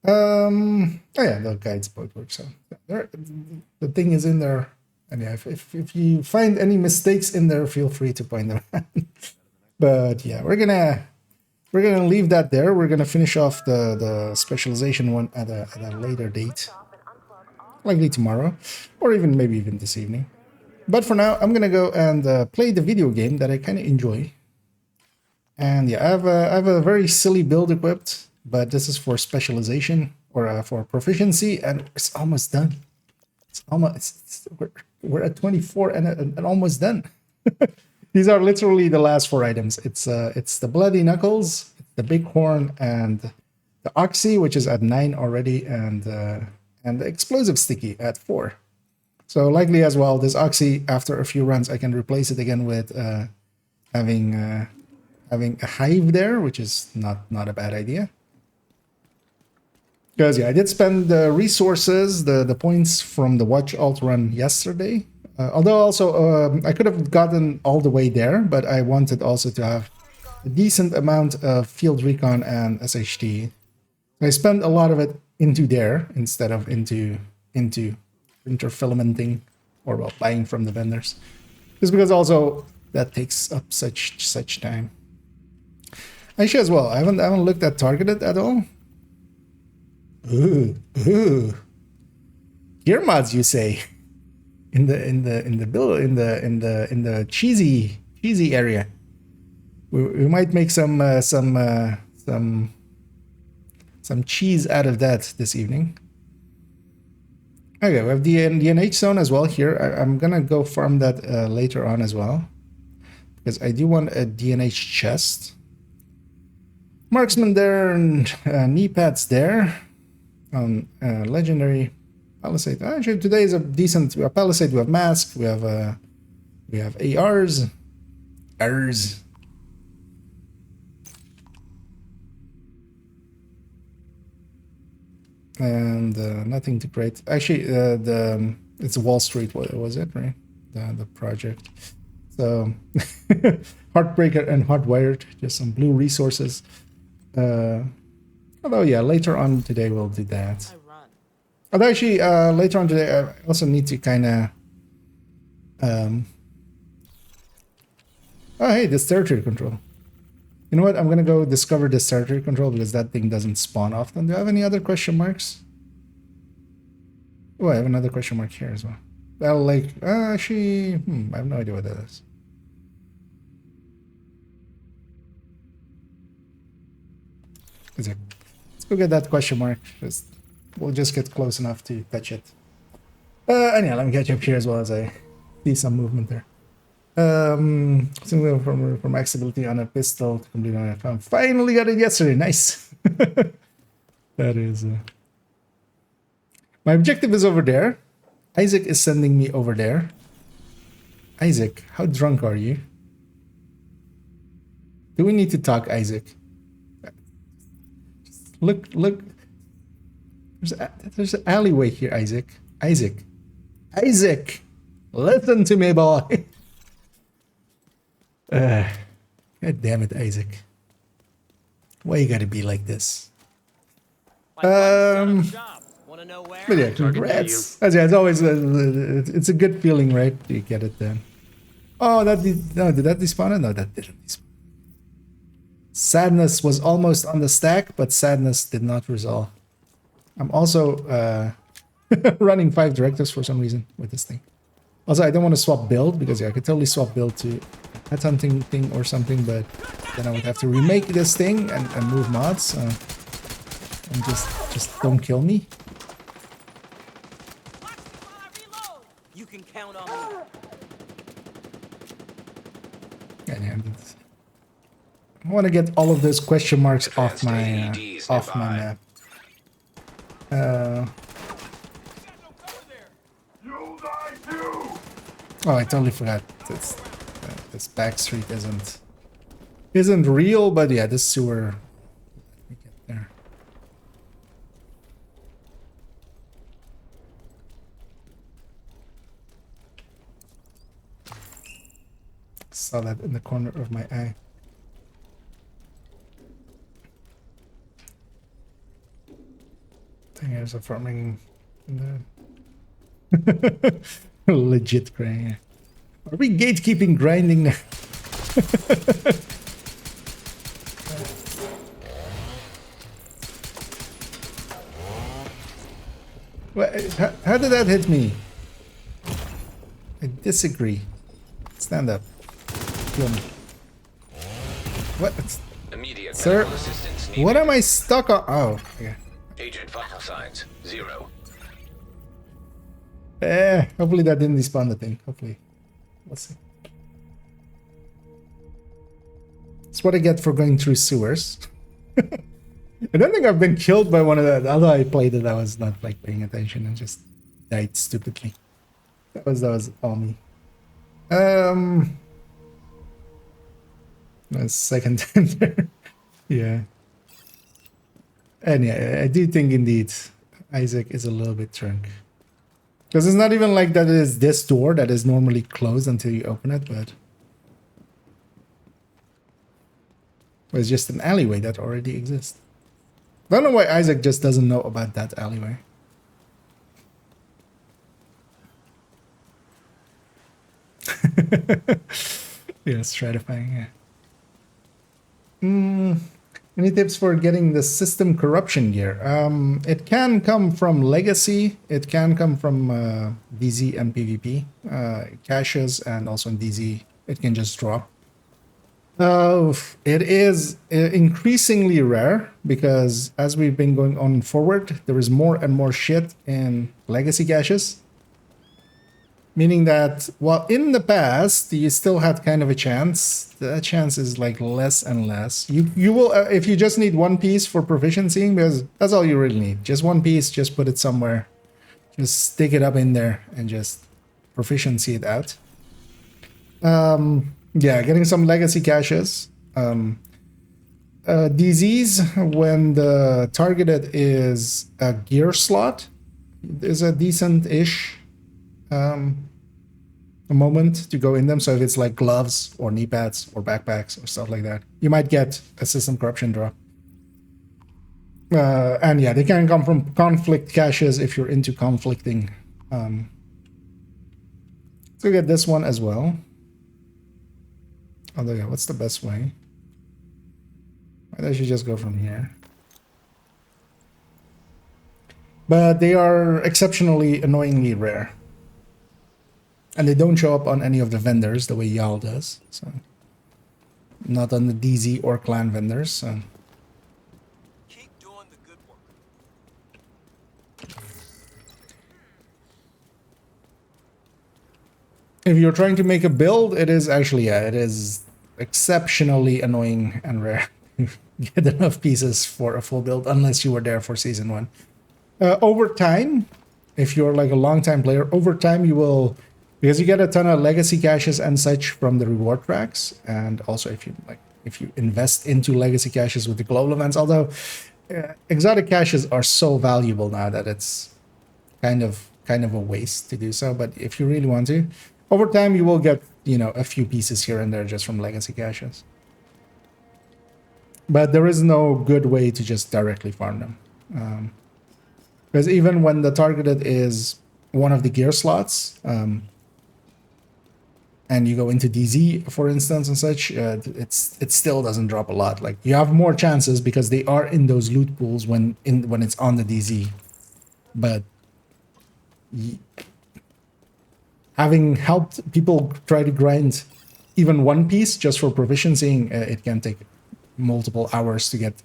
Oh yeah, the guides both work. So there, the thing is in there. And yeah, if you find any mistakes in there, feel free to point them out. But yeah, we're gonna leave that there. We're gonna finish off the specialization one at a later date, likely tomorrow, or maybe even this evening. But for now, I'm gonna go and play the video game that I kind of enjoy. And yeah, I have a very silly build equipped, but this is for specialization or for proficiency, and it's almost done. It's almost we're at 24 and almost done. These are literally the last 4 items. It's the bloody knuckles, the bighorn, and the oxy, which is at 9 already, and the explosive sticky at 4. So likely as well, this oxy, after a few runs, I can replace it again with having a hive there, which is not a bad idea. Because yeah, I did spend the resources, the points from the Watch Alt run yesterday. Although also I could have gotten all the way there, but I wanted also to have a decent amount of field recon and SHT. I spent a lot of it into there instead of into interfilamenting or well buying from the vendors. Just because also that takes up such time. Actually as well, I haven't looked at targeted at all. Ooh. Gear mods, you say? In the cheesy area. We might make some cheese out of that this evening. Okay, we have the DNH zone as well here. I'm gonna go farm that later on as well, because I do want a DNH chest. Marksman there and knee pads there. Legendary Palisade. Actually, today is a decent Palisade. We have mask. We have ARs. And nothing to create. Actually, it's Wall Street. What was it, right? The project. So Heartbreaker and Hardwired. Just some blue resources. Although yeah, later on today we'll do that. Although actually, later on today I also need to kind of. Oh hey, this territory control. You know what? I'm gonna go discover this territory control because that thing doesn't spawn often. Do I have any other question marks? Oh, I have another question mark here as well. Well, like actually, I have no idea what that is. Let's go get that question mark. We'll just get close enough to touch it. Anyhow, let me catch up here as well as I see some movement there. Something from accessibility on a pistol to complete on a phone. Finally got it yesterday. Nice. That is. My objective is over there. Isaac is sending me over there. Isaac, how drunk are you? Do we need to talk, Isaac? Look. There's an alleyway here, Isaac. Isaac! Listen to me, boy! God damn it, Isaac. Why you gotta be like this? My buddy's set up shop. Wanna know where? But yeah, Target near congrats. It's always it's a good feeling, right? You get it then. Oh, did that despawn it? No, that didn't despawn. Sadness was almost on the stack, but sadness did not resolve. I'm also running 5 directors for some reason with this thing. Also, I don't want to swap build because yeah, I could totally swap build to a hunting thing or something, but then I would have to remake this thing and move mods. And just don't kill me. You can count on me. And I want to get all of those question marks off Advanced my AEDs off my nearby. map. Oh, I totally forgot. This back street isn't real, but yeah, this sewer. Let me get there. Saw that in the corner of my eye. I think there's a farming in the legit grind. Are we gatekeeping grinding now? How did that hit me? I disagree. Stand up. Kill me. What? Immediate Sir, medical assistance needed. what am I stuck on? Oh, yeah. Agent vital signs 0. Hopefully that didn't despawn the thing. Hopefully. Let's see. That's what I get for going through sewers. I don't think I've been killed by one of that. Although I played it, I was not like paying attention and just died stupidly. That was all me. A second tender. Yeah. And yeah, I do think indeed Isaac is a little bit drunk. Because it's not even like that it is this door that is normally closed until you open it, but it's just an alleyway that already exists. I don't know why Isaac just doesn't know about that alleyway. Yeah, stratifying, yeah. Any tips for getting the system corruption gear? It can come from legacy. It can come from DZ and PvP caches, and also in DZ it can just drop. It is increasingly rare because as we've been going on forward, there is more and more shit in legacy caches. Meaning that while in the past you still had kind of a chance, that chance is like less and less. You will if you just need one piece for proficiency, because that's all you really need. Just one piece, just put it somewhere, just stick it up in there and just proficiency it out. Yeah, getting some legacy caches. DZs, when the targeted is a gear slot, is a decent-ish a moment to go in them. So if it's like gloves or knee pads or backpacks or stuff like that, you might get a system corruption drop. And yeah, they can come from conflict caches if you're into conflicting. So get this one as well. Although yeah, what's the best way? Why don't you just go from here? But they are exceptionally annoyingly rare. And they don't show up on any of the vendors the way y'all does. So not on the DZ or clan vendors. So. Keep doing the good work. If you're trying to make a build, it is actually, yeah, it is exceptionally annoying and rare. Get enough pieces for a full build unless you were there for season 1. Over time, if you're like a long time player, over time you will, because you get a ton of legacy caches and such from the reward tracks, and also if you invest into legacy caches with the global events, although exotic caches are so valuable now that it's kind of a waste to do so. But if you really want to, over time you will get you know, a few pieces here and there just from legacy caches. But there is no good way to just directly farm them. Because even when the targeted is one of the gear slots, and you go into DZ, for instance, and such, it still doesn't drop a lot. Like, you have more chances because they are in those loot pools when it's on the DZ. But having helped people try to grind even one piece just for proficiency, it can take multiple hours to get,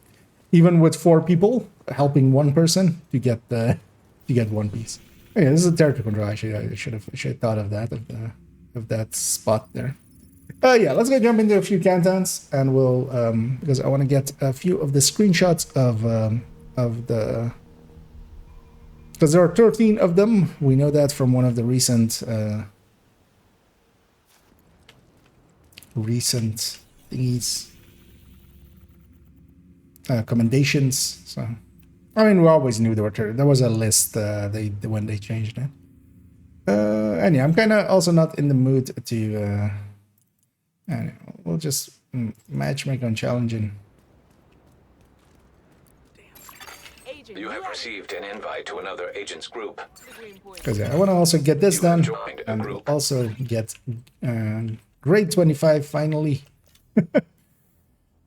even with 4 people helping one person to get one piece. Okay, this is a territory control. Actually, I should have thought of that of that spot there. Yeah, let's go jump into a few cantons, and we'll because I want to get a few of the screenshots of the, because there are 13 of them. We know that from one of the recent thingies. Commendations. So, I mean, we always knew there was a list when they changed it. And yeah, I'm kind of also not in the mood to. Anyway, we'll just matchmake on challenging. You have received an invite to another agent's group. Because yeah, I want to also get this You have done, joined a and group. also get grade 25 finally.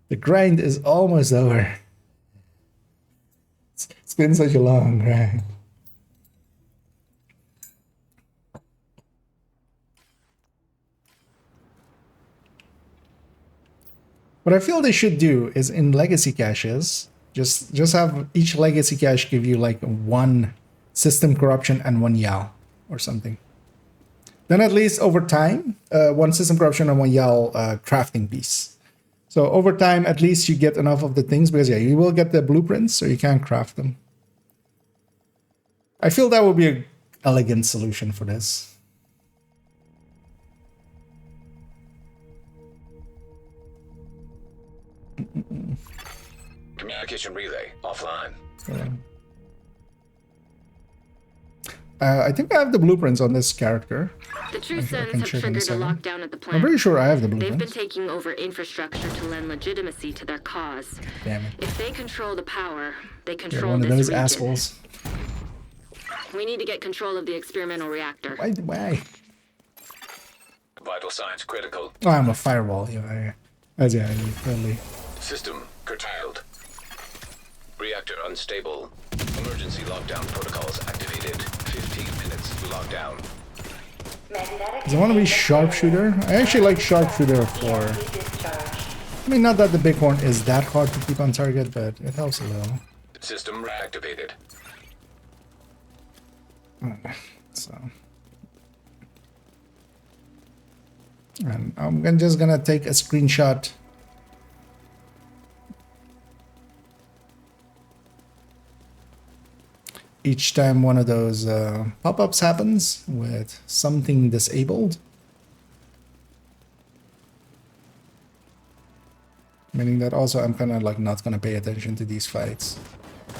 The grind is almost over. It's been such a long grind. What I feel they should do is in legacy caches, just have each legacy cache give you like 1 system corruption and 1 YAL or something. Then at least over time, 1 system corruption and 1 YAL crafting piece. So over time, at least you get enough of the things, because yeah, you will get the blueprints, so you can't craft them. I feel that would be an elegant solution for this. Communication relay offline. I think I have the blueprints on this character. The True I Sons can have check in a triggered a second. lockdown at the I'm plant. pretty sure I have the They've been blueprints. taking over infrastructure to lend legitimacy to their cause. Damn it. If they control the power, they You're control one of this those region. assholes. We need to get control of the experimental reactor. Why? Vital signs critical. Oh, I'm a firewall. Yeah, totally. System curtailed. Reactor unstable. Emergency lockdown protocols activated. 15 minutes lockdown. Does it want to be sharpshooter? I actually like sharpshooter for. I mean, not that the bighorn is that hard to keep on target, but it helps a little. System reactivated. So, and I'm just gonna take a screenshot. Each time one of those pop-ups happens with something disabled. Meaning that also I'm kind of like not gonna pay attention to these fights.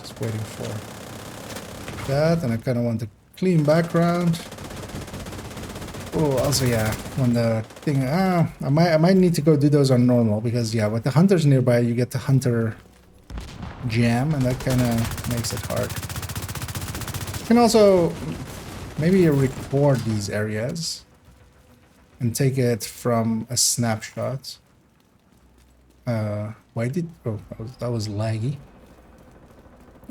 Just waiting for that, and I kind of want a clean background. Oh, also yeah, when the thing, I might need to go do those on normal, because yeah, with the hunters nearby, you get the hunter jam, and that kind of makes it hard. You can also maybe record these areas and take it from a snapshot. Why did, oh, that was laggy.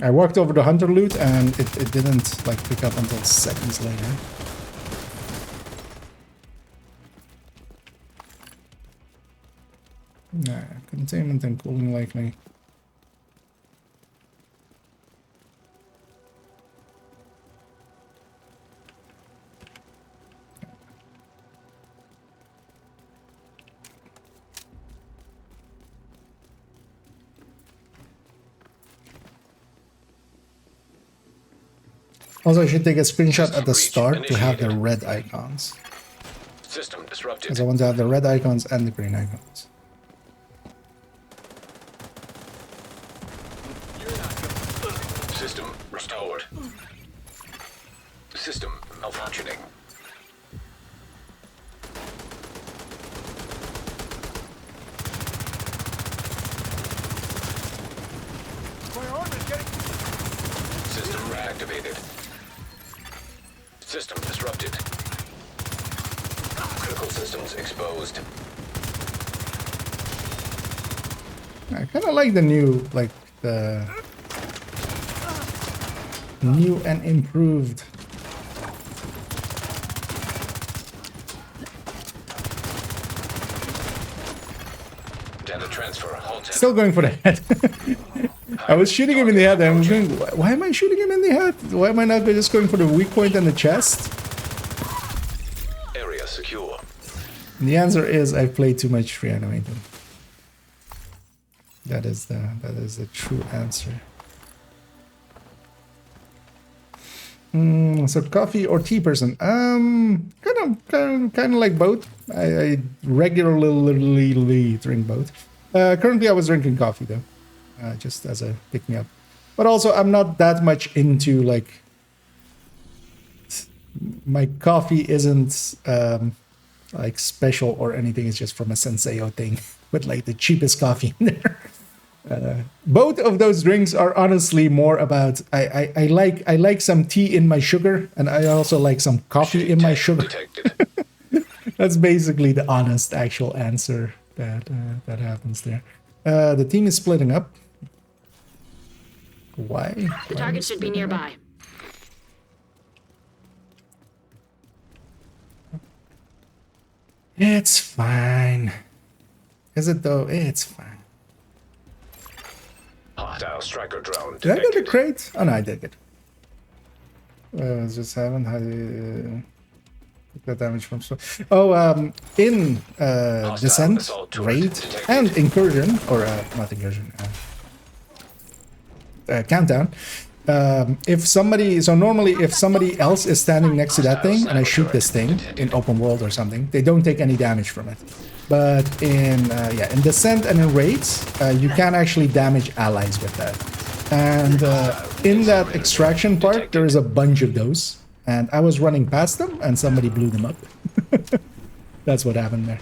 I walked over the hunter loot and it didn't like pick up until seconds later. Nah, containment and cooling likely. Also, I should take a screenshot at the start to have the red icons. System disrupted. Because I want to have the red icons and the green icons. System restored. System malfunctioning. System reactivated. System disrupted. Critical systems exposed. I kind of like the new, like the new and improved. Data transfer halted. Still going for the head. I was shooting him in the head. And I was going, why am I shooting him in the head? Why am I not just going for the weak point and the chest? Area secure. And the answer is I played too much reanimated. That is the true answer. So coffee or tea person? Kind of like both. I regularly drink both. Currently, I was drinking coffee though, just as a pick me up. But also, I'm not that much into like. My coffee isn't like special or anything. It's just from a Senseo thing with like the cheapest coffee in there. Both of those drinks are honestly more about I like some tea in my sugar, and I also like some coffee in my sugar. Detected. That's basically the honest actual answer that happens there. The team is splitting up. Why? The target should be nearby. It's fine. Is it though? It's fine. Hostile striker drone Did I get the detected. crate? Oh no, I did it. Just haven't had that damage from in descent, assault turret raid, detected. and incursion, or not incursion, countdown. Normally if somebody else is standing next to that thing and I shoot this thing in open world or something, they don't take any damage from it. But in descent and in raids, you can actually damage allies with that. And in that extraction part, there is a bunch of those. And I was running past them and somebody blew them up. That's what happened there.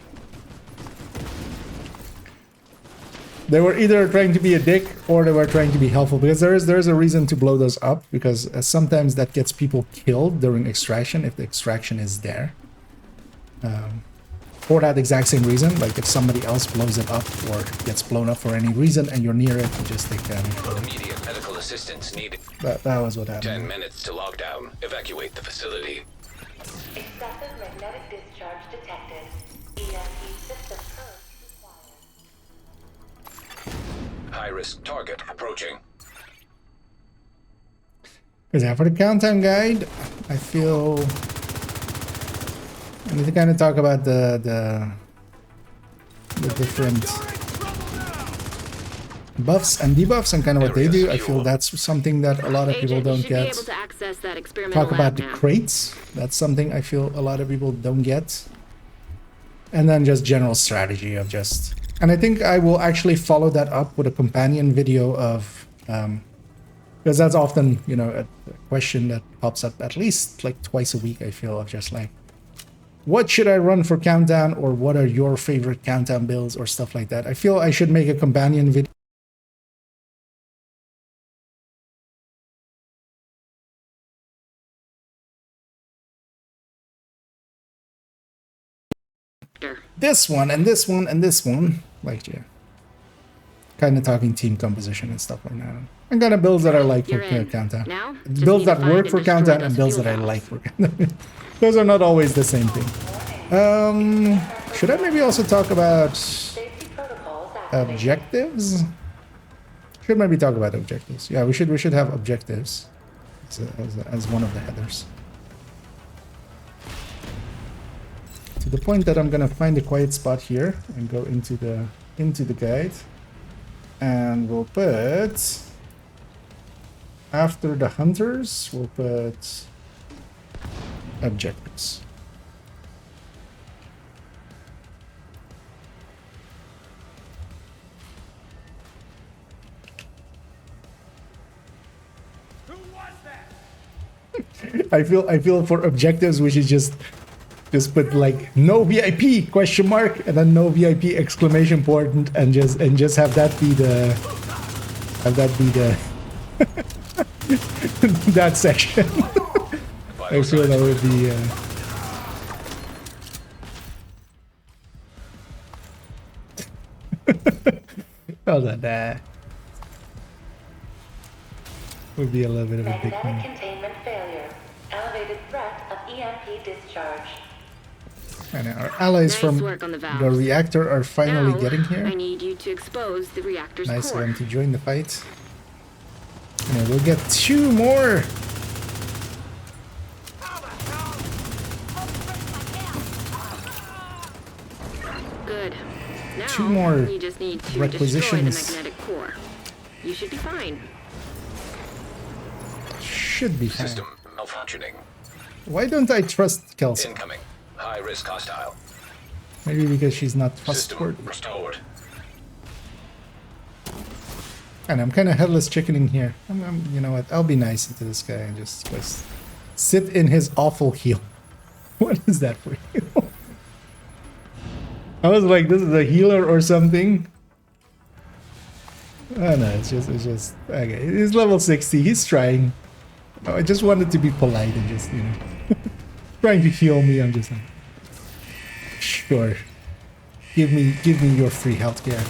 They were either trying to be a dick or they were trying to be helpful, because there is a reason to blow those up, because sometimes that gets people killed during extraction if the extraction is there. For that exact same reason, like if somebody else blows it up or gets blown up for any reason and you're near it, you just take damage. Immediate medical assistance needed. That was what happened. 10 minutes to lockdown. Evacuate the facility. Excessive magnetic discharge detected. EMP system current required. High-risk target approaching. Because yeah, for the countdown guide, I feel I need to kind of talk about the different buffs and debuffs and kind of what they do. I feel that's something that a lot of people Agent, you don't should be get. able to access that experimental Talk about lab the now. crates. That's something I feel a lot of people don't get. And then just general strategy of just... And I think I will actually follow that up with a companion video of... because that's often, you know, a question that pops up at least like twice a week, I feel, of just like, what should I run for countdown, or what are your favorite countdown builds or stuff like that. I feel I should make a companion video. Sure. This one and this one and this one, like, yeah, kind of talking team composition and stuff like that. And kind of builds that I like for You're in. countdown. Now, just Builds need to that find work and for destroy countdown those and builds that fuel I valves. like for countdown. Those are not always the same thing. Should I maybe also talk about Safety protocols activated. objectives? Should maybe talk about objectives. Yeah, we should have objectives as one of the headers. To the point that I'm gonna find a quiet spot here and go into the guide, and we'll put, after the hunters, we'll put objectives. Who was that? I feel for objectives we should just put like no VIP question mark and then no VIP exclamation point and just have that be the that section. I feel that would be. Well, that would be a little bit of a big Magnetic one. containment failure. Elevated threat of EMP discharge. And our allies Nice from work on the the valves. reactor are finally Now, getting here. I need you to expose the reactor's Nice of core. them to join the fight. And we'll get 2 more. Good. Now, 2 more you just need to destroy the requisitions. magnetic core. You should be fine. Should be fine. System malfunctioning. Why don't I trust Kelsey? Incoming. High risk hostile. Maybe because she's not System trustworthy. restored. And I'm kind of headless chickening here. You know what? I'll be nice to this guy and just sit in his awful heal. What is that for you? I was like, this is a healer or something. Oh no, it's just okay. He's level 60. He's trying. I just wanted to be polite and just, you know, trying to heal me. I'm just like, sure. Give me your free healthcare.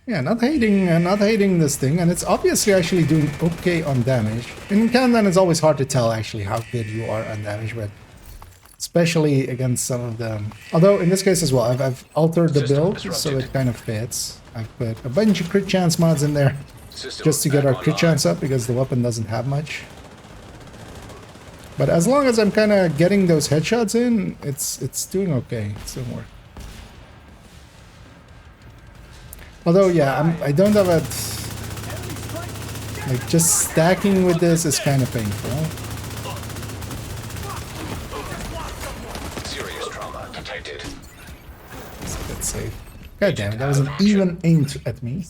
Yeah, not hating this thing, and it's obviously actually doing okay on damage. In Kandan, it's always hard to tell actually how good you are on damage, but especially against some of them. Although in this case as well, I've altered the System build so disrupted. it kind of fits. I've put a bunch of crit chance mods in there System just to get back our crit online. chance up because the weapon doesn't have much. But as long as I'm kind of getting those headshots in, it's doing okay. It's doing work. Although, yeah, I don't have a... Like, just stacking with this is kind of painful. Serious trauma detected. Let's see. God damn it, that wasn't even aimed at me.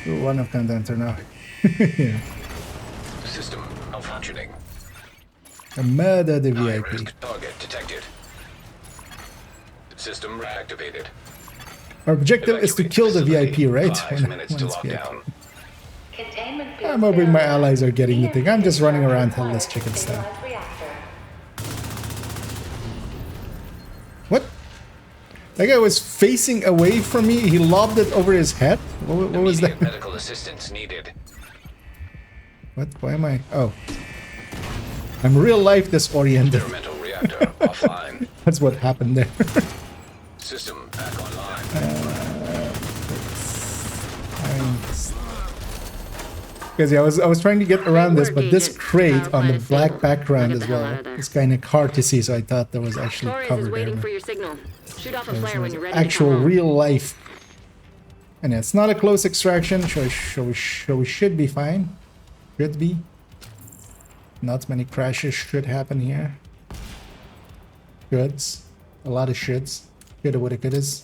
Ooh, one of them enter now. Yeah. System malfunctioning. A murder the High VIP. risk target detected. System reactivated. Our objective is to kill the VIP, right? 5 minutes to it's VIP. lockdown. Containment field I'm hoping my failure. allies are getting the thing. I'm just running EMP around discharge headless chicken style. stabilized reactor. What? That guy was facing away from me. He lobbed it over his head. What was Immediate that? medical assistance needed. What? Why am I? Oh. I'm real life disoriented. Experimental reactor offline. That's what happened there. System back online. Because yeah, I was trying to get around this, but this Agent. crate on the Let us black know. background Get as the hell well out of there. is kind of hard to see, so I thought there was actually Torres cover is there. waiting but for your signal. Shoot off a there's flare when no you're ready actual to come home. real life. And yeah, it's not a close extraction, so we should be fine. Should be. Not many crashes should happen here. Shoulds. A lot of shoulds. Coulda, woulda, couldas.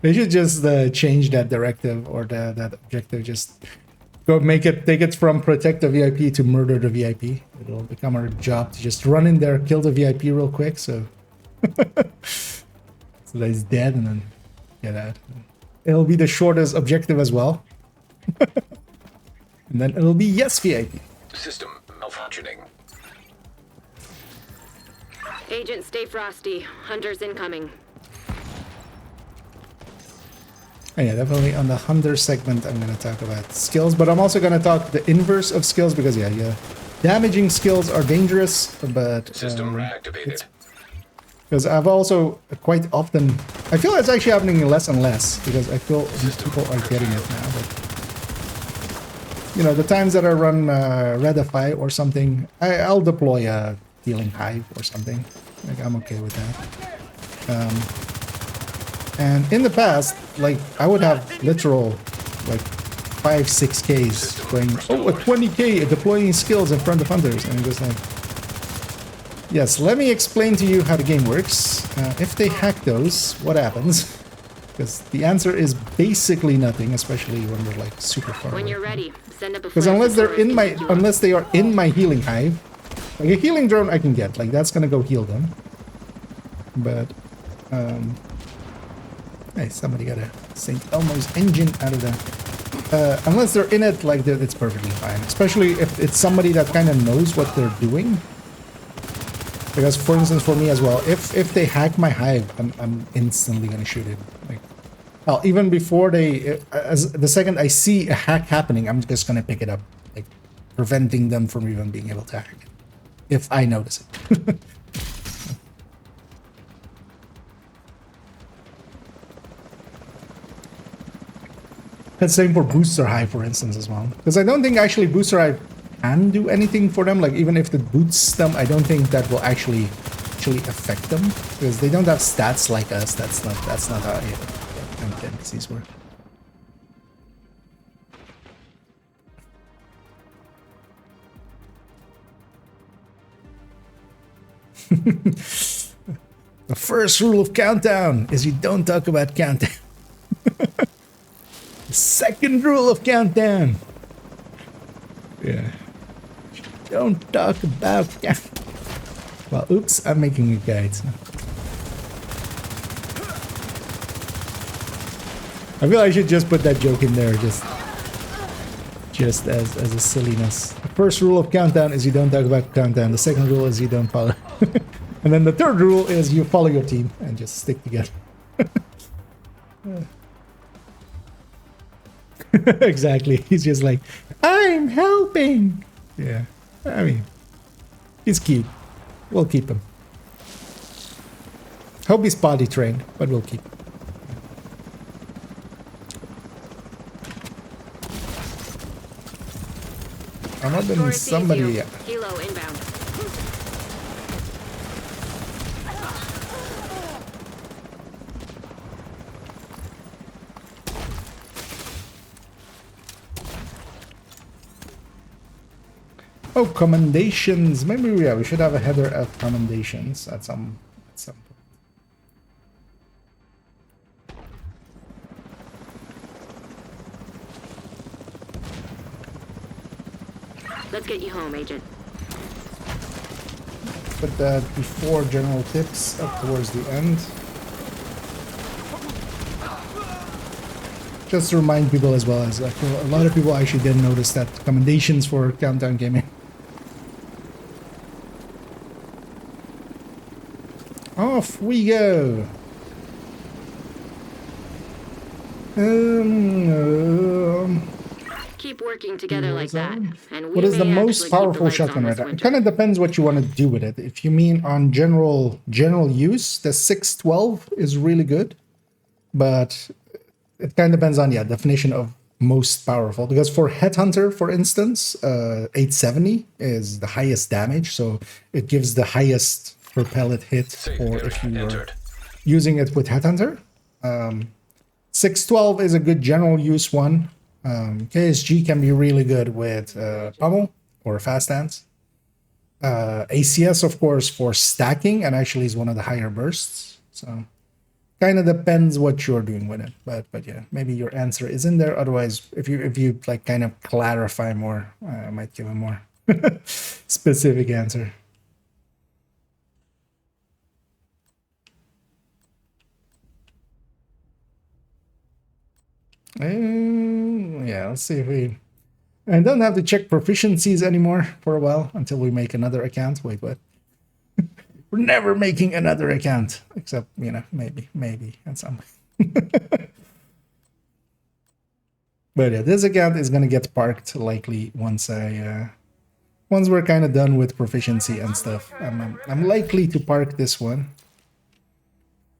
They should just change that directive or that objective. Just go take it from protect the VIP to murder the VIP. It'll become our job to just run in there, kill the VIP real quick, so so that he's dead, and then get out. It'll be the shortest objective as well, and then it'll be yes VIP. System malfunctioning. Agent, stay frosty. Hunters incoming. And yeah, definitely on the hunter segment, I'm going to talk about skills, but I'm also going to talk the inverse of skills because yeah, damaging skills are dangerous, but System reactivated. because I've also quite often, I feel it's actually happening less and less because I feel people are getting it now. But you know, the times that I run Redify or something, I'll deploy a healing hive or something. Like I'm okay with that. And in the past, like I would have literal like 5, 6Ks going, oh, a 20K deploying skills in front of hunters. And I'm just like, yes, let me explain to you how the game works. If they hack those, what happens? Because the answer is basically nothing, especially when they're like super far When away. you're ready, send up a Because flag unless they're before in I my, pick you up. unless they are in my healing hive, like a healing drone I can get, like that's gonna go heal them. But, hey, somebody got a St. Elmo's engine out of that. Unless they're in it, like it's perfectly fine. Especially if it's somebody that kind of knows what they're doing. Because, for instance, for me as well, if they hack my hive, I'm instantly gonna shoot it. Like, well, even before they, as the second I see a hack happening, I'm just gonna pick it up, like preventing them from even being able to hack it, if I notice it. That's same for Booster Hive, for instance, as well. Because I don't think actually Booster Hive can do anything for them. Like, even if it boots them, I don't think that will actually affect them. Because they don't have stats like us. That's not how NPCs work. The first rule of Countdown is you don't talk about Countdown. The second rule of Countdown. Yeah. Don't talk about Countdown. Well, oops, I'm making a guide. So. I feel I should just put that joke in there, just as a silliness. The first rule of Countdown is you don't talk about Countdown. The second rule is you don't follow. And then the third rule is you follow your team and just stick together. Exactly. He's just like, I'm helping. Yeah. I mean, he's cute. We'll keep him. Hope he's potty trained, but we'll keep him. I'm not been somebody yet. Helo inbound. Oh, commendations. Maybe we should have a header of commendations at some point. Let's get you home, Agent. Put that before general tips up towards the end. Just to remind people as well, as a lot of people actually didn't notice that commendations for Countdown Gaming. Off we go. Keep working together like that, and we What is the may most actually keep the powerful lights on shotgun this right now? It winter. kind of depends what you want to do with it. If you mean on general use, the 612 is really good, but it kind of depends on definition of most powerful. Because for Headhunter, for instance, 870 is the highest damage, so it gives the highest per pellet hit. Or if you are using it with Headhunter, 612 is a good general use one. KSG can be really good with pummel or fast stance. ACS, of course, for stacking, and actually is one of the higher bursts. So kind of depends what you're doing with it. But yeah, maybe your answer is in there. Otherwise, if you like kind of clarify more, I might give a more specific answer. Yeah, let's see if we... I don't have to check proficiencies anymore for a while until we make another account. Wait, what? We're never making another account, except, you know, maybe at some point. But yeah, this account is gonna get parked likely once once we're kind of done with proficiency and stuff. I'm likely to park this one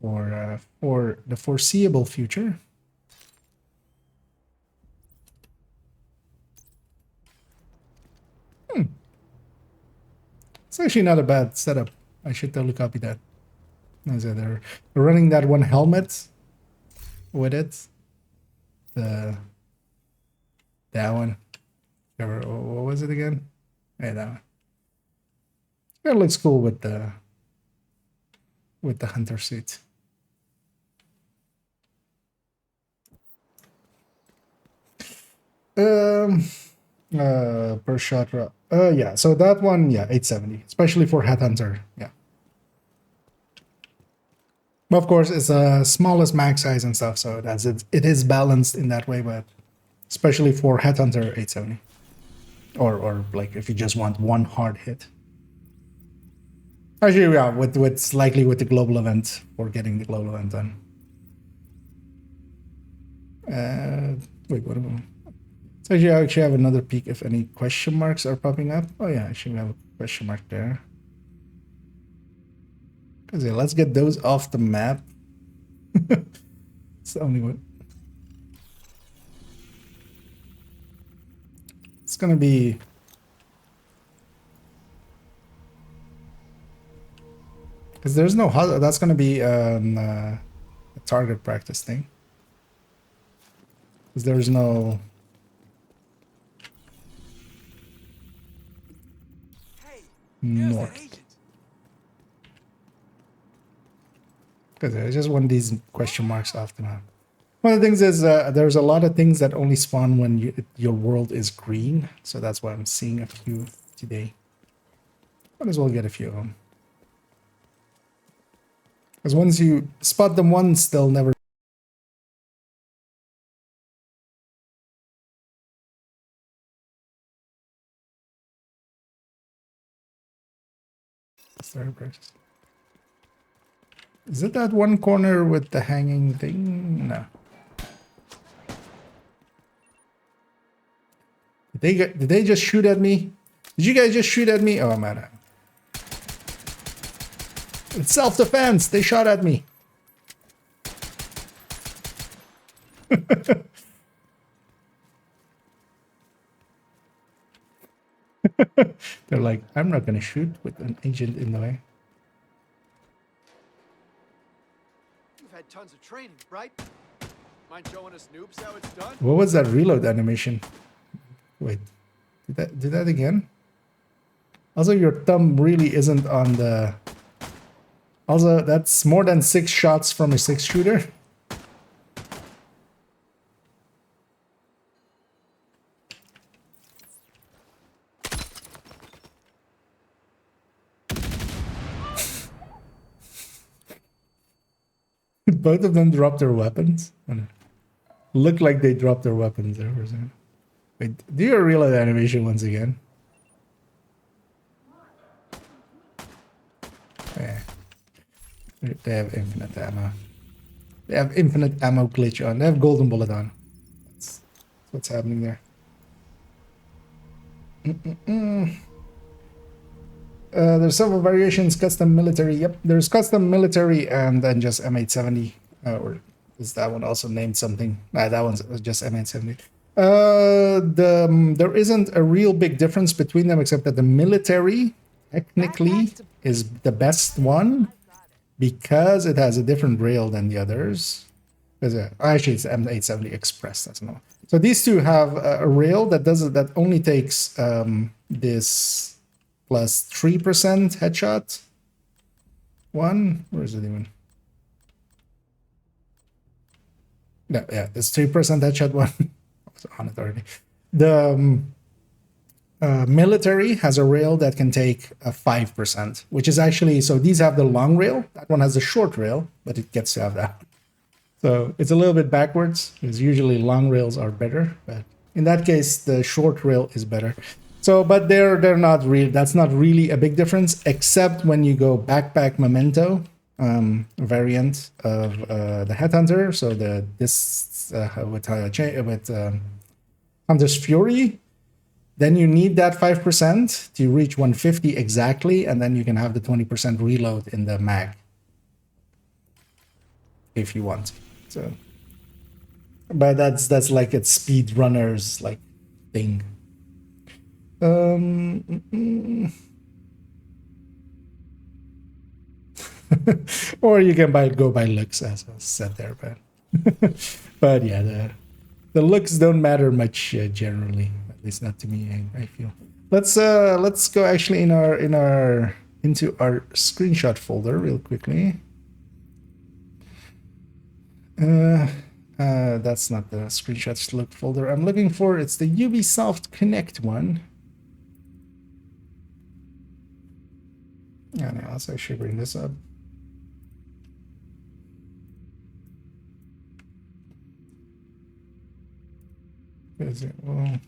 for the foreseeable future. It's actually not a bad setup. I should totally copy that. As they're running that one helmet with it. That one. What was it again? Yeah, that one. That looks cool with the hunter suit. Per shot. Yeah. So that one, yeah, 870, especially for headhunter. Yeah. But of course, it's a smallest mag size and stuff, so it is balanced in that way. But especially for headhunter, 870, or like if you just want one hard hit. Actually, yeah, with likely with the global event or getting the global event done. Wait, what about? So I actually have another peek if any question marks are popping up. Oh yeah, actually we have a question mark there. Cause yeah, let's get those off the map. It's the only one. It's gonna be. Because there's no that's gonna be a target practice thing. Because there's no. North. Because I just want these question marks off the map. One of the things is there's a lot of things that only spawn when your world is green, so that's why I'm seeing a few today. Might as well get a few of them. Because once you spot them once, they'll never. Is it that one corner with the hanging thing? No. Did they just shoot at me? Did you guys just shoot at me? Oh man. It's self-defense. They shot at me. They're like, I'm not gonna shoot with an agent in the way. You've had tons of training, right? Mind showing us noobs how it's done? What was that reload animation? Wait, do that again? Also, your thumb really isn't on the. Also, that's more than 6 shots from a 6-shooter. Both of them dropped their weapons. Look like they dropped their weapons there for a second. Wait, do your reload animation once again? Yeah. They have infinite ammo. They have infinite ammo glitch on. They have golden bullet on. That's what's happening there. There's several variations. Custom military. Yep, there's custom military and then just M870. Or is that one also named something? Nah, that one's just M870. There isn't a real big difference between them except that the military technically is the best one because it has a different rail than the others. Actually, it's M870 Express. That's no. So these two have a rail that only takes this plus 3% headshot. Where is it even? No, yeah, it's 3% headshot one. I was on it already. The military has a rail that can take a 5%, which is actually, so these have the long rail. That one has a short rail, but it gets to have that. So it's a little bit backwards, because usually long rails are better, but in that case, the short rail is better. So, but they're not really, that's not really a big difference, except when you go backpack memento variant of the Headhunter. So with Hunter's Fury, then you need that 5% to reach 150 exactly, and then you can have the 20% reload in the mag if you want. So, but that's like its speed runners like thing. Or you can go by looks, as I said there, but but yeah, The looks don't matter much generally, at least not to me. I feel. Let's go actually into our screenshot folder real quickly. That's not the screenshots look folder I'm looking for. It's the Ubisoft Connect one. Yeah, now let's actually bring this up. Is it? Well,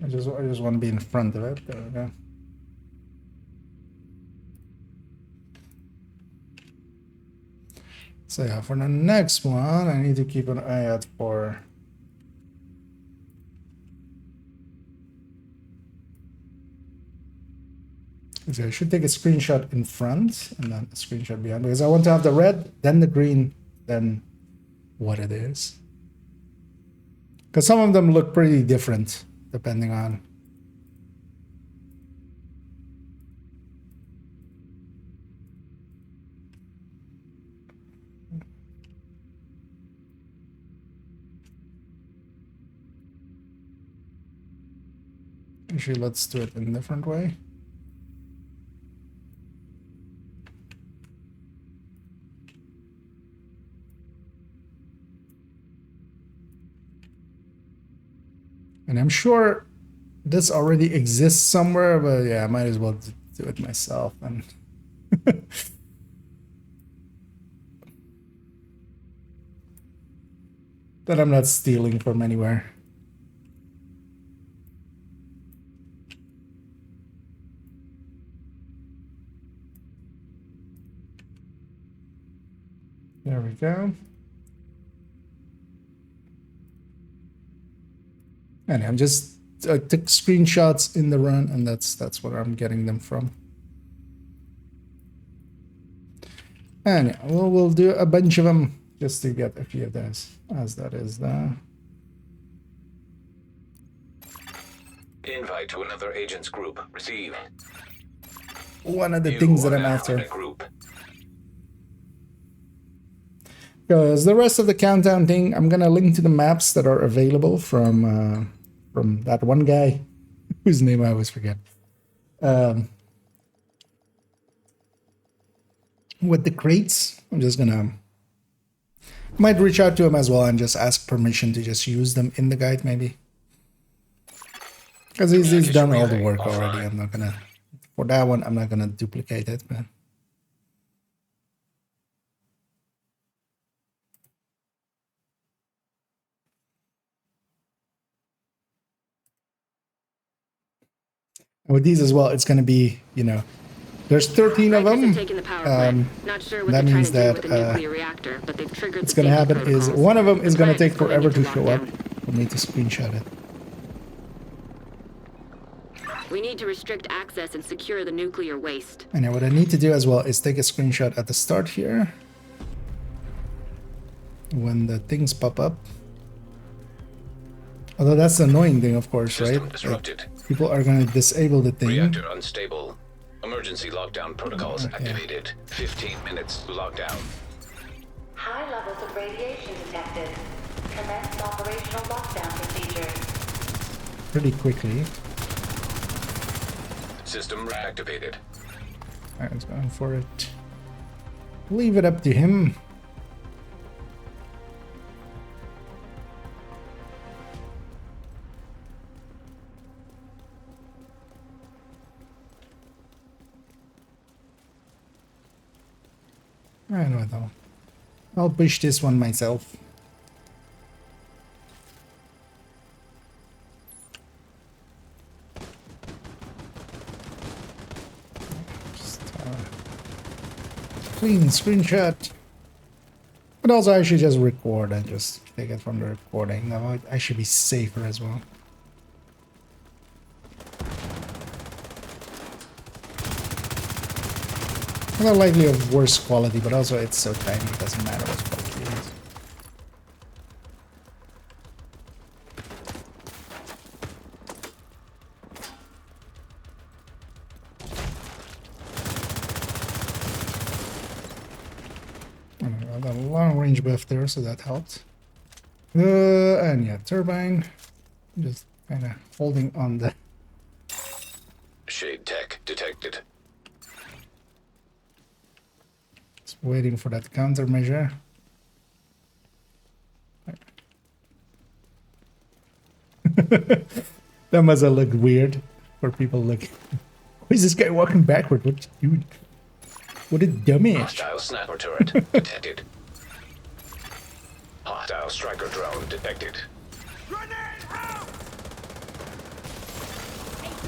I just want to be in front of it. There we go. So yeah, for the next one, I need to keep an eye out for. So I should take a screenshot in front and then a screenshot behind because I want to have the red, then the green, then what it is. Because some of them look pretty different depending on. Actually, let's do it in a different way. And I'm sure this already exists somewhere, but yeah, I might as well do it myself. And that I'm not stealing from anywhere. There we go. And I'm just I took screenshots in the run, and that's where I'm getting them from. And yeah, we'll do a bunch of them just to get a few of those, as that is the Invite to another agent's group. Receive. one of the You things that are I'm now after. in a group. Because the rest of the countdown thing, I'm gonna link to the maps that are available from that one guy whose name I always forget. With the crates, I'm just gonna might reach out to him as well and just ask permission to just use them in the guide, maybe. Because he's done all the work already. I'm not gonna for that one. I'm not gonna duplicate it, but. With these as well, it's going to be, you know, there's 13 of them. Not sure what That they're means trying to that do with the nuclear reactor, but they've triggered what's the going to safety happen is protocols. one of them is The going to plant take is going forever to into show up lockdown. for me to screenshot it. We need to restrict access and secure the nuclear waste. And then what I need to do as well is take a screenshot at the start here. When the things pop up. Although that's the annoying thing, of course, System right? disrupted. Like, people are going to disable the thing. Reactor unstable. Emergency lockdown protocols activated. 15 minutes lockdown. High levels of radiation detected. Commence operational lockdown procedures. Pretty quickly. System reactivated. Alright, let's go for it. Leave it up to him. I know though. I'll push this one myself. Just, clean screenshot. But also I should just record and just take it from the recording. Now I should be safer as well. Not likely of worse quality, but also it's so tiny it doesn't matter what quality it is. I got a long range buff there, so that helped. And yeah, turbine. Just kind of holding on the... Shade tech detected. Just waiting for that countermeasure. That must have looked weird for people looking. Why is this guy walking backward? What you doing? What a dumbass. Hostile sniper turret detected. Hostile striker drone detected.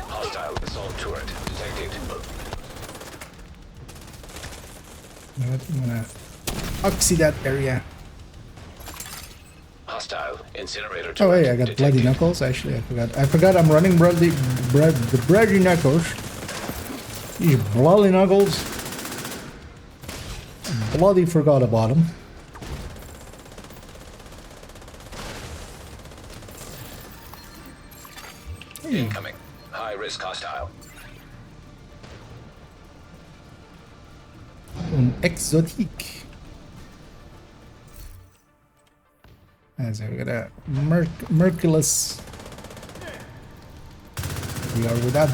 Hostile assault turret detected. I'm gonna oxy that area. Hostile incinerator turret Oh hey, I got detected. bloody knuckles. Actually, I forgot I'm running the bloody knuckles. These bloody knuckles. Bloody forgot about them. Incoming. High risk hostile. Un exotique. And so we got a Merciless. We are without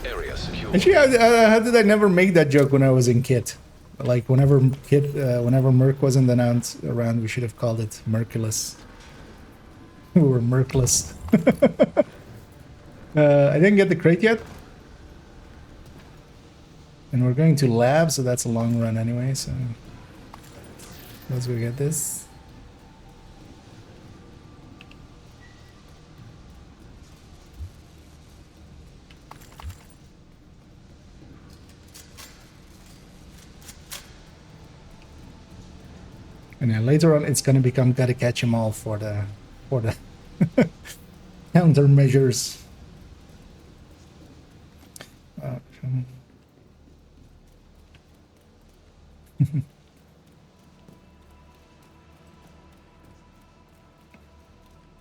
Area secure. Actually, how did I never make that joke when I was in Kit? Like whenever whenever Merc wasn't announced around, we should have called it Merciless. We were Merciless. I didn't get the crate yet. And we're going to lab, so that's a long run anyway, so let's go get this. And then later on it's gonna become gotta catch 'em all for the countermeasures.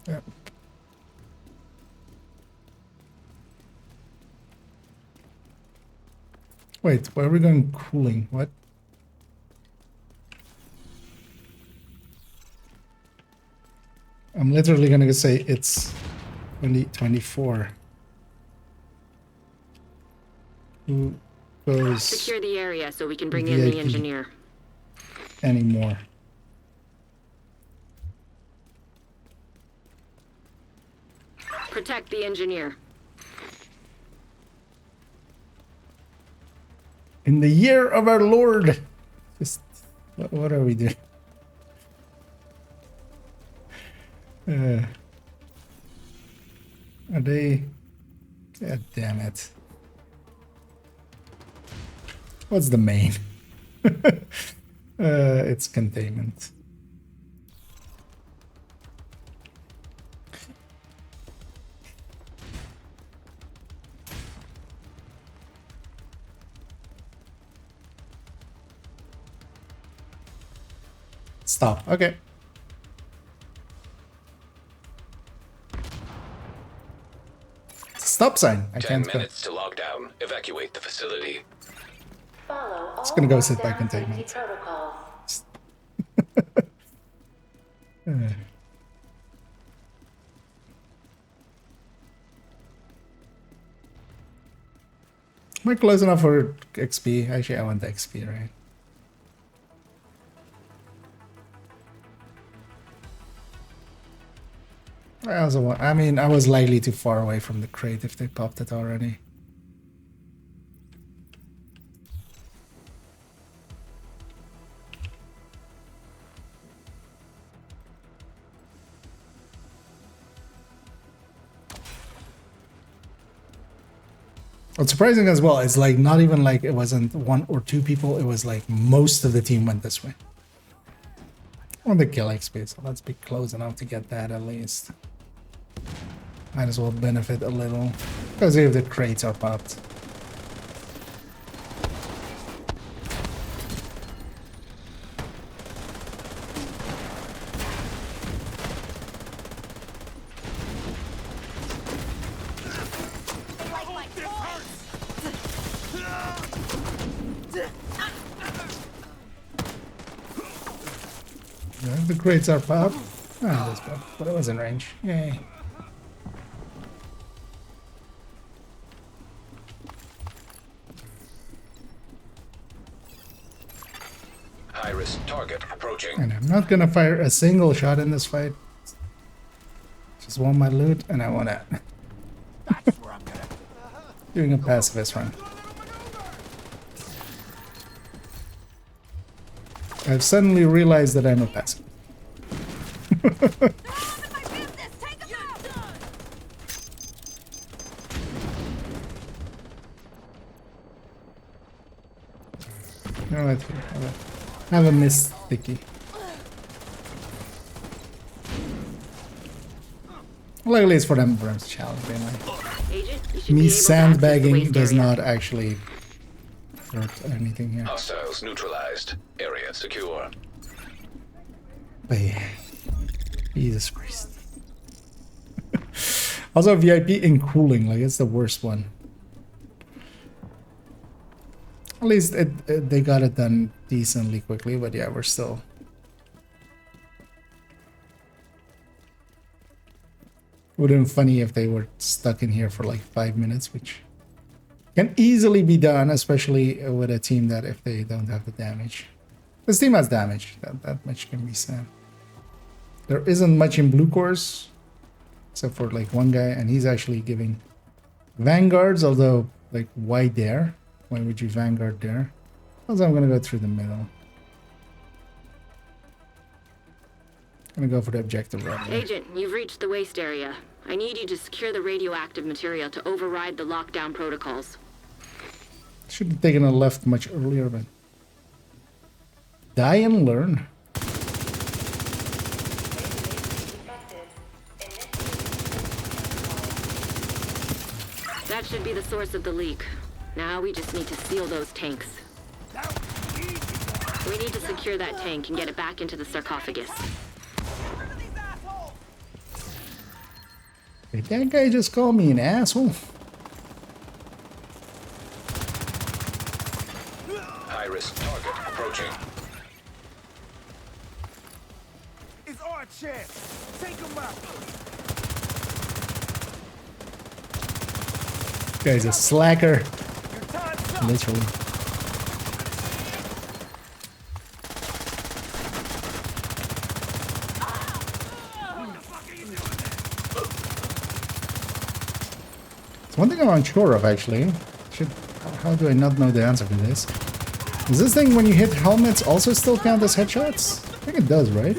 Yeah. Wait, where are we going cooling? What? I'm literally gonna say it's 2024. Who goes Secure the area so we can bring in the VIP. engineer. anymore? Protect the engineer. In the year of our Lord. Just what are we doing? Are they? God damn it! What's the main? It's containment. Stop. Okay. Stop sign. I 10 can't go. minutes to lockdown. Evacuate the facility. Follow It's all gonna go sit by lockdown containment. safety protocols. Am I close enough for XP? Actually, I want the XP, right? I also want. I mean, I was likely too far away from the crate if they popped it already. What's surprising as well is like not even like it wasn't one or two people, it was like most of the team went this way. I want the kill XP, so let's be close enough to get that at least. Might as well benefit a little. Because if the crates are popped. The crates are pop. Ah, that's pop. But it was in range. Yay. High-risk target approaching. And I'm not gonna fire a single shot in this fight. Just want my loot, and I want to doing a pacifist run. I've suddenly realized that I'm a pacifist. No, I have a miss sticky. Luckily, it's for them Brim's challenge, mainly. Agent, you should be Me able to access the sandbagging waste does area. not actually hurt anything here. Hostiles neutralized. Area secure. But yeah. Jesus Christ. Also, VIP in cooling, like it's the worst one. At least they got it done decently quickly, but yeah, we're still. Would have been funny if they were stuck in here for like 5 minutes, which can easily be done, especially with a team that if they don't have the damage. This team has damage, that much can be said. There isn't much in blue cores, except for like one guy, and he's actually giving vanguards, although like why there? Why would you vanguard there? Also, I'm gonna go through the middle. I'm gonna go for the objective right now. Agent, you've reached the waste area. I need you to secure the radioactive material to override the lockdown protocols. Should have taken a left much earlier, but die and learn. That should be the source of the leak. Now we just need to seal those tanks. We need to secure that tank and get it back into the sarcophagus. Did that guy just call me an asshole? High-risk target approaching. It's our chance. Take him out. Guy's a slacker. Your time's up. Literally. It's one thing I'm unsure of, actually. How do I not know the answer to this? Does this thing, when you hit helmets, also still count as headshots? I think it does, right?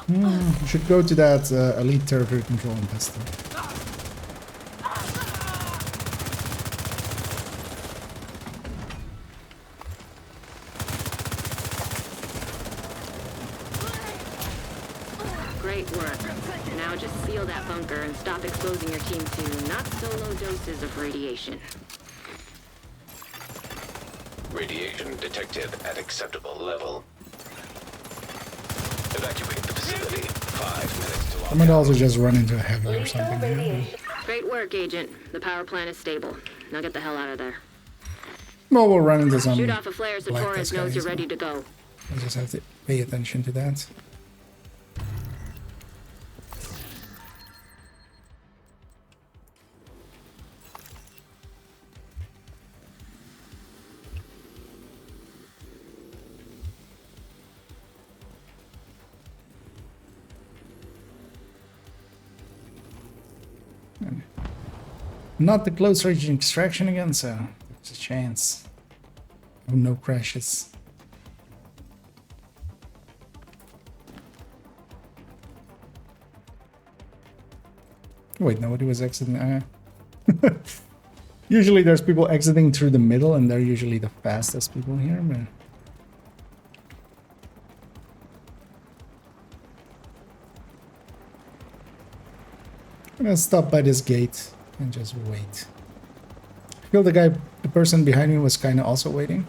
You should go to that elite territory control and test it. Great work. Now just seal that bunker and stop exposing your team to not so low doses of radiation. Radiation detected at acceptable level. Evacuate the facility. 5 minutes to I lock might down. also just run into a heavy or something here. Great work, Agent. The power plant is stable. Now get the hell out of there. Well, we'll run into some. Shoot off a flare so black Torres dust knows you're guys. ready to go. I just have to pay attention to that. Not the close range extraction again, so there's a chance of no crashes. Wait, nobody was exiting. Usually there's people exiting through the middle, and they're usually the fastest people here, but... I'm gonna stop by this gate and just wait. I feel the person behind me was kind of also waiting,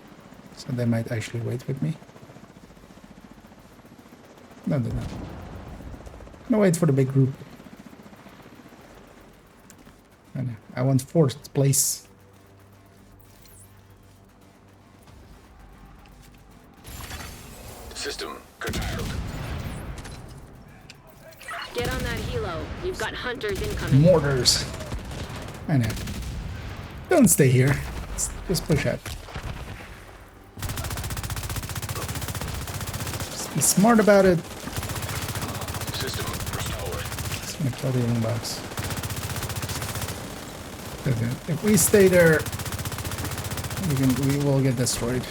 so they might actually wait with me. No, they're not. I'm gonna wait for the big group. I want 4th place. System curtailed. Get on that helo. You've got hunters incoming. Mortars. I know. Don't stay here. Just push out. Just be smart about it. System restored. Let's make all the young box. Okay. If we stay there, we will get destroyed.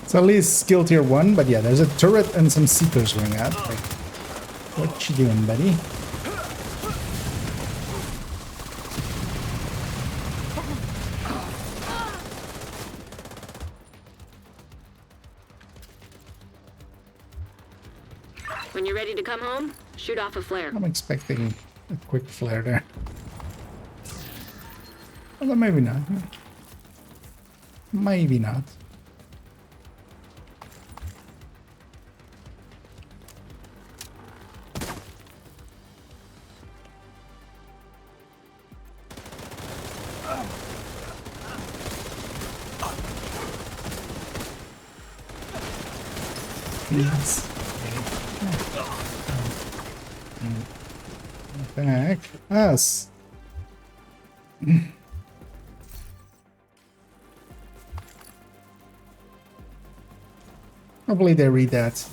So at least skill tier 1, but yeah, there's a turret and some seekers going out. Like, what you doing, buddy? When you're ready to come home, shoot off a flare. I'm expecting a quick flare there. Although maybe not. Maybe not. Please. Back us. Hopefully they read that.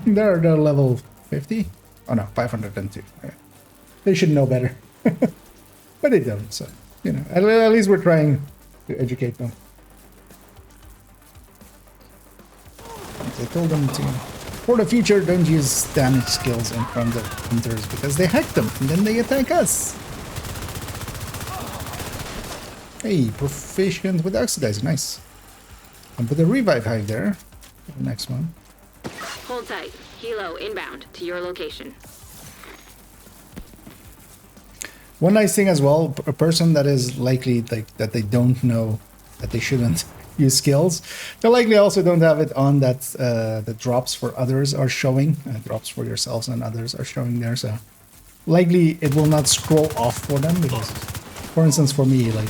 they're level 50. Oh no, 502. Okay. They should know better. But they don't, so you know, at least we're trying to educate them. I told them to, for the future, don't use damage skills in front of hunters because they hack them and then they attack us. Hey, proficient with oxidizer, nice. And put a revive hive there. The next one. Hold tight. Helo inbound to your location. One nice thing as well, a person that is likely like that they don't know that they shouldn't use skills, they likely also don't have it on that the drops for others are showing. Drops for yourselves and others are showing there, so likely it will not scroll off for them because, for instance, for me, like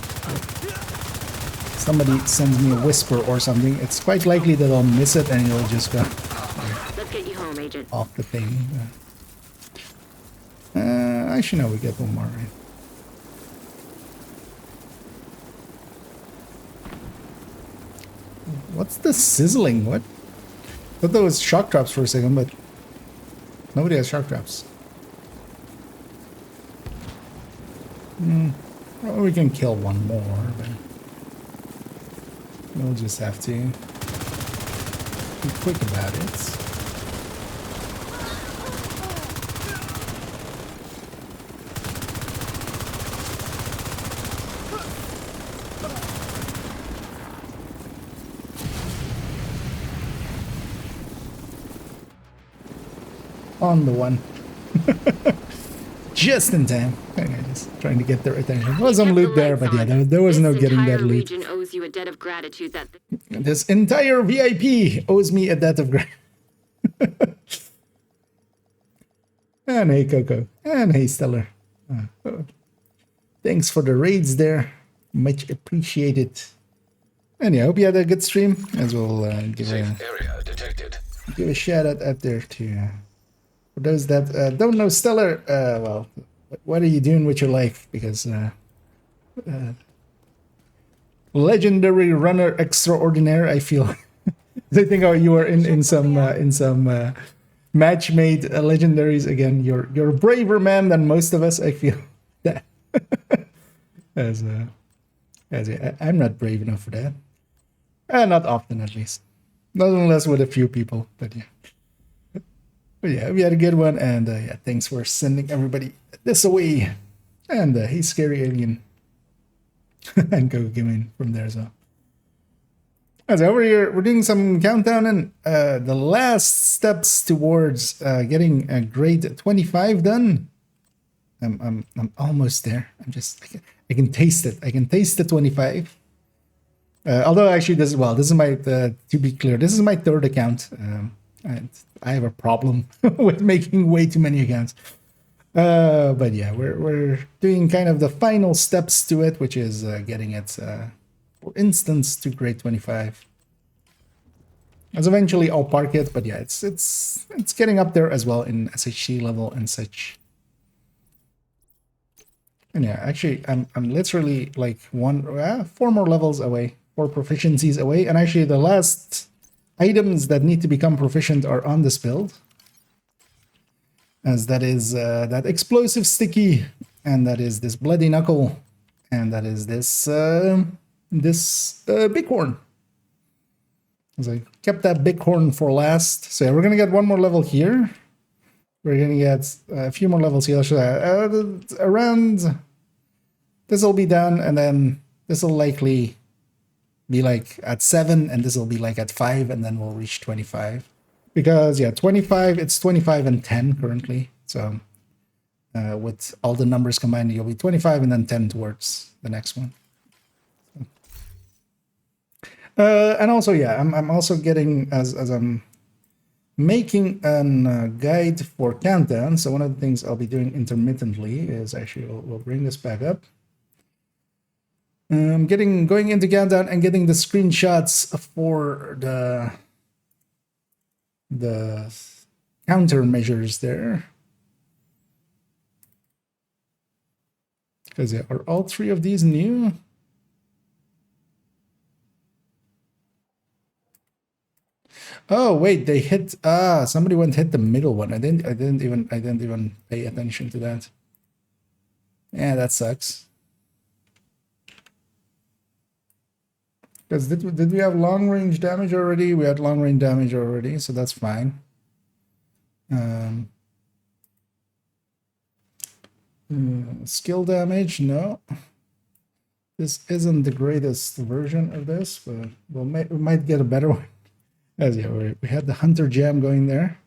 somebody sends me a whisper or something, it's quite likely that I'll miss it and it'll just go Let's get you home, Agent. off the thing. Actually, no, we get one more, right? What's the sizzling? What? I thought that was shock traps for a second, but nobody has shock traps. Well, we can kill one more, but we'll just have to be quick about it. On the one. Just in time. Okay, just trying to get their attention. There was some loot there, but yeah, there was no getting that loot. This entire region owes you a debt of gratitude that... This entire VIP owes me a debt of gratitude. And hey, Coco. And hey, Stellar. Thanks for the raids there. Much appreciated. And yeah, I hope you had a good stream. As we'll give Safe area detected. a shout out there to for those that don't know Stellar. Well, what are you doing with your life? Because legendary runner extraordinaire, I feel. I think you are in some match made legendaries again. You're a braver man than most of us, I feel. That I'm not brave enough for that. Not often, at least. Not unless with a few people, but yeah. But yeah, we had a good one, and yeah, thanks for sending everybody this away. And hey, Scary Alien. And go game from there as well. So over here, we're doing some countdown and the last steps towards getting a grade 25 done. I'm almost there. I can taste it. I can taste the 25. Although actually this is my to be clear, this is my third account. And I have a problem with making way too many accounts. But yeah, we're doing kind of the final steps to it, which is getting it, for instance, to grade 25. As eventually I'll park it, but yeah, it's getting up there as well in SHC level and such. And yeah, actually, I'm literally like 4 more levels away, 4 proficiencies away, and actually the last items that need to become proficient are on this build, as that is that explosive sticky, and that is this bloody knuckle, and that is this bighorn. So I kept that bighorn for last. So yeah, we're gonna get 1 more level here. We're gonna get a few more levels here. Around this will be done, and then this will likely be like at 7, and this will be like at 5, and then we'll reach 25. Because yeah, 25, it's 25 and 10 currently. So with all the numbers combined, you'll be 25 and then 10 towards the next one. And also, yeah, I'm also getting, as I'm making a guide for countdown. So one of the things I'll be doing intermittently is actually, we'll bring this back up. Going into countdown and getting the screenshots for the countermeasures there. Because yeah, are all 3 of these new? Oh wait, they hit. Somebody went hit the middle one. I didn't even pay attention to that. Yeah, that sucks. Because did we have long range damage already? We had long range damage already, so that's fine. Skill damage, no. This isn't the greatest version of this, but we might get a better one. As yeah, we had the Hunter Jam going there.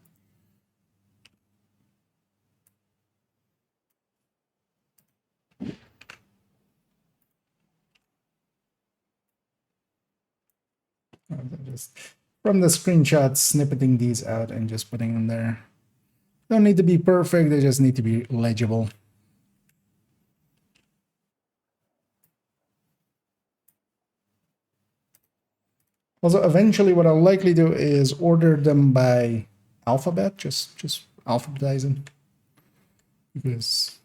Just from the screenshots, snippeting these out and just putting them there. Don't need to be perfect, they just need to be legible. Also, eventually what I'll likely do is order them by alphabet, just alphabetize them. Because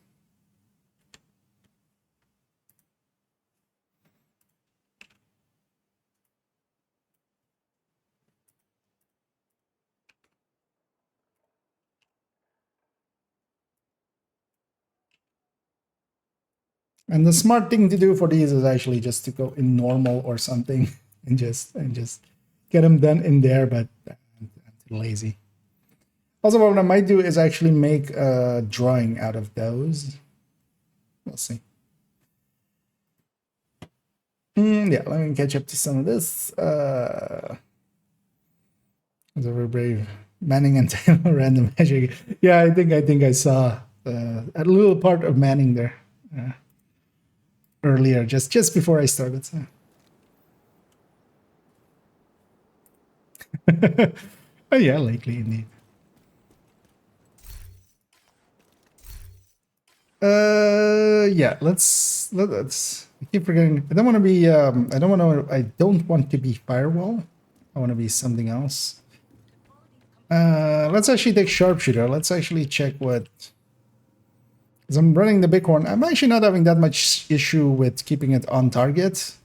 and the smart thing to do for these is actually just to go in normal or something and just get them done in there, but I'm too lazy. Also, what I might do is actually make a drawing out of those. We'll see. Yeah, let me catch up to some of this. Very brave. Manning and Taylor random magic. Yeah, I think I saw a little part of Manning there earlier, just before I started. So. Oh yeah, likely indeed. Yeah, let's I keep forgetting. I don't want to be I don't want to be firewall. I want to be something else. Let's actually take sharpshooter. Let's actually check what, because I'm running the bighorn. I'm actually not having that much issue with keeping it on target.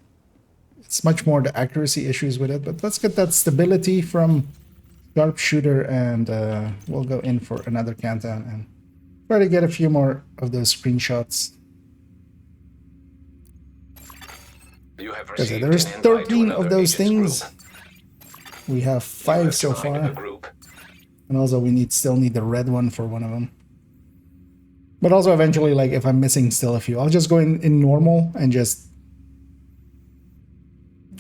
It's much more the accuracy issues with it, but let's get that stability from sharpshooter, and we'll go in for another countdown and try to get a few more of those screenshots. You have received There's an invite 13 to of those agent's things. group. We have You 5 have so joined far. the group. And also we still need the red one for one of them. But also eventually, like if I'm missing still a few, I'll just go in normal and just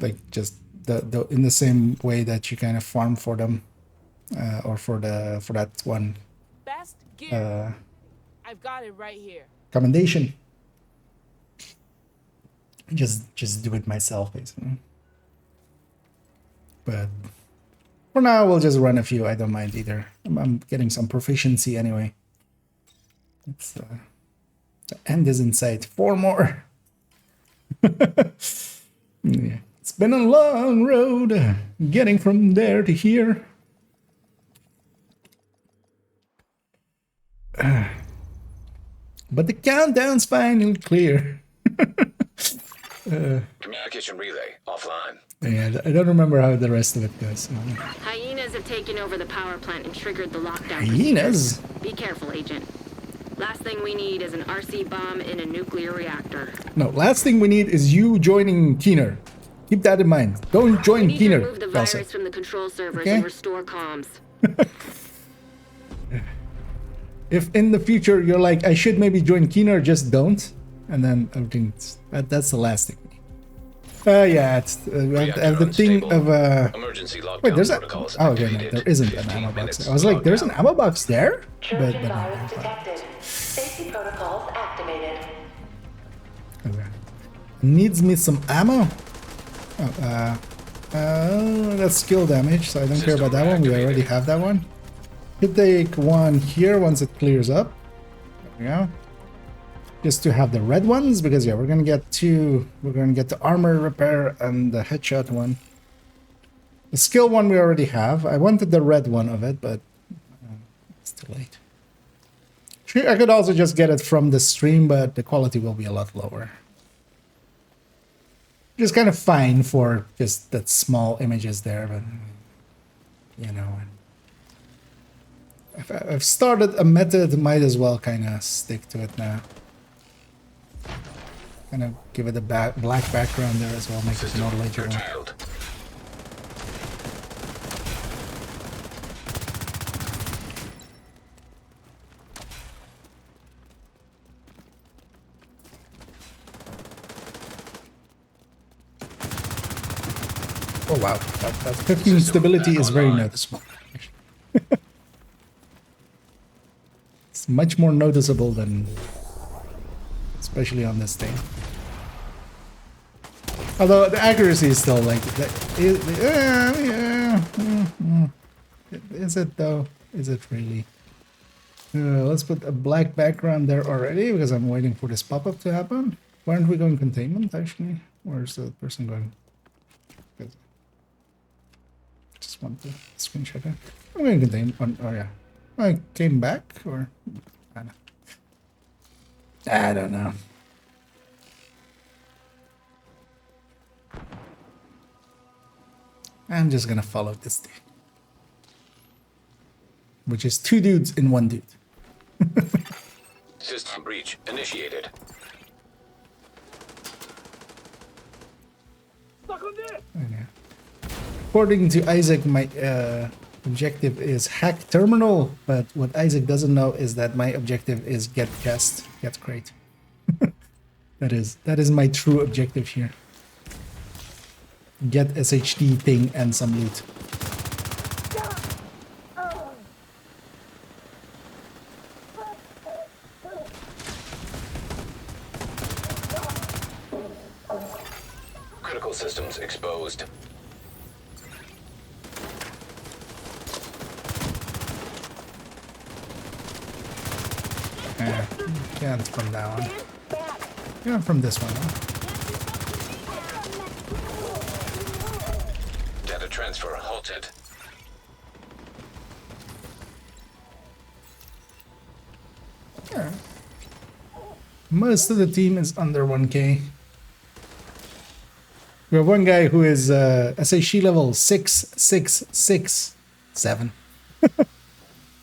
like in the same way that you kind of farm for them, or for that one Best gear. I've got it right here. Commendation. Just do it myself, basically. But for now, we'll just run a few. I don't mind either. I'm getting some proficiency anyway. It's the end is in sight. 4 more. Yeah. It's been a long road getting from there to here. But the countdown's finally clear. Communication relay offline. Yeah, I don't remember how the rest of it goes. Hyenas have taken over the power plant and triggered the lockdown. Hyenas? procedures. Be careful, Agent. Last thing we need is an RC bomb in a nuclear reactor. No, last thing we need is you joining Keener. Keep that in mind. Don't join We need to Keener. remove the Elsa. virus from the control servers Okay. and restore comms. If in the future you're like, I should maybe join Keener, just don't. And then everything's... That's the last thing. Yeah, it's the thing of... Emergency lockdown Wait, there's a... protocols Oh, okay, no, activated. there isn't an 15 ammo box. minutes I was like, there's an lockdown. ammo box there? Trojan no, virus fine. detected. Safety protocols activated. Okay. Needs me some ammo? Oh, that's skill damage, so I don't care about that one. We already have that one. Could take one here once it clears up. There we go. Just to have the red ones, because yeah, we're gonna get 2. We're gonna get the armor repair and the headshot one. The skill one we already have. I wanted the red one of it, but it's too late. Sure, I could also just get it from the stream, but the quality will be a lot lower. Just kind of fine for just that small images there, but you know, if I've started a method, might as well kind of stick to it now. Kind of give it a black background there as well, make it more legible. Curtailed. Oh wow, that 15 stability is very noticeable. It's much more noticeable than, especially on this thing. Although the accuracy is still like, is it though? Is it really? Let's put a black background there already because I'm waiting for this pop-up to happen. Why aren't we going containment actually? Where's the person going? Just want to screenshot it. I'm going to contain. Oh yeah, I came back or I don't know. I'm just gonna follow this thing, which is 2 dudes in 1 dude. System breach initiated. Okay. According to Isaac, my objective is hack terminal, but what Isaac doesn't know is that my objective is get chest, get crate. that is my true objective here. Get SHD thing and some loot. Critical systems exposed. Can't from that one. Yeah, from this one. Huh? Data transfer halted. Yeah. Most of the team is under 1K. We have one guy who is SHE level 6667.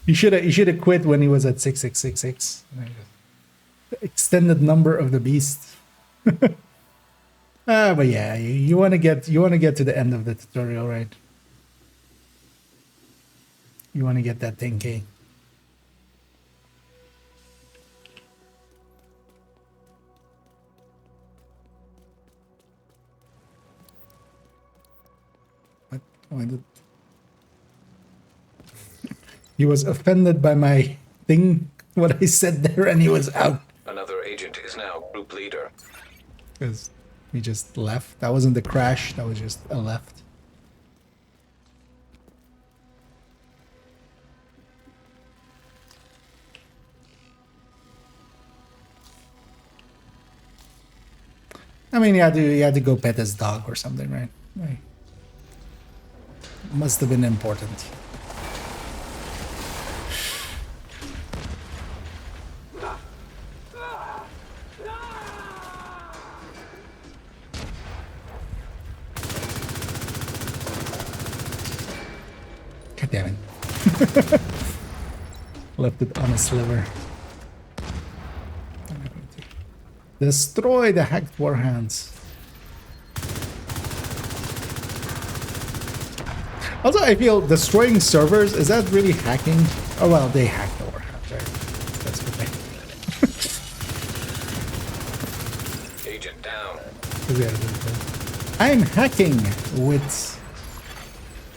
He should have quit when he was at 6666. The extended number of the beast. But yeah, you want to get to the end of the tutorial, right? You want to get that 10K. Why did he was offended by my thing what I said there, and he was out. Another agent is now group leader. Because he just left. That wasn't the crash, that was just a left. I mean, you had to go pet his dog or something, right? Right. Must have been important. God damn it. Left it on a sliver. Destroy the hacked warhounds. Also, I feel destroying servers, is that really hacking? Oh well, they hacked the warhounds, right? That's what they... Agent down. I'm hacking with...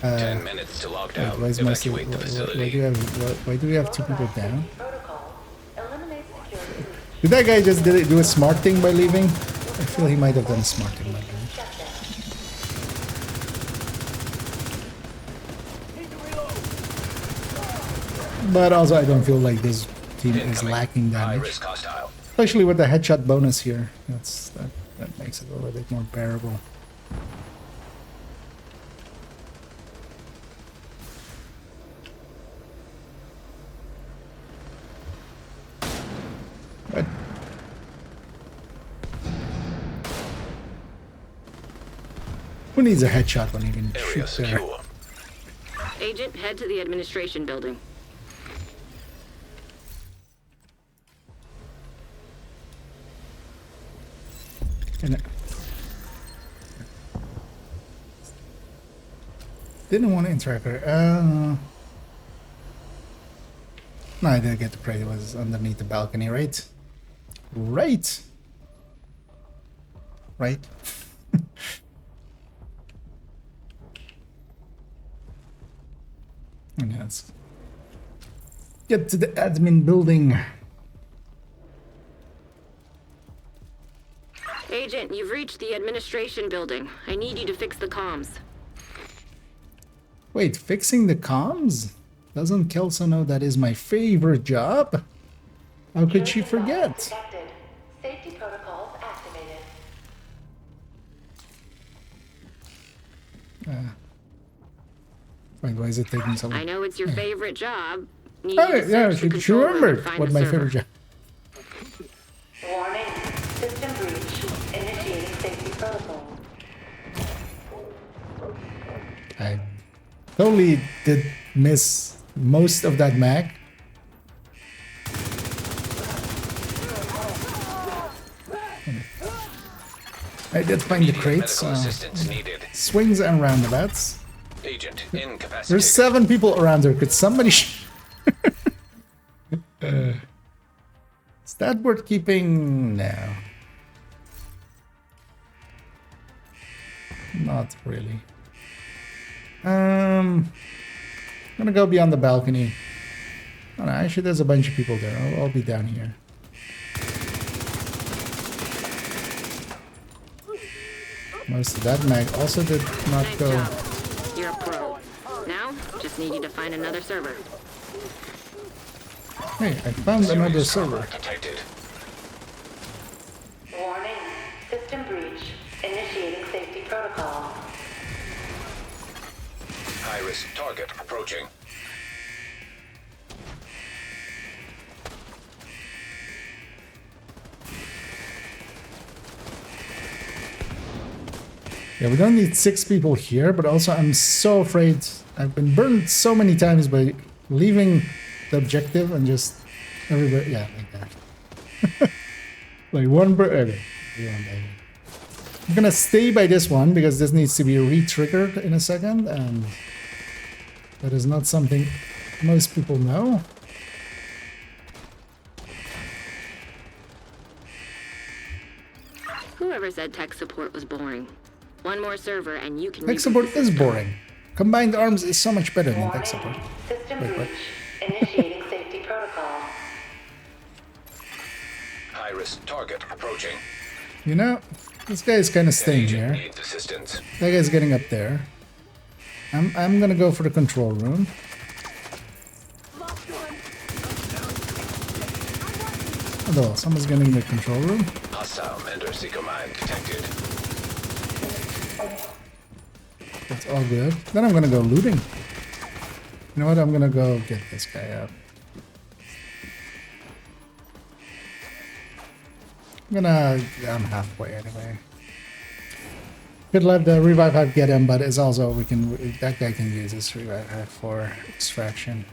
10 minutes to lockdown. why Evacuate the facility. why do we have two people down? Protocol. Eliminate security. Did that guy just do a smart thing by leaving? I feel he might have done a smart thing by leaving. But also, I don't feel like this team is lacking High damage. risk hostile. Especially with the headshot bonus here. That makes it a little bit more bearable. But who needs a headshot when you can Area shoot there? secure. Agent, head to the administration building. And didn't want to interact with her. No, I didn't get to pray. It was underneath the balcony, right? Right. Right. And let's get to the admin building. Agent, you've reached the administration building. I need you to fix the comms. Wait, fixing the comms? Doesn't Kelso know that is my favorite job? How could she forget? Detected. Safety protocols activated. Wait, why is it taking so long? I know it's your favorite job. Need Oh, you to yeah, search the she control room and remembered find what the my server. favorite job. Warning. System breach. Initiating safety protocol. I totally did miss most of that mag. I did find the Immediate crates. medical assistance needed. Swings and roundabouts. Agent incapacitated. There's 7 people around her. Could somebody... Is that worth keeping? No. Not really. I'm gonna go beyond the balcony. Oh, no, actually, there's a bunch of people there. I'll be down here. Most of that mag also did not Nice go. job. You're a pro. Now, just need you to find another server. Hey, I found another server. Detected. Warning. System breach. Initiating safety protocol. High risk target approaching. Yeah, we don't need 6 people here, but also I'm so afraid. I've been burned so many times by leaving the objective and just everybody, yeah, like that. Like one okay. I'm gonna stay by this one because this needs to be re-triggered in a second, and that is not something most people know. Whoever said tech support was boring. One more server and you can Tech reboot support the is system. boring. Combined arms is so much better than tech Warning. support. System Wait, what? breach. Initiating safety protocol. high-risk target approaching. You know, this guy is kind of staying Agent here. needs assistance. That guy's getting up there. I'm gonna go for the control room. Although someone's getting in the control room. Hostile Mender Seeker mine detected. That's all good. Then I'm gonna go looting. You know what? I'm gonna go get this guy up. I'm halfway anyway. Could let the revive hive get him, but it's also that guy can use his revive hive for extraction.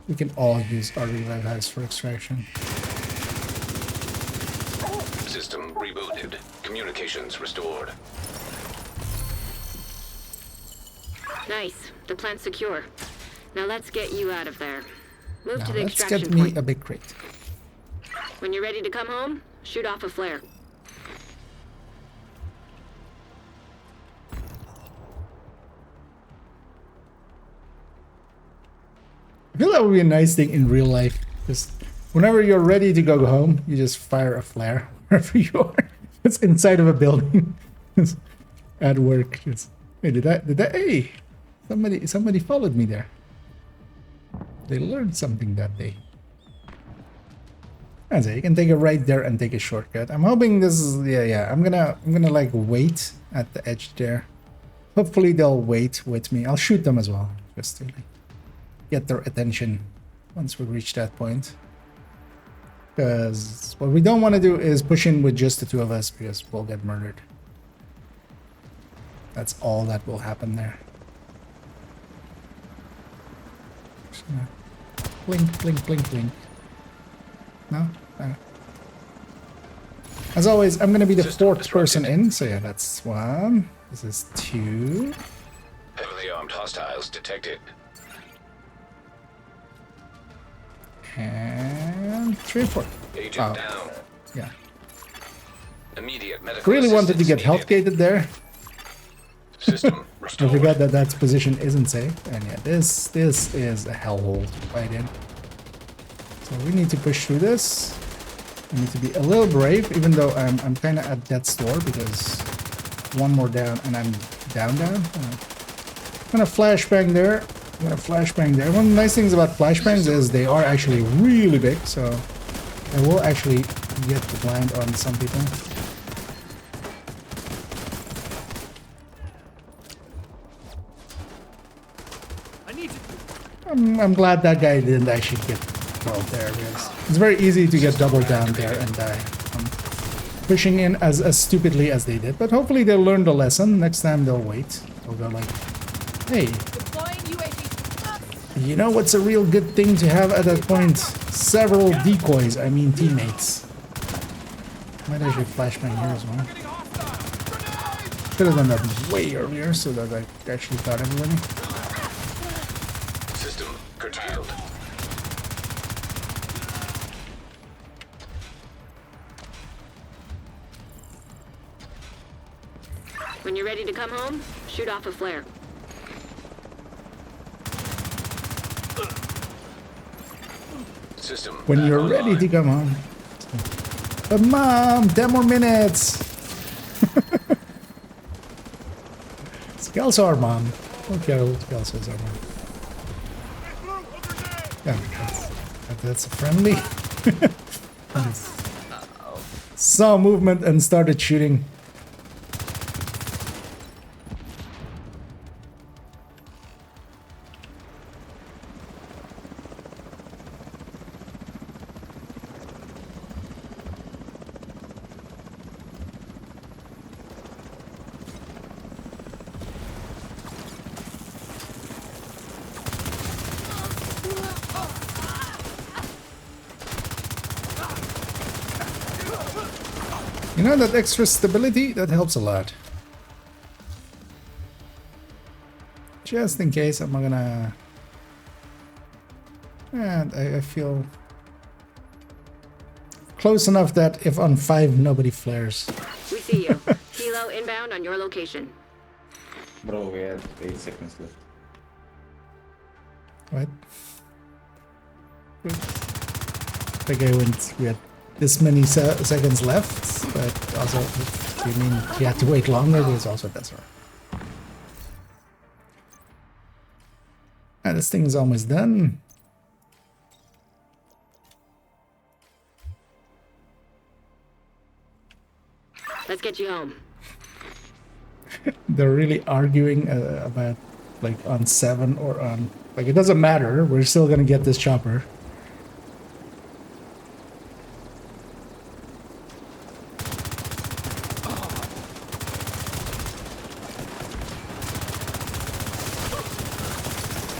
We can all use our revive hives for extraction. System rebooted. Communications restored. Nice. The plant's secure. Now let's get you out of there. Move Now to the let's extraction get me point. a big crate. When you're ready to come home, shoot off a flare. I feel that would be a nice thing in real life. Just whenever you're ready to go home, you just fire a flare wherever you are. It's inside of a building. It's at work. Hey, hey, somebody followed me there. They learned something that day. That's it. You can take a right there and take a shortcut. I'm hoping this is yeah. I'm gonna like wait at the edge there. Hopefully they'll wait with me. I'll shoot them as well, just to like get their attention once we reach that point. Because what we don't want to do is push in with just the two of us, because we'll get murdered. That's all that will happen there. Just gonna blink, blink, blink, blink. No? As always, I'm gonna be the fourth person in, so yeah, that's one. This is two. Heavily armed hostiles detected. And 3 and 4. Agent down. Yeah. Immediate medical Really wanted to get assistance health needed. gated there. System I restored. forgot that position isn't safe. And yeah, this is a hellhole right in. So we need to push through this. We need to be a little brave, even though I'm kind of at death's door, because one more down and I'm down. I'm gonna flashbang there. I'm gonna flashbang there. One of the nice things about flashbangs is they are actually really big, so I will actually get the blind on some people. I'm glad that guy didn't actually get killed there, because it's very easy to get doubled down there and die. Pushing in as stupidly as they did, but hopefully they'll learn the lesson. Next time they'll wait. They'll go like, hey, you know what's a real good thing to have at that point? Several decoys, I mean teammates. Might actually flashbang here as well. Could have done that way earlier so that I actually got everybody. System curtailed. When you're ready to come home, shoot off a flare. System When back you're online. ready to come home. But mom, 10 more minutes. Skelsar, mom. Okay, Skelsar's our mom. Yeah, that's a friendly. Saw movement and started shooting. You know, that extra stability, that helps a lot. Just in case, I'm gonna... And I feel close enough that if on 5 nobody flares. We see you. Kilo inbound on your location. Bro, we have 8 seconds left. What? I think I went... We had this many seconds left, but also if you mean you have to wait longer, there's also that's all right. And this thing is almost done. Let's get you home. They're really arguing about like on 7 or on like it doesn't matter. We're still gonna get this chopper.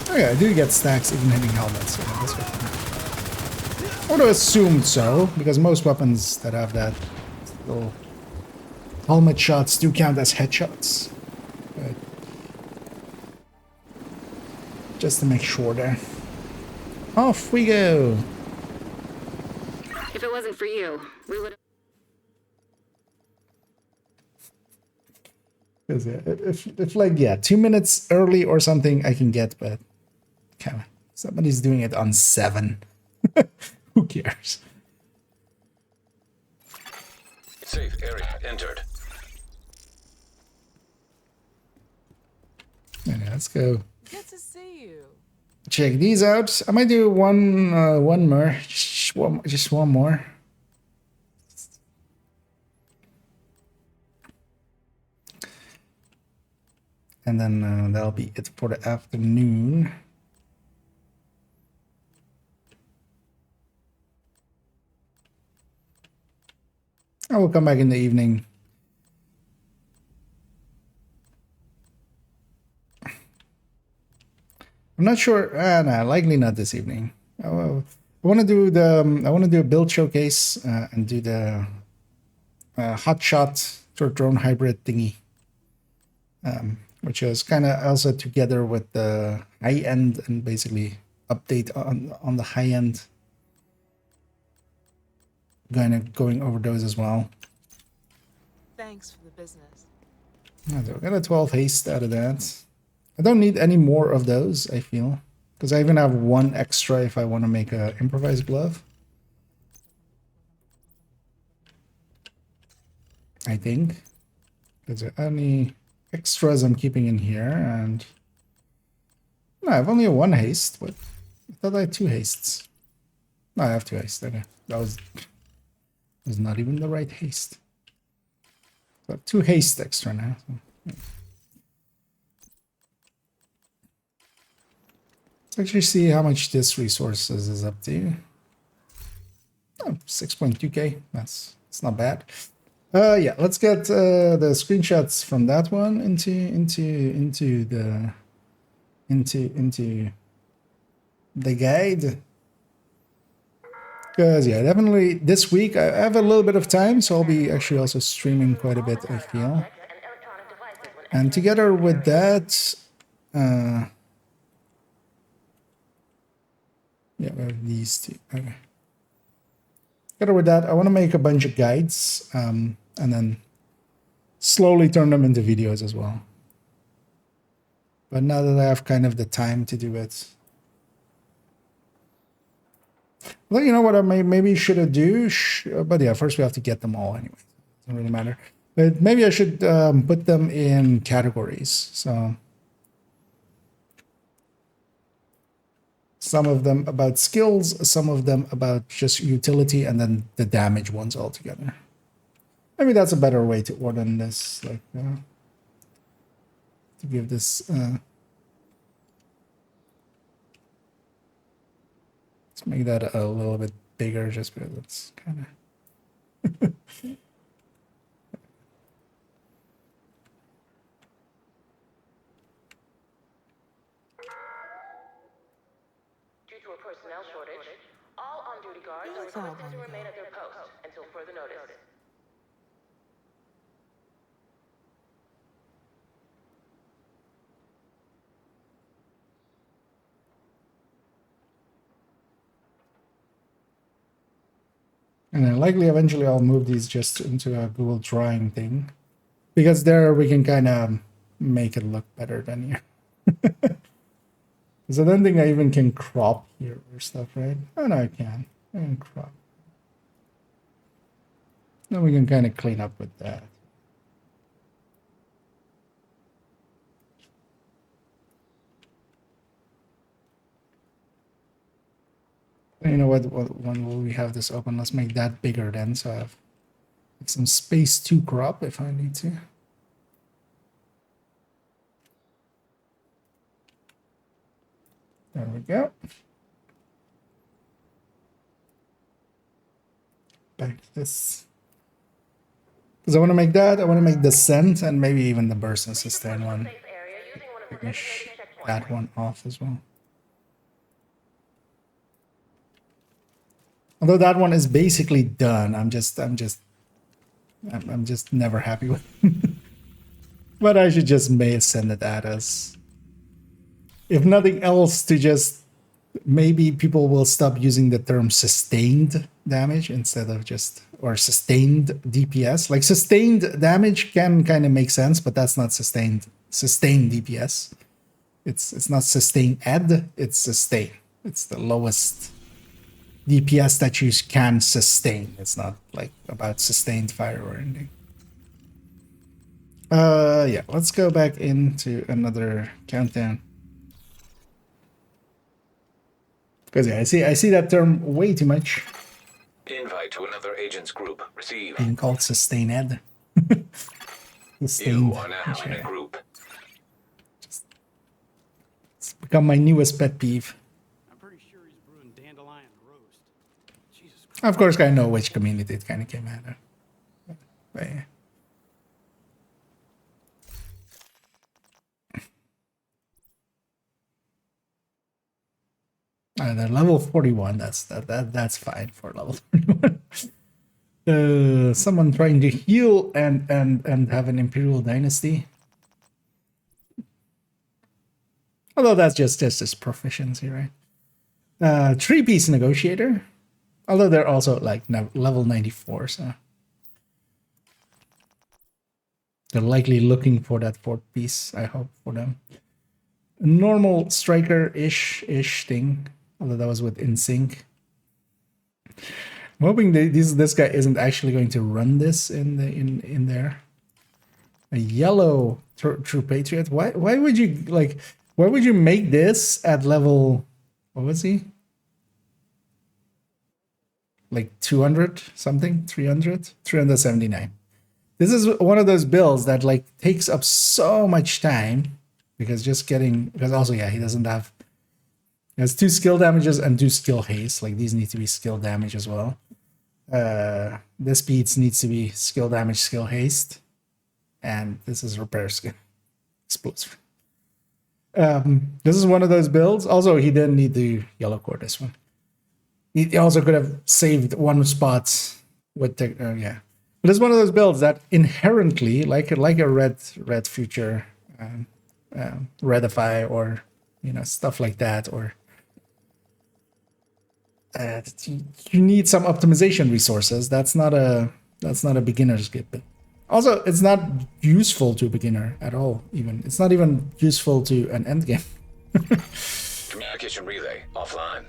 Oh yeah, I do get stacks even hitting helmets. So that's good. I would have assumed so because most weapons that have that little helmet shots do count as headshots. But just to make sure there. Off we go. If it wasn't for you, we would have... Because if like, yeah, 2 minutes early or something, I can get, but kind of somebody's doing it on 7. Who cares? Safe area entered. Anyway, let's go Good to see you. check these out. I might do one more, just one more. And then that'll be it for the afternoon. I will come back in the evening. I'm not sure. No, likely not this evening. I want to do the. I want to do a build showcase and do the hotshot short drone hybrid thingy, which is kind of also together with the high end and basically update on the high end. Kind of going over those as well. Thanks for the business. So we got a 12 haste out of that. I don't need any more of those, I feel. Because I even have one extra if I want to make an improvised glove. I think. Is there any extras I'm keeping in here? And no, I have only one haste, but I thought I had 2 hastes. No, I have 2 hastes. Okay. That was not even the right haste. Got 2 haste extra now. So, yeah. Let's actually see how much this resources is up to. Oh, 6.2k. That's not bad. Yeah, let's get the screenshots from that one into the guide. Because yeah, definitely this week I have a little bit of time, so I'll be actually also streaming quite a bit, I feel. And together with that, yeah, we have these two. Okay. Together with that, I want to make a bunch of guides, and then slowly turn them into videos as well. But now that I have kind of the time to do it. Well, you know what I maybe should do? But yeah, first we have to get them all anyway. Doesn't really matter. But maybe I should put them in categories. So some of them about skills, some of them about just utility, and then the damage ones all together. Maybe that's a better way to order this. Like to give this. Let's make that a little bit bigger just because it's kind of... Due to a personnel shortage, all on-duty guards are requested to remain at their post until further notice. And then likely eventually I'll move these just into a Google Drawing thing. Because there we can kind of make it look better than here. Because I don't think I even can crop here or stuff, right? Oh no, I can. I can crop. Then we can kind of clean up with that. You know what? When will we have this open? Let's make that bigger then, so I have some space to crop if I need to. There we go. Back to this. Because I want to make that, I want to make the scent and maybe even the burst and sustain one. Safe area using one of the Finish designated checkpoints. that one off as well. Although that one is basically done, I'm just never happy with it. But I should just may send it at us. If nothing else, to just maybe people will stop using the term sustained damage instead of just, or sustained DPS. Like sustained damage can kind of make sense, but that's not sustained DPS. It's not sustained ed, it's sustain. It's the lowest DPS that you can sustain. It's not like about sustained fire or anything. Yeah, let's go back into another countdown. Because yeah, I see that term way too much. Invite to another agent's group. Receive. Being called sustain ed. You Sustained. are now in a group. It's become my newest pet peeve. I'm pretty sure he's brewing dandelion roast. Jesus Christ. Of course, I know which community it kind of came out of. But yeah. They're level 41. That's fine for level 41. Someone trying to heal and have an Imperial Dynasty. Although that's just his proficiency, right? 3-piece negotiator. Although they're also like level 94, so they're likely looking for that 4th piece. I hope for them. A normal striker-ish thing. Although that was with InSync. I'm hoping this guy isn't actually going to run this in there. A yellow true patriot. Why would you like? Why would you make this at level? What was he? Like 200 something, 379. This is one of those builds that like takes up so much time because also yeah, he doesn't have. He has 2 skill damages and 2 skill haste. Like these need to be skill damage as well. This beats needs to be skill damage, skill haste, and this is repair skill explosive. This is one of those builds. Also, he didn't need the yellow core. This one. He also could have saved 1 spot with yeah. But it's one of those builds that inherently, like a red future, redify or stuff like that, or you need some optimization resources. That's not a beginner's kit. Also, it's not useful to a beginner at all. Even it's not even useful to an end game. Communication relay offline.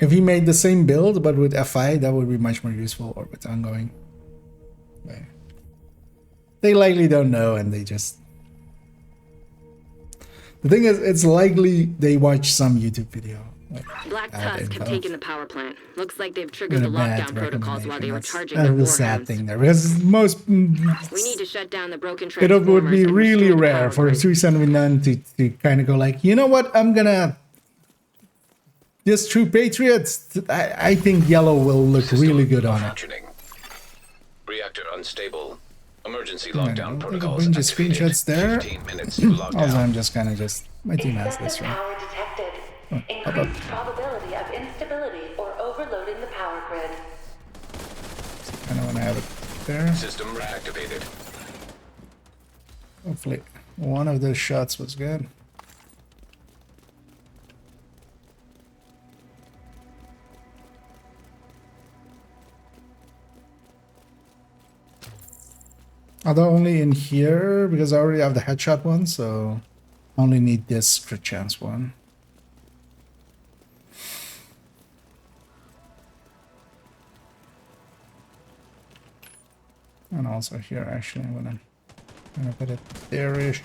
If he made the same build but with FI, that would be much more useful, or with ongoing. They likely don't know, and they just. The thing is, it's likely they watch some YouTube video. Like Black bad Tusk have info. taken the power plant. Looks like they've triggered With the a bad lockdown protocols while they were recommendation. charging That's their the sad warhounds. thing there, because most We need to shut down the broken it transformers. would be and really restore the rare power for grid. 379 to kind of go like, you know what, I'm gonna just True Patriots. I think yellow will look really good on it. Functioning. Reactor unstable. Emergency I'll lockdown take a protocols bunch of activated. screenshots there. 15 minutes to Also, lockdown. I'm just kind of my team has this Excessive right. power detected. How about- Increased probability of instability or overloading the power grid. Kind of want to have it there. System reactivated. Hopefully, one of those shots was good. Although only in here, because I already have the headshot one, so I only need this crit chance one. And also here, actually, I'm gonna put it there-ish.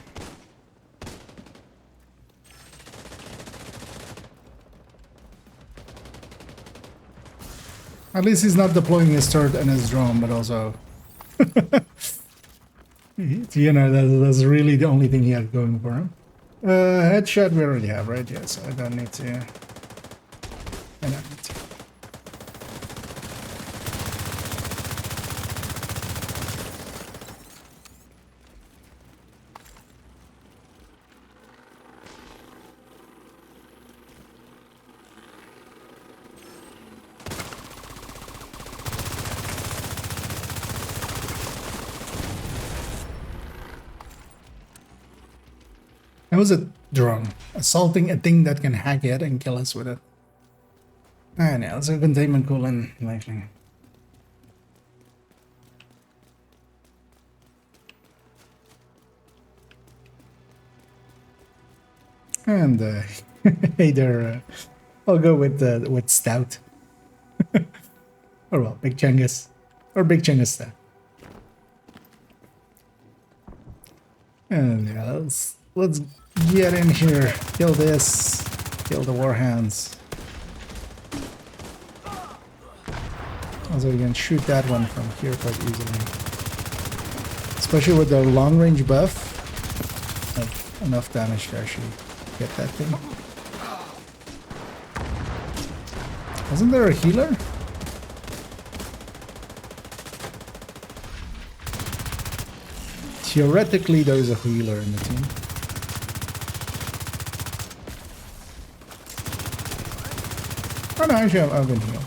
At least he's not deploying his turret and his drone, but also, you know, that's really the only thing he had going for him. Headshot we already have, right? Yes, I don't need to. I don't need to. It was a drone assaulting a thing that can hack it and kill us with it. I know, it's a containment coolant likely. And hey there, I'll go with stout. Or well, big Chungus. Or big Chungus stout. And yeah, let's get in here, kill this, kill the warhounds. Also, you can shoot that one from here quite easily. Especially with the long range buff. Like, enough damage to actually get that thing. Wasn't there a healer? Theoretically, there is a healer in the team. Oh no, actually, I've been healed.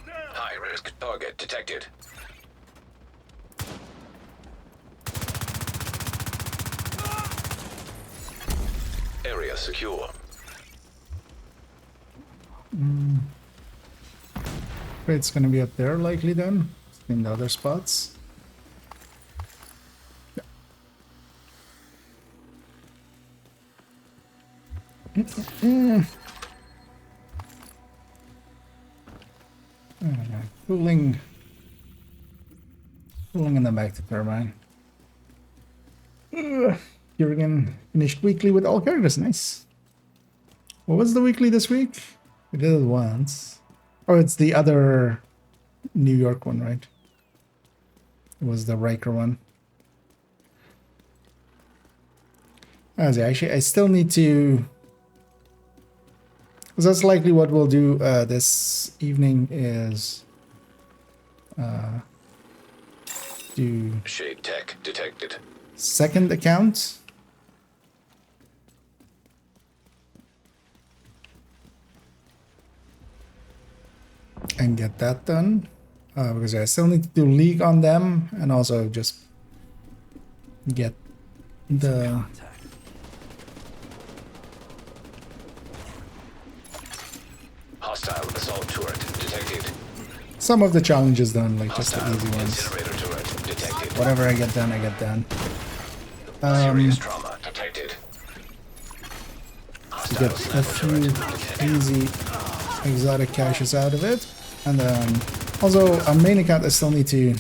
High-risk target detected. Area secure. It's gonna be up there likely then, in the other spots. Cooling in the back to turbine. Here again, finished weekly with all characters. Nice. What was the weekly this week? We did it once. Oh, it's the other New York one, right? It was the Riker one. Actually, I still need to. Because that's likely what we'll do this evening is do Shade tech detected. second account. And get that done. Because I still need to do League on them and also just get the Hostile assault turret detected. some of the challenges done, like just the easy ones. Incinerator turret detected. Whatever I get done, I get done. Serious trauma detected. To get a few easy exotic caches out of it. And then also on main account I still need to.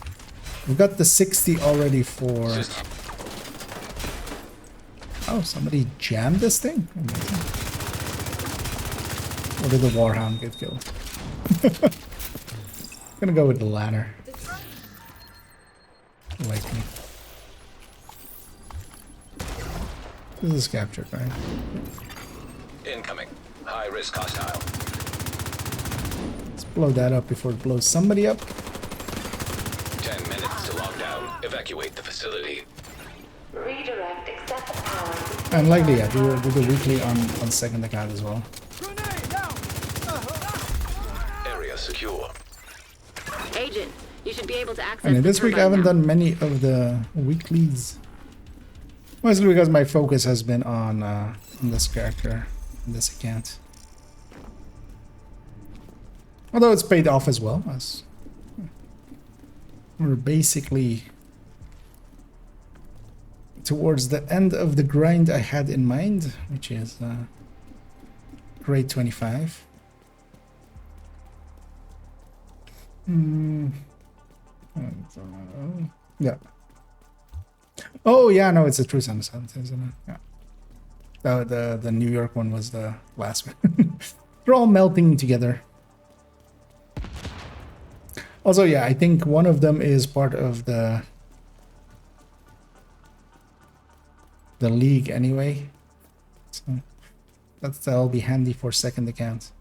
We've got the 60 already for. Oh, somebody jammed this thing? Amazing. Or did the Warhound get killed? Gonna go with the latter. Likely. This is captured, right? Incoming. High risk hostile. Let's blow that up before it blows somebody up. 10 minutes to lock down. Evacuate the facility. Redirect excessive power. And likely, yeah, do the weekly on second account as well. Area secure. Agent, you should be able to access And the this week I turbine haven't now. done many of the weeklies. Mostly because my focus has been on this character, on this account. Although it's paid off as well, as we're basically towards the end of the grind I had in mind, which is grade 25. Yeah. Oh yeah, no, it's a true sunset, isn't it? Yeah. The New York one was the last one. They're all melting together. Also, yeah, I think one of them is part of the league anyway. So that'll be handy for second account.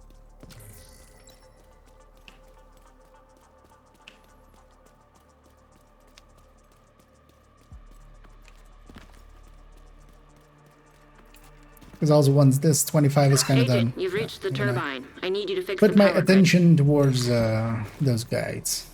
Because also once this 25 is kind of done, Agent, you've reached the turbine. I need you to fix put the my power grid. attention towards those guides.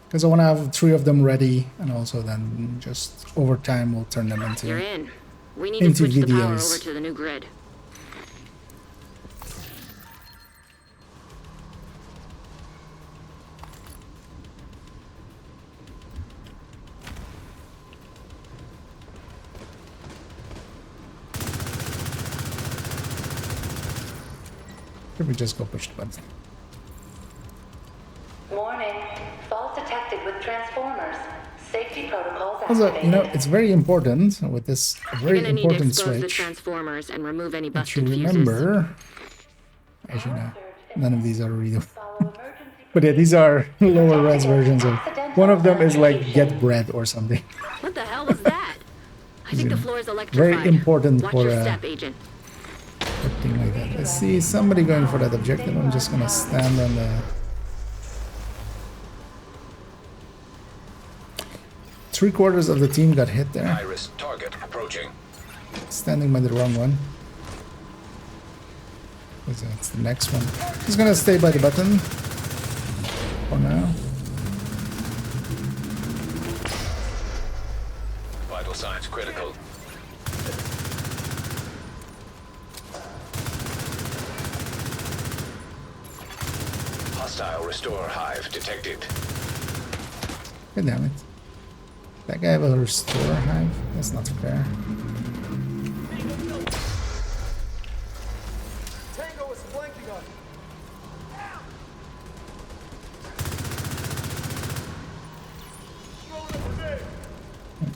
Because I want to have 3 of them ready, and also then just over time we'll turn them You're into in. We need to switch the power over to the new grid. Should we just go push the button? Warning. Fault detected with transformers. Safety protocols Also, activated. you know, it's very important with this You're very gonna need to important expose the switch transformers and remove any that you busted fuses. remember. As you know, none of these are real. But yeah, these are lower res versions of. One of them is like get bread or something. What the hell was that? I think the floor is electrified. Very important Watch for your a step, Agent. thing like that. Let's see somebody going for that objective. I'm just gonna stand on the. 3/4 of the team got hit there. Iris target approaching. Standing by the wrong one. That's the next one. Just gonna stay by the button for now. Vital signs critical. Hostile restore hive detected. God damn it. That guy have a restore hive? That's not fair. Tango is flanking us.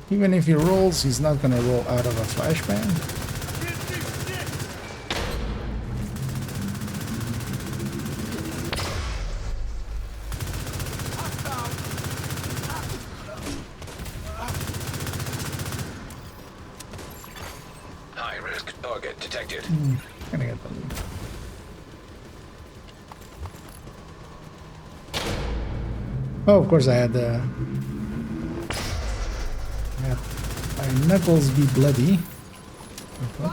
Even if he rolls, he's not gonna roll out of a flashbang. High risk target detected. Gonna get the lead. Oh, of course I had my knuckles be bloody. Okay.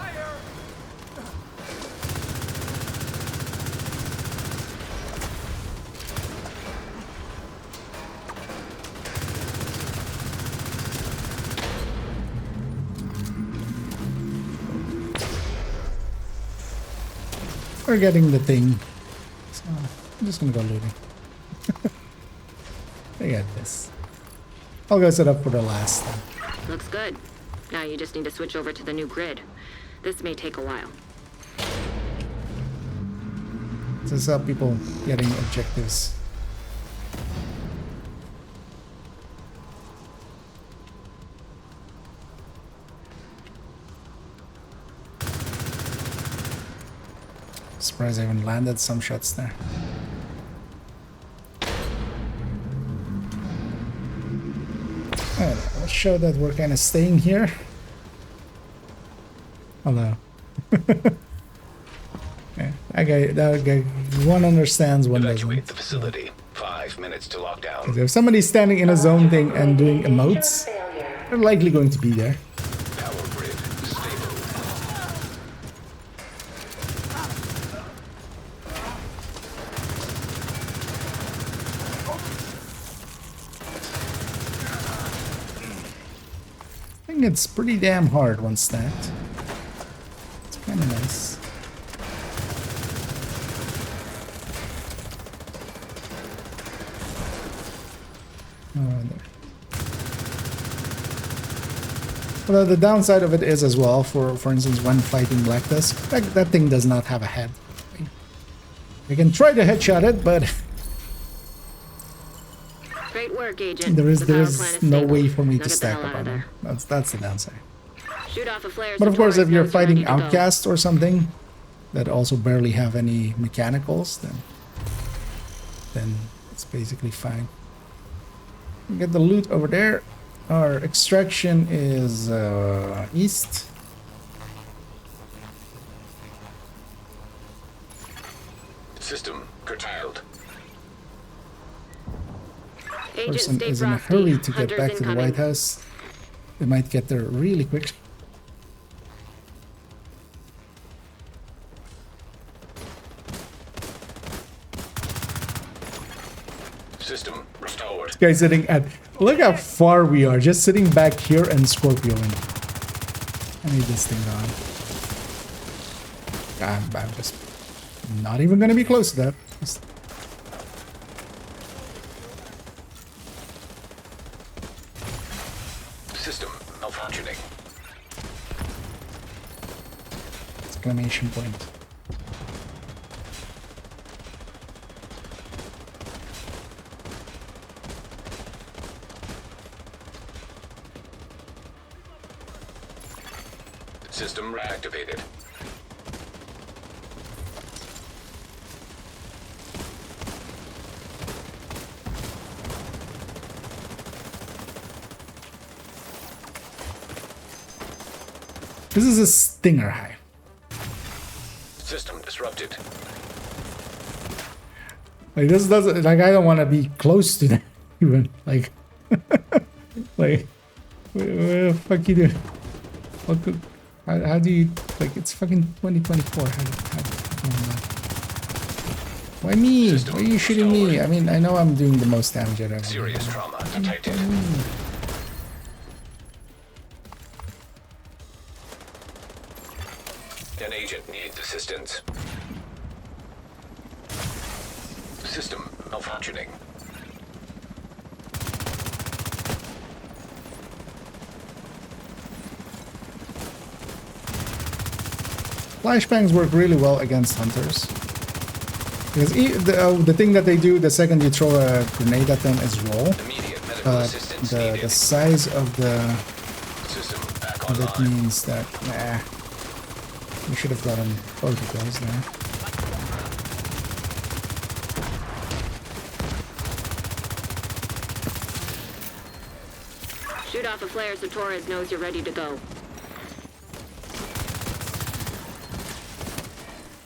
We're getting the thing. So I'm just gonna go looting. I got this. I'll go set up for the last thing. Looks good. Now you just need to switch over to the new grid. This may take a while. This is how people getting objectives. Surprised I even landed some shots there. Alright, let's show that we're kind of staying here. Hello. Yeah, that guy, one understands, one Evacuate doesn't. the facility. 5 minutes to lockdown. If somebody's standing in a zone thing and doing emotes, they're likely going to be there. Power grid stable. I think it's pretty damn hard once stacked. It's kind of nice. There. Although the downside of it is as well, for instance, when fighting Black Tusk, that thing does not have a head. I can try to headshot it, but Great work, Agent. there The power is plant is no stable. way for me Now to get the stack hell up out of on him. there. That's the downside. Shoot off a flare. But of so course, if Torres you're knows ready fighting to go. Outcast or something that also barely have any mechanicals, then it's basically fine. Get the loot over there. Our extraction is east. System curtailed. Agent, Person stay is in a frosty. hurry to get Hunters back to the incoming. White House. They might get there really quick. System restored. This guy's sitting at... Look how far we are. Just sitting back here and Scorpioing. I need this thing on. I'm just not even going to be close to that. System malfunctioning. Exclamation point. System reactivated. This is a stinger hive. System disrupted. Like this doesn't like I don't want to be close to that even like like what the fuck you do? What could, how do you like it's fucking 2024? Why me? System Why are you shooting me? I mean I know I'm doing the most damage out of it. Serious trauma detected. An agent needs assistance. System malfunctioning. Flashbangs work really well against hunters. Because the thing that they do the second you throw a grenade at them is roll. Immediate medical But assistance the needed. size of the System back that online. means that nah, we should have gotten both of those there. Shoot off a flare so Torres knows you're ready to go.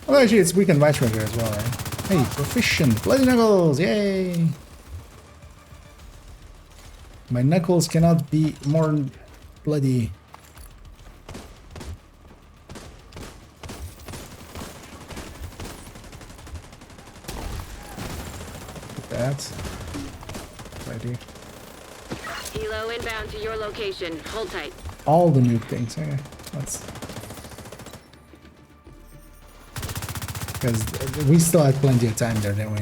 Well, actually, it's weekend matchmaker as well, right? Hey, proficient! Bloody knuckles! Yay! My knuckles cannot be more bloody. That. I do. Helo inbound to your location. Hold tight. All the new things. Okay, let's. Because we still had plenty of time there, didn't we?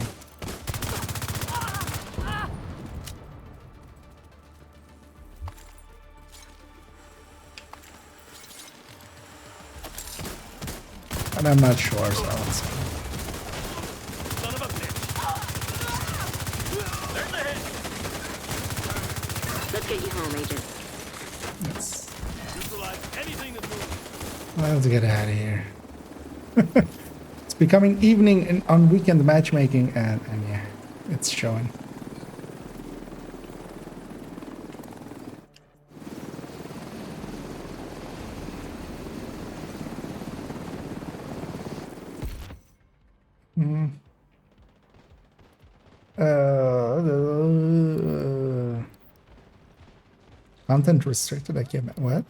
And I'm not sure, so let's see. Son of a bitch. There's the hit. Let's get you home, Agent. Let's, Neutralize anything that's moving. let's get out of here. It's becoming evening on weekend matchmaking, and yeah, it's showing. Content restricted. I can't. What?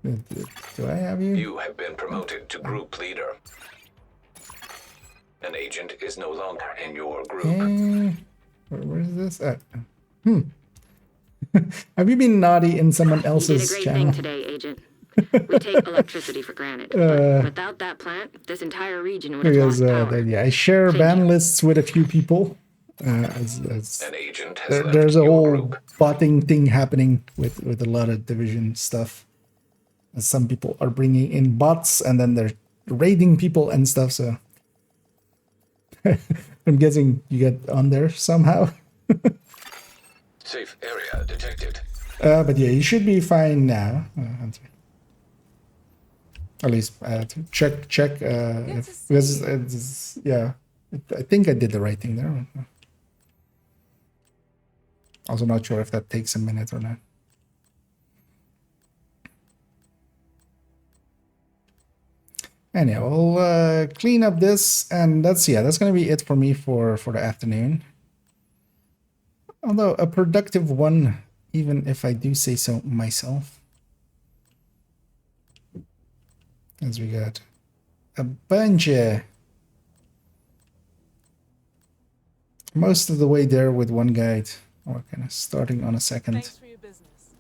Do I have you? You have been promoted to group leader. An agent is no longer in your group. Where is this? Have you been naughty in someone You did a else's great channel? thing today, Agent. We take electricity for granted. But without that plant, this entire region would have Because lost power. yeah, I share Thank ban you. lists with a few people. An agent has left There's a your whole group. botting thing happening with a lot of division stuff. some people are bringing in bots and then they're raiding people and stuff. So I'm guessing you get on there somehow. Safe area detected. But yeah, you should be fine now. At least check if, because it's, yeah, I think I did the right thing there. Also not sure if that takes a minute or not. Anyhow, we'll clean up this, and that's gonna be it for me for the afternoon. Although a productive one, even if I do say so myself. As we got a bunch most of the way there with one guide, or kind of starting on a second. Thanks for your business.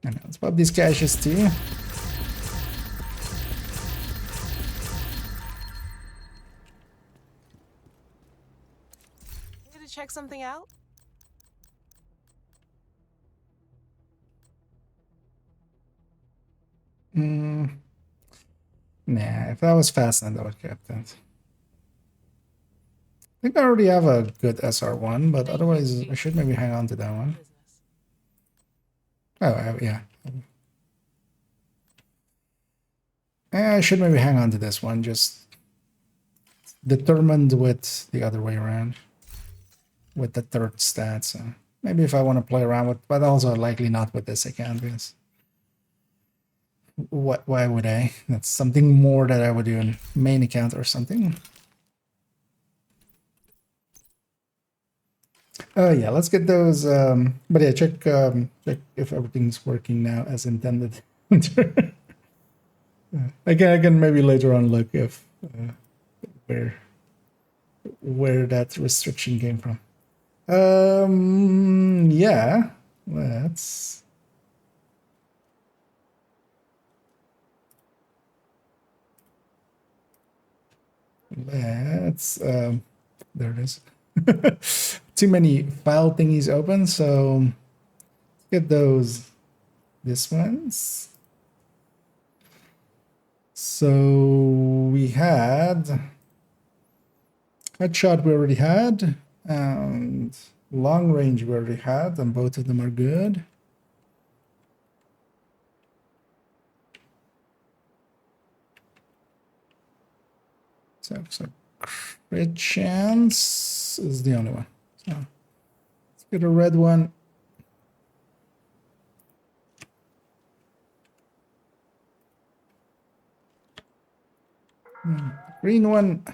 And let's pop these caches too. Here to check something out? Nah, if that was fast, then I would have kept that. I think I already have a good SR1, but otherwise I should maybe hang on to that one. Oh, yeah. I should maybe hang on to this one, just determined with the other way around. With the third stat, so maybe if I want to play around with, but also likely not with this account, because why would I? That's something more that I would do in main account or something. Yeah, let's get those. But yeah, check if everything's working now as intended. I can maybe later on look if where that restriction came from. Yeah, let's there it is. Too many file thingies open, so let's get this ones. So we had headshot we already had, and long range we already had, and both of them are good. So crit chance is the only one. So let's get a red one. Green one. Please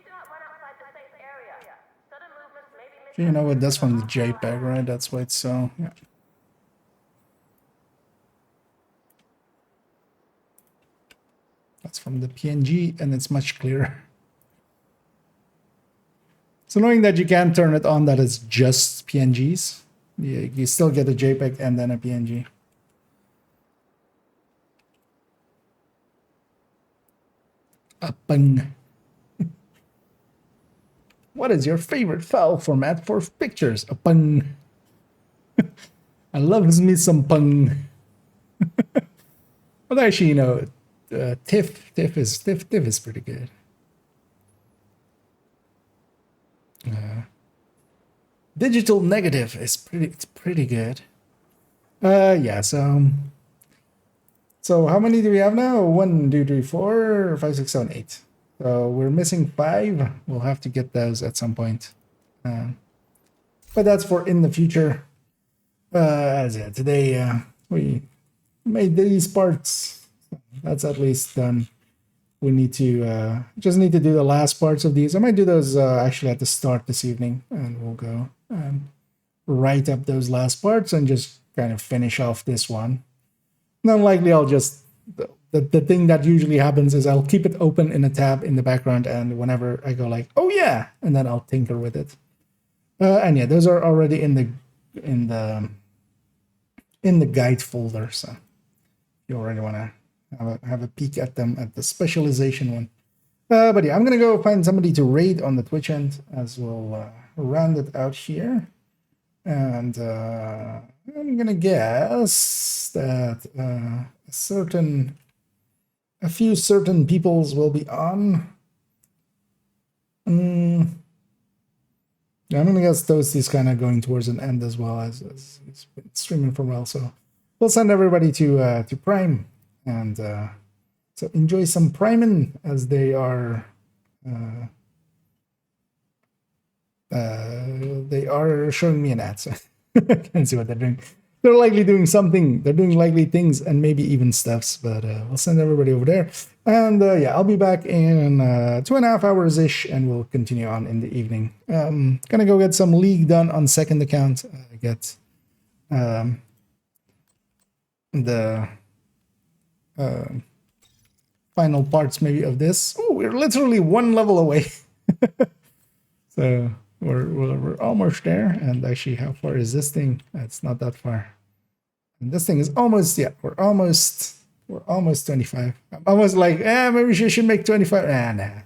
do not run outside the safe area. Sudden movements may be You know what? That's from the JPEG, right? That's why it's so. Yeah. That's from the PNG, and it's much clearer. It's annoying that you can't turn it on that it's just PNGs. You still get a JPEG and then a PNG. Apang. What is your favorite file format for pictures? Apang. I loves me some pang. But actually, you know, TIFF is pretty good. Digital negative is pretty good. Yeah, so how many do we have now? 1, 2, 3, 4, 5, 6, 7, 8. So we're missing 5. We'll have to get those at some point. But that's for in the future. As yeah, today we made these parts. That's at least done. We need to just need to do the last parts of these. I might do those actually at the start this evening, and we'll go write up those last parts and just kind of finish off this one. Then likely I'll just the thing that usually happens is I'll keep it open in a tab in the background, and whenever I go like, oh yeah, and then I'll tinker with it. And yeah, those are already in the guide folder, so if you already want to have a peek at them at the specialization one. But yeah, I'm gonna go find somebody to raid on the Twitch end as we'll round it out here. And I'm gonna guess that a few certain peoples will be on. Yeah, I'm gonna guess Toasty's kind of going towards an end as well, as he's been streaming for a while. So we'll send everybody to Prime, and so enjoy some priming as they are showing me an ad. So I can't see what they're doing. They're likely doing something. They're doing likely things and maybe even stuffs, but we'll send everybody over there. And yeah, I'll be back in 2.5 hours ish, and we'll continue on in the evening. Gonna go get some league done on second account. Get the final parts maybe of this. Oh, we're literally 1 level away. So we're almost there. And actually, how far is this thing? It's not that far. And this thing is almost, yeah, we're almost 25. I'm almost like, maybe she should make 25. Nah.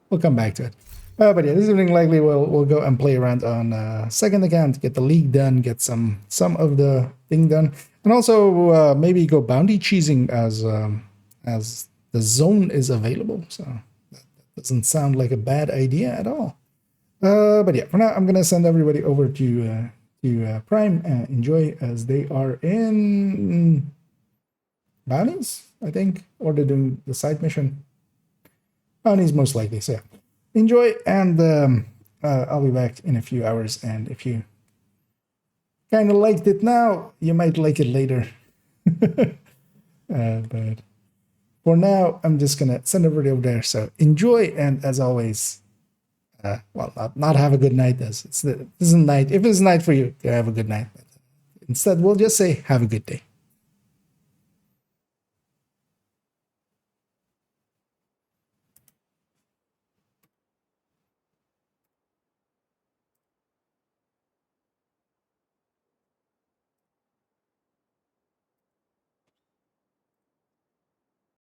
We'll come back to it. But yeah, this evening likely we'll go and play around on second account, get the league done, get some of the thing done, and also maybe go bounty cheesing as the zone is available. So that doesn't sound like a bad idea at all. But yeah, for now I'm gonna send everybody over to Prime and enjoy as they are in bounties, I think, or they're doing the side mission. Bounties most likely. So yeah, enjoy, and I'll be back in a few hours. And if you kind of liked it now, you might like it later. But for now, I'm just gonna send everybody over there. So enjoy, and as always, well, not have a good night. This isn't night. If it's night for you, have a good night. Instead, we'll just say have a good day.